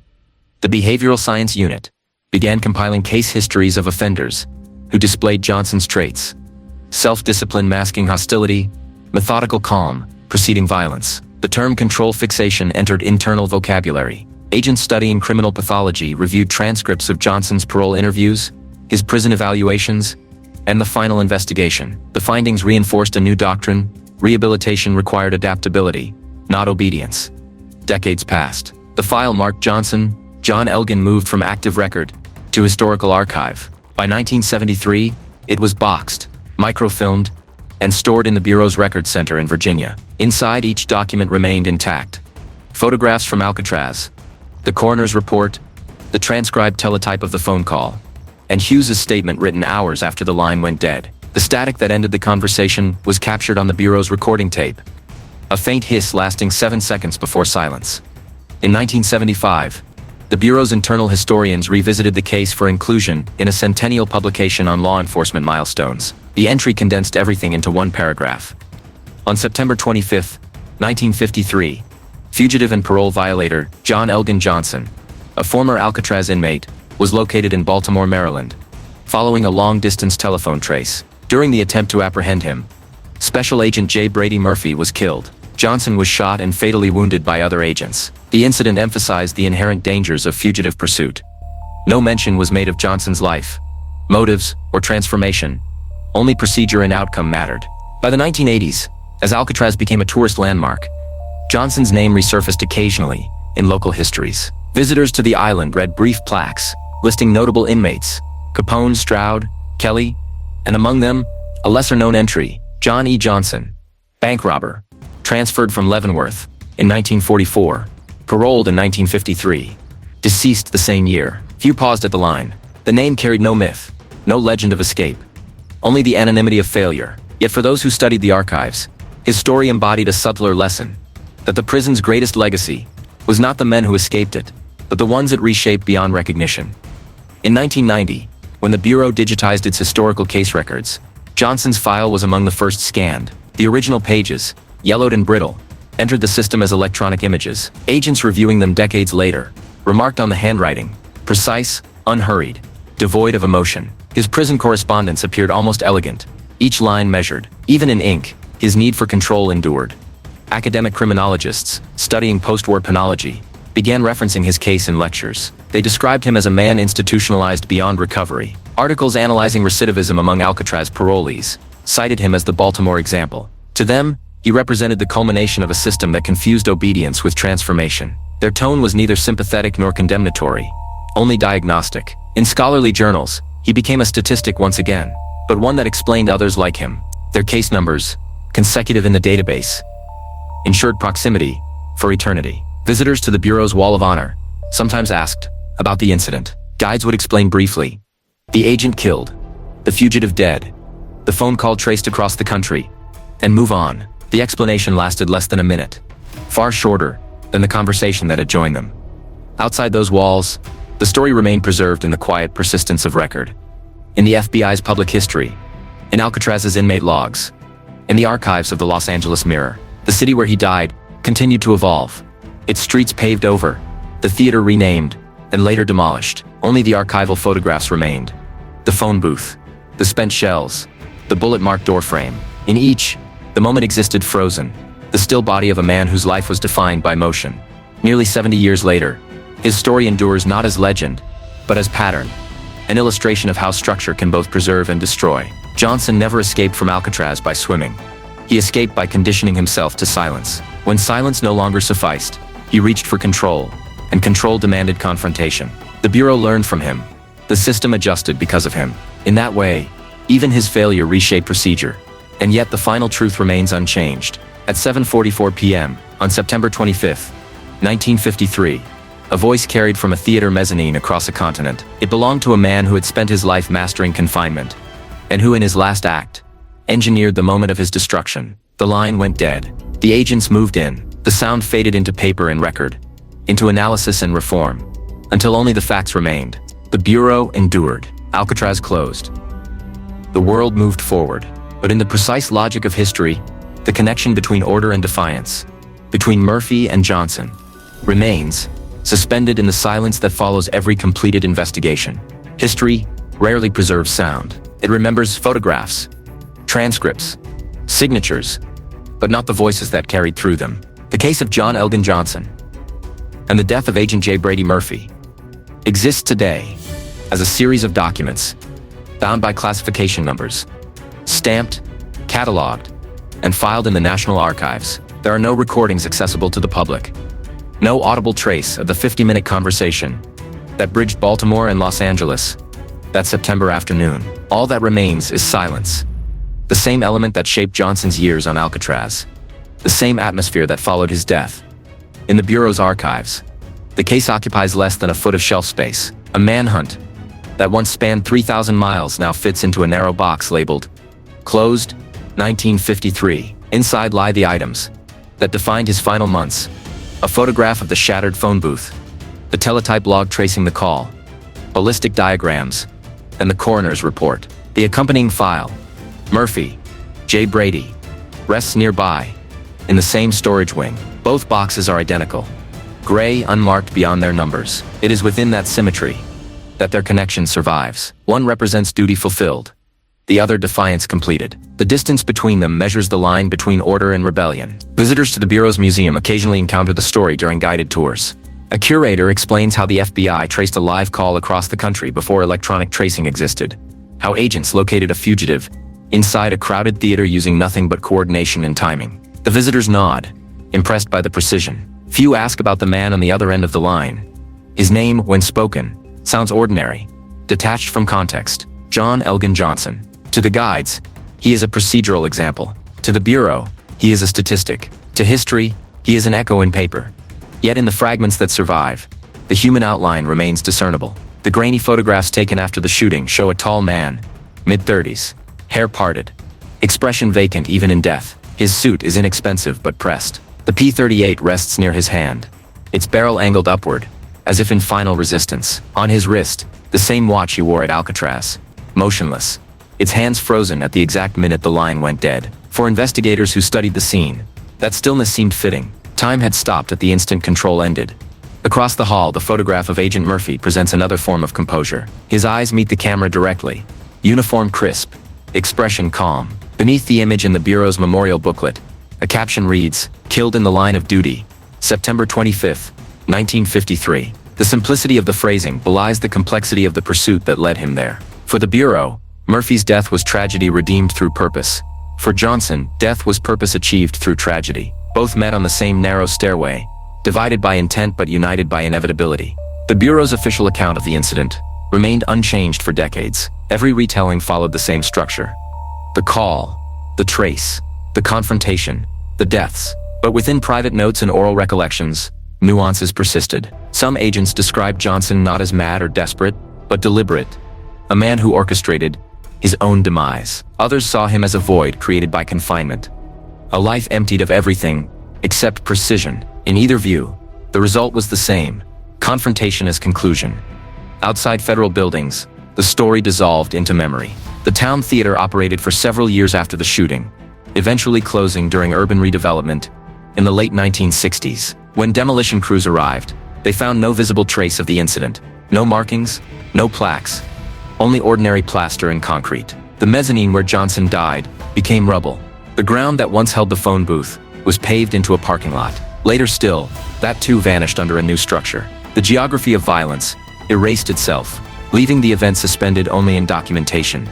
the Behavioral Science Unit began compiling case histories of offenders who displayed Johnson's traits: self-discipline masking hostility, methodical calm preceding violence. The term control fixation entered internal vocabulary. Agents studying criminal pathology reviewed transcripts of Johnson's parole interviews, his prison evaluations, and the final investigation. The findings reinforced a new doctrine: rehabilitation required adaptability, not obedience. Decades passed. The file marked John Elgin moved from active record to historical archive. By 1973, it was boxed, microfilmed, and stored in the Bureau's record center in Virginia. Inside, each document remained intact. Photographs from Alcatraz, the coroner's report, the transcribed teletype of the phone call, and Hughes's statement written hours after the line went dead. The static that ended the conversation was captured on the Bureau's recording tape, a faint hiss lasting 7 seconds before silence. In 1975, the Bureau's internal historians revisited the case for inclusion in a centennial publication on law enforcement milestones. The entry condensed everything into one paragraph. On September 25, 1953, fugitive and parole violator John Elgin Johnson, a former Alcatraz inmate, was located in Baltimore, Maryland. Following a long-distance telephone trace, during the attempt to apprehend him, Special Agent J. Brady Murphy was killed. Johnson was shot and fatally wounded by other agents. The incident emphasized the inherent dangers of fugitive pursuit. No mention was made of Johnson's life, motives, or transformation. Only procedure and outcome mattered. By the 1980s, as Alcatraz became a tourist landmark, Johnson's name resurfaced occasionally in local histories. Visitors to the island read brief plaques listing notable inmates: Capone, Stroud, Kelly, and among them, a lesser-known entry, John E. Johnson, bank robber, transferred from Leavenworth in 1944, paroled in 1953, deceased the same year. Few paused at the line. The name carried no myth, no legend of escape, only the anonymity of failure. Yet for those who studied the archives, his story embodied a subtler lesson, that the prison's greatest legacy was not the men who escaped it, but the ones it reshaped beyond recognition. In 1990, when the Bureau digitized its historical case records, Johnson's file was among the first scanned. The original pages, yellowed and brittle, entered the system as electronic images. Agents reviewing them decades later remarked on the handwriting: precise, unhurried, devoid of emotion. His prison correspondence appeared almost elegant, each line measured. Even in ink, his need for control endured. Academic criminologists, studying post-war penology, began referencing his case in lectures. They described him as a man institutionalized beyond recovery. Articles analyzing recidivism among Alcatraz parolees cited him as the Baltimore example. To them, he represented the culmination of a system that confused obedience with transformation. Their tone was neither sympathetic nor condemnatory, only diagnostic. In scholarly journals, he became a statistic once again, but one that explained others like him. Their case numbers, consecutive in the database, ensured proximity for eternity. Visitors to the Bureau's Wall of Honor sometimes asked about the incident. Guides would explain briefly: the agent killed, the fugitive dead, the phone call traced across the country, and move on. The explanation lasted less than a minute, far shorter than the conversation that had joined them. Outside those walls, the story remained preserved in the quiet persistence of record. In the FBI's public history, in Alcatraz's inmate logs, in the archives of the Los Angeles Mirror, the city where he died continued to evolve. Its streets paved over, the theater renamed, and later demolished. Only the archival photographs remained. The phone booth, the spent shells, the bullet-marked doorframe. In each, the moment existed frozen, the still body of a man whose life was defined by motion. Nearly 70 years later, his story endures not as legend, but as pattern, an illustration of how structure can both preserve and destroy. Johnson never escaped from Alcatraz by swimming. He escaped by conditioning himself to silence. When silence no longer sufficed, he reached for control, and control demanded confrontation. The Bureau learned from him. The system adjusted because of him. In that way, even his failure reshaped procedure. And yet the final truth remains unchanged. At 7:44 p.m., on September 25, 1953, a voice carried from a theater mezzanine across a continent. It belonged to a man who had spent his life mastering confinement, and who in his last act, engineered the moment of his destruction. The line went dead. The agents moved in. The sound faded into paper and record, into analysis and reform, until only the facts remained. The Bureau endured. Alcatraz closed. The world moved forward. But in the precise logic of history, the connection between order and defiance, between Murphy and Johnson, remains, suspended in the silence that follows every completed investigation. History rarely preserves sound. It remembers photographs, transcripts, signatures, but not the voices that carried through them. The case of John Elgin Johnson and the death of Agent J. Brady Murphy exists today as a series of documents bound by classification numbers, stamped, cataloged, and filed in the National Archives. There are no recordings accessible to the public, no audible trace of the 50-minute conversation that bridged Baltimore and Los Angeles that September afternoon. All that remains is silence. the same element that shaped Johnson's years on Alcatraz, the same atmosphere that followed his death. In the Bureau's archives, the case occupies less than a foot of shelf space. A manhunt that once spanned 3,000 miles now fits into a narrow box labeled "Closed, 1953." Inside lie the items that defined his final months: a photograph of the shattered phone booth, the teletype log tracing the call, ballistic diagrams, and the coroner's report. The accompanying file, Murphy, J. Brady, rests nearby, in the same storage wing. Both boxes are identical, gray, unmarked beyond their numbers. It is within that symmetry that their connection survives. One represents duty fulfilled, the other defiance completed. The distance between them measures the line between order and rebellion. Visitors to the Bureau's museum occasionally encounter the story during guided tours. A curator explains how the FBI traced a live call across the country before electronic tracing existed, how agents located a fugitive inside a crowded theater using nothing but coordination and timing. The visitors nod, impressed by the precision. Few ask about the man on the other end of the line. His name, when spoken, sounds ordinary, detached from context: John Elgin Johnson. To the guides, he is a procedural example. To the Bureau, he is a statistic. To history, he is an echo in paper. Yet in the fragments that survive, the human outline remains discernible. The grainy photographs taken after the shooting show a tall man, mid-30s, hair parted, expression vacant even in death. His suit is inexpensive but pressed. The P-38 rests near his hand, its barrel angled upward, as if in final resistance. On his wrist, the same watch he wore at Alcatraz, motionless, its hands frozen at the exact minute the line went dead. For investigators who studied the scene, that stillness seemed fitting. Time had stopped at the instant control ended. Across the hall, the photograph of Agent Murphy presents another form of composure. His eyes meet the camera directly, uniform crisp, expression calm. Beneath the image in the Bureau's memorial booklet, a caption reads, "Killed in the line of duty, September 25, 1953. The simplicity of the phrasing belies the complexity of the pursuit that led him there. For the Bureau, Murphy's death was tragedy redeemed through purpose. For Johnson, death was purpose achieved through tragedy. Both met on the same narrow stairway, divided by intent but united by inevitability. The Bureau's official account of the incident remained unchanged for decades. Every retelling followed the same structure: the call, the trace, the confrontation, the deaths. But within private notes and oral recollections, nuances persisted. Some agents described Johnson not as mad or desperate, but deliberate, a man who orchestrated his own demise. Others saw him as a void created by confinement, a life emptied of everything except precision. In either view, the result was the same: confrontation as conclusion. Outside federal buildings, the story dissolved into memory. The town theater operated for several years after the shooting, eventually closing during urban redevelopment in the late 1960s. When demolition crews arrived, they found no visible trace of the incident. No markings, no plaques, only ordinary plaster and concrete. The mezzanine where Johnson died became rubble. The ground that once held the phone booth was paved into a parking lot. Later still, that too vanished under a new structure. The geography of violence erased itself, leaving the event suspended only in documentation.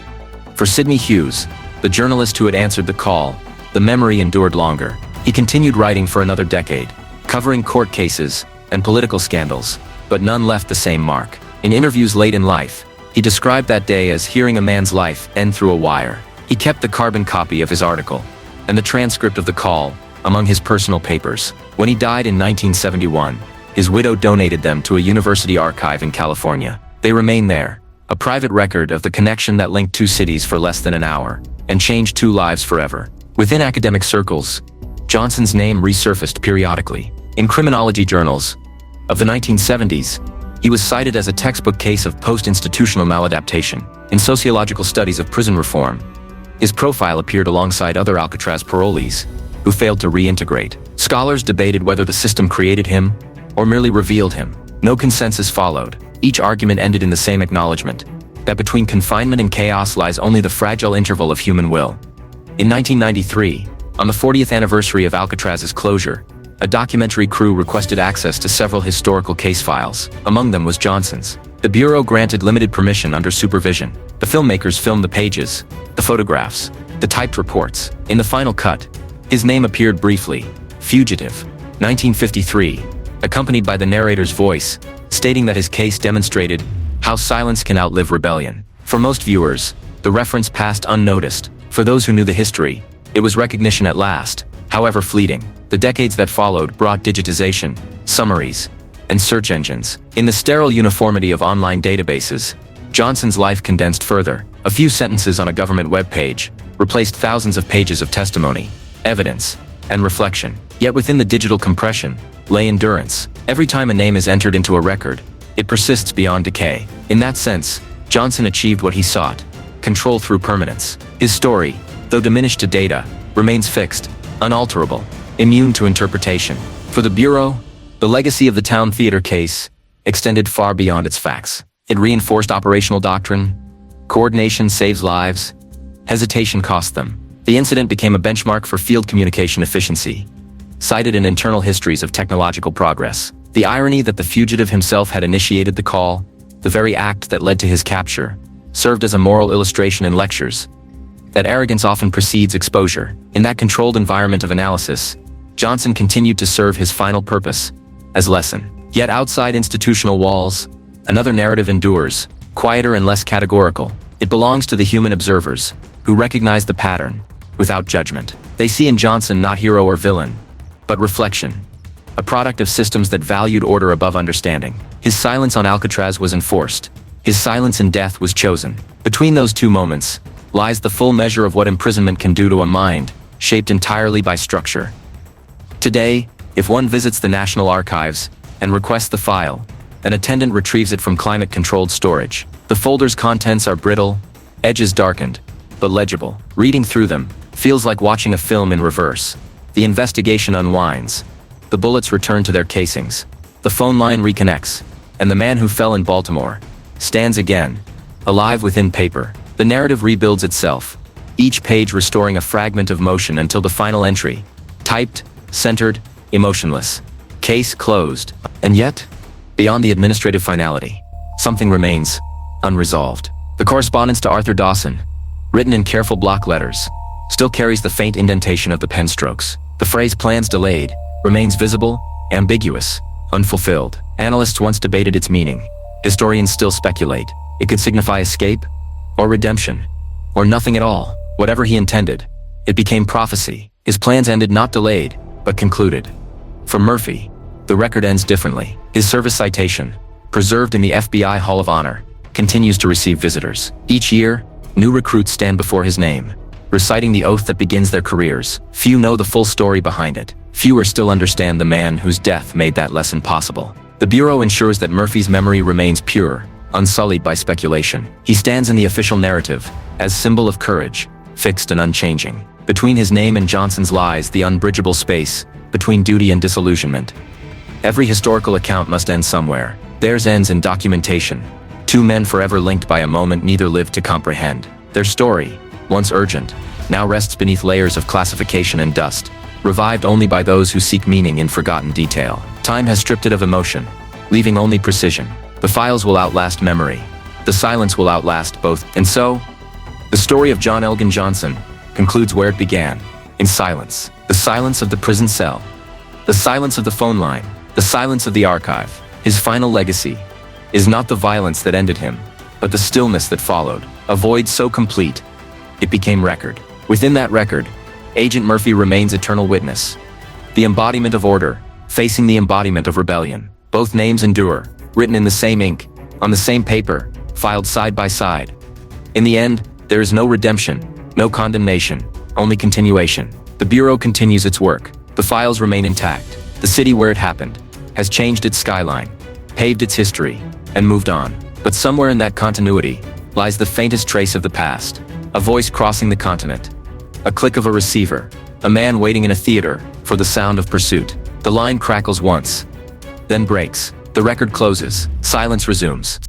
For Sidney Hughes, the journalist who had answered the call, the memory endured longer. He continued writing for another decade, covering court cases and political scandals, but none left the same mark. In interviews late in life, he described that day as hearing a man's life end through a wire. He kept the carbon copy of his article and the transcript of the call among his personal papers. When he died in 1971, his widow donated them to a university archive in California. They remain there, a private record of the connection that linked two cities for less than an hour and changed two lives forever. Within academic circles, Johnson's name resurfaced periodically. In criminology journals of the 1970s, he was cited as a textbook case of post-institutional maladaptation. In sociological studies of prison reform, his profile appeared alongside other Alcatraz parolees who failed to reintegrate. Scholars debated whether the system created him or merely revealed him. No consensus followed. Each argument ended in the same acknowledgement that between confinement and chaos lies only the fragile interval of human will. In 1993, on the 40th anniversary of Alcatraz's closure, a documentary crew requested access to several historical case files. Among them was Johnson's. The Bureau granted limited permission under supervision. The filmmakers filmed the pages, the photographs, the typed reports. In the final cut, his name appeared briefly: Fugitive, 1953, accompanied by the narrator's voice, stating that his case demonstrated how silence can outlive rebellion. For most viewers, the reference passed unnoticed. For For those who knew the history, it was recognition at last, however fleeting. The decades that followed brought digitization, summaries, and search engines. In the sterile uniformity of online databases, Johnson's life condensed further. A few sentences on a government web page replaced thousands of pages of testimony, evidence, and reflection. Yet within the digital compression lay endurance. Every time a name is entered into a record, it persists beyond decay. In that sense, Johnson achieved what he sought: control through permanence. His story, though diminished to data, remains fixed, unalterable, immune to interpretation. For the Bureau, the legacy of the Town Theater case extended far beyond its facts. It reinforced operational doctrine: coordination saves lives, hesitation cost them. The incident became a benchmark for field communication efficiency, cited in internal histories of technological progress. The irony that the fugitive himself had initiated the call, the very act that led to his capture, served as a moral illustration in lectures that arrogance often precedes exposure. In that controlled environment of analysis, Johnson continued to serve his final purpose as lesson. Yet outside institutional walls, another narrative endures, quieter and less categorical. It belongs to the human observers, who recognize the pattern, without judgment. They see in Johnson not hero or villain, but reflection, a product of systems that valued order above understanding. His silence on Alcatraz was enforced. His silence in death was chosen. Between those two moments lies the full measure of what imprisonment can do to a mind, shaped entirely by structure. Today, if one visits the National Archives and requests the file, an attendant retrieves it from climate-controlled storage. The folder's contents are brittle, edges darkened, but legible. Reading through them feels like watching a film in reverse. The investigation unwinds. The bullets return to their casings. The phone line reconnects, and the man who fell in Baltimore stands again, alive within paper. The narrative rebuilds itself, each page restoring a fragment of motion until the final entry, typed, centered, emotionless. Case closed. And yet, beyond the administrative finality, something remains unresolved. The correspondence to Arthur Dawson, written in careful block letters, still carries the faint indentation of the pen strokes. The phrase "plans delayed" remains visible, ambiguous, unfulfilled. Analysts once debated its meaning. Historians still speculate. It could signify escape, or redemption, or nothing at all. Whatever he intended, it became prophecy. His plans ended not delayed, but concluded. For Murphy, the record ends differently. His service citation, preserved in the FBI Hall of Honor, continues to receive visitors. Each year, new recruits stand before his name, reciting the oath that begins their careers. Few know the full story behind it. Fewer still understand the man whose death made that lesson possible. The Bureau ensures that Murphy's memory remains pure, unsullied by speculation. He stands in the official narrative as symbol of courage, fixed and unchanging. Between his name and Johnson's lies the unbridgeable space between duty and disillusionment. Every historical account must end somewhere. Theirs ends in documentation. Two men forever linked by a moment neither lived to comprehend. Their story, once urgent, now rests beneath layers of classification and dust, revived only by those who seek meaning in forgotten detail. Time has stripped it of emotion, leaving only precision. The files will outlast memory. The silence will outlast both. And so, the story of John Elgin Johnson concludes where it began, in silence. The silence of the prison cell. The silence of the phone line. The silence of the archive. His final legacy is not the violence that ended him, but the stillness that followed. A void so complete, it became record. Within that record, Agent Murphy remains eternal witness. The embodiment of order, facing the embodiment of rebellion. Both names endure, written in the same ink, on the same paper, filed side by side. In the end, there is no redemption, no condemnation, only continuation. The Bureau continues its work. The files remain intact. The city where it happened has changed its skyline, paved its history, and moved on. But somewhere in that continuity lies the faintest trace of the past. A voice crossing the continent. A click of a receiver. A man waiting in a theater for the sound of pursuit. The line crackles once, then breaks. The record closes. Silence resumes.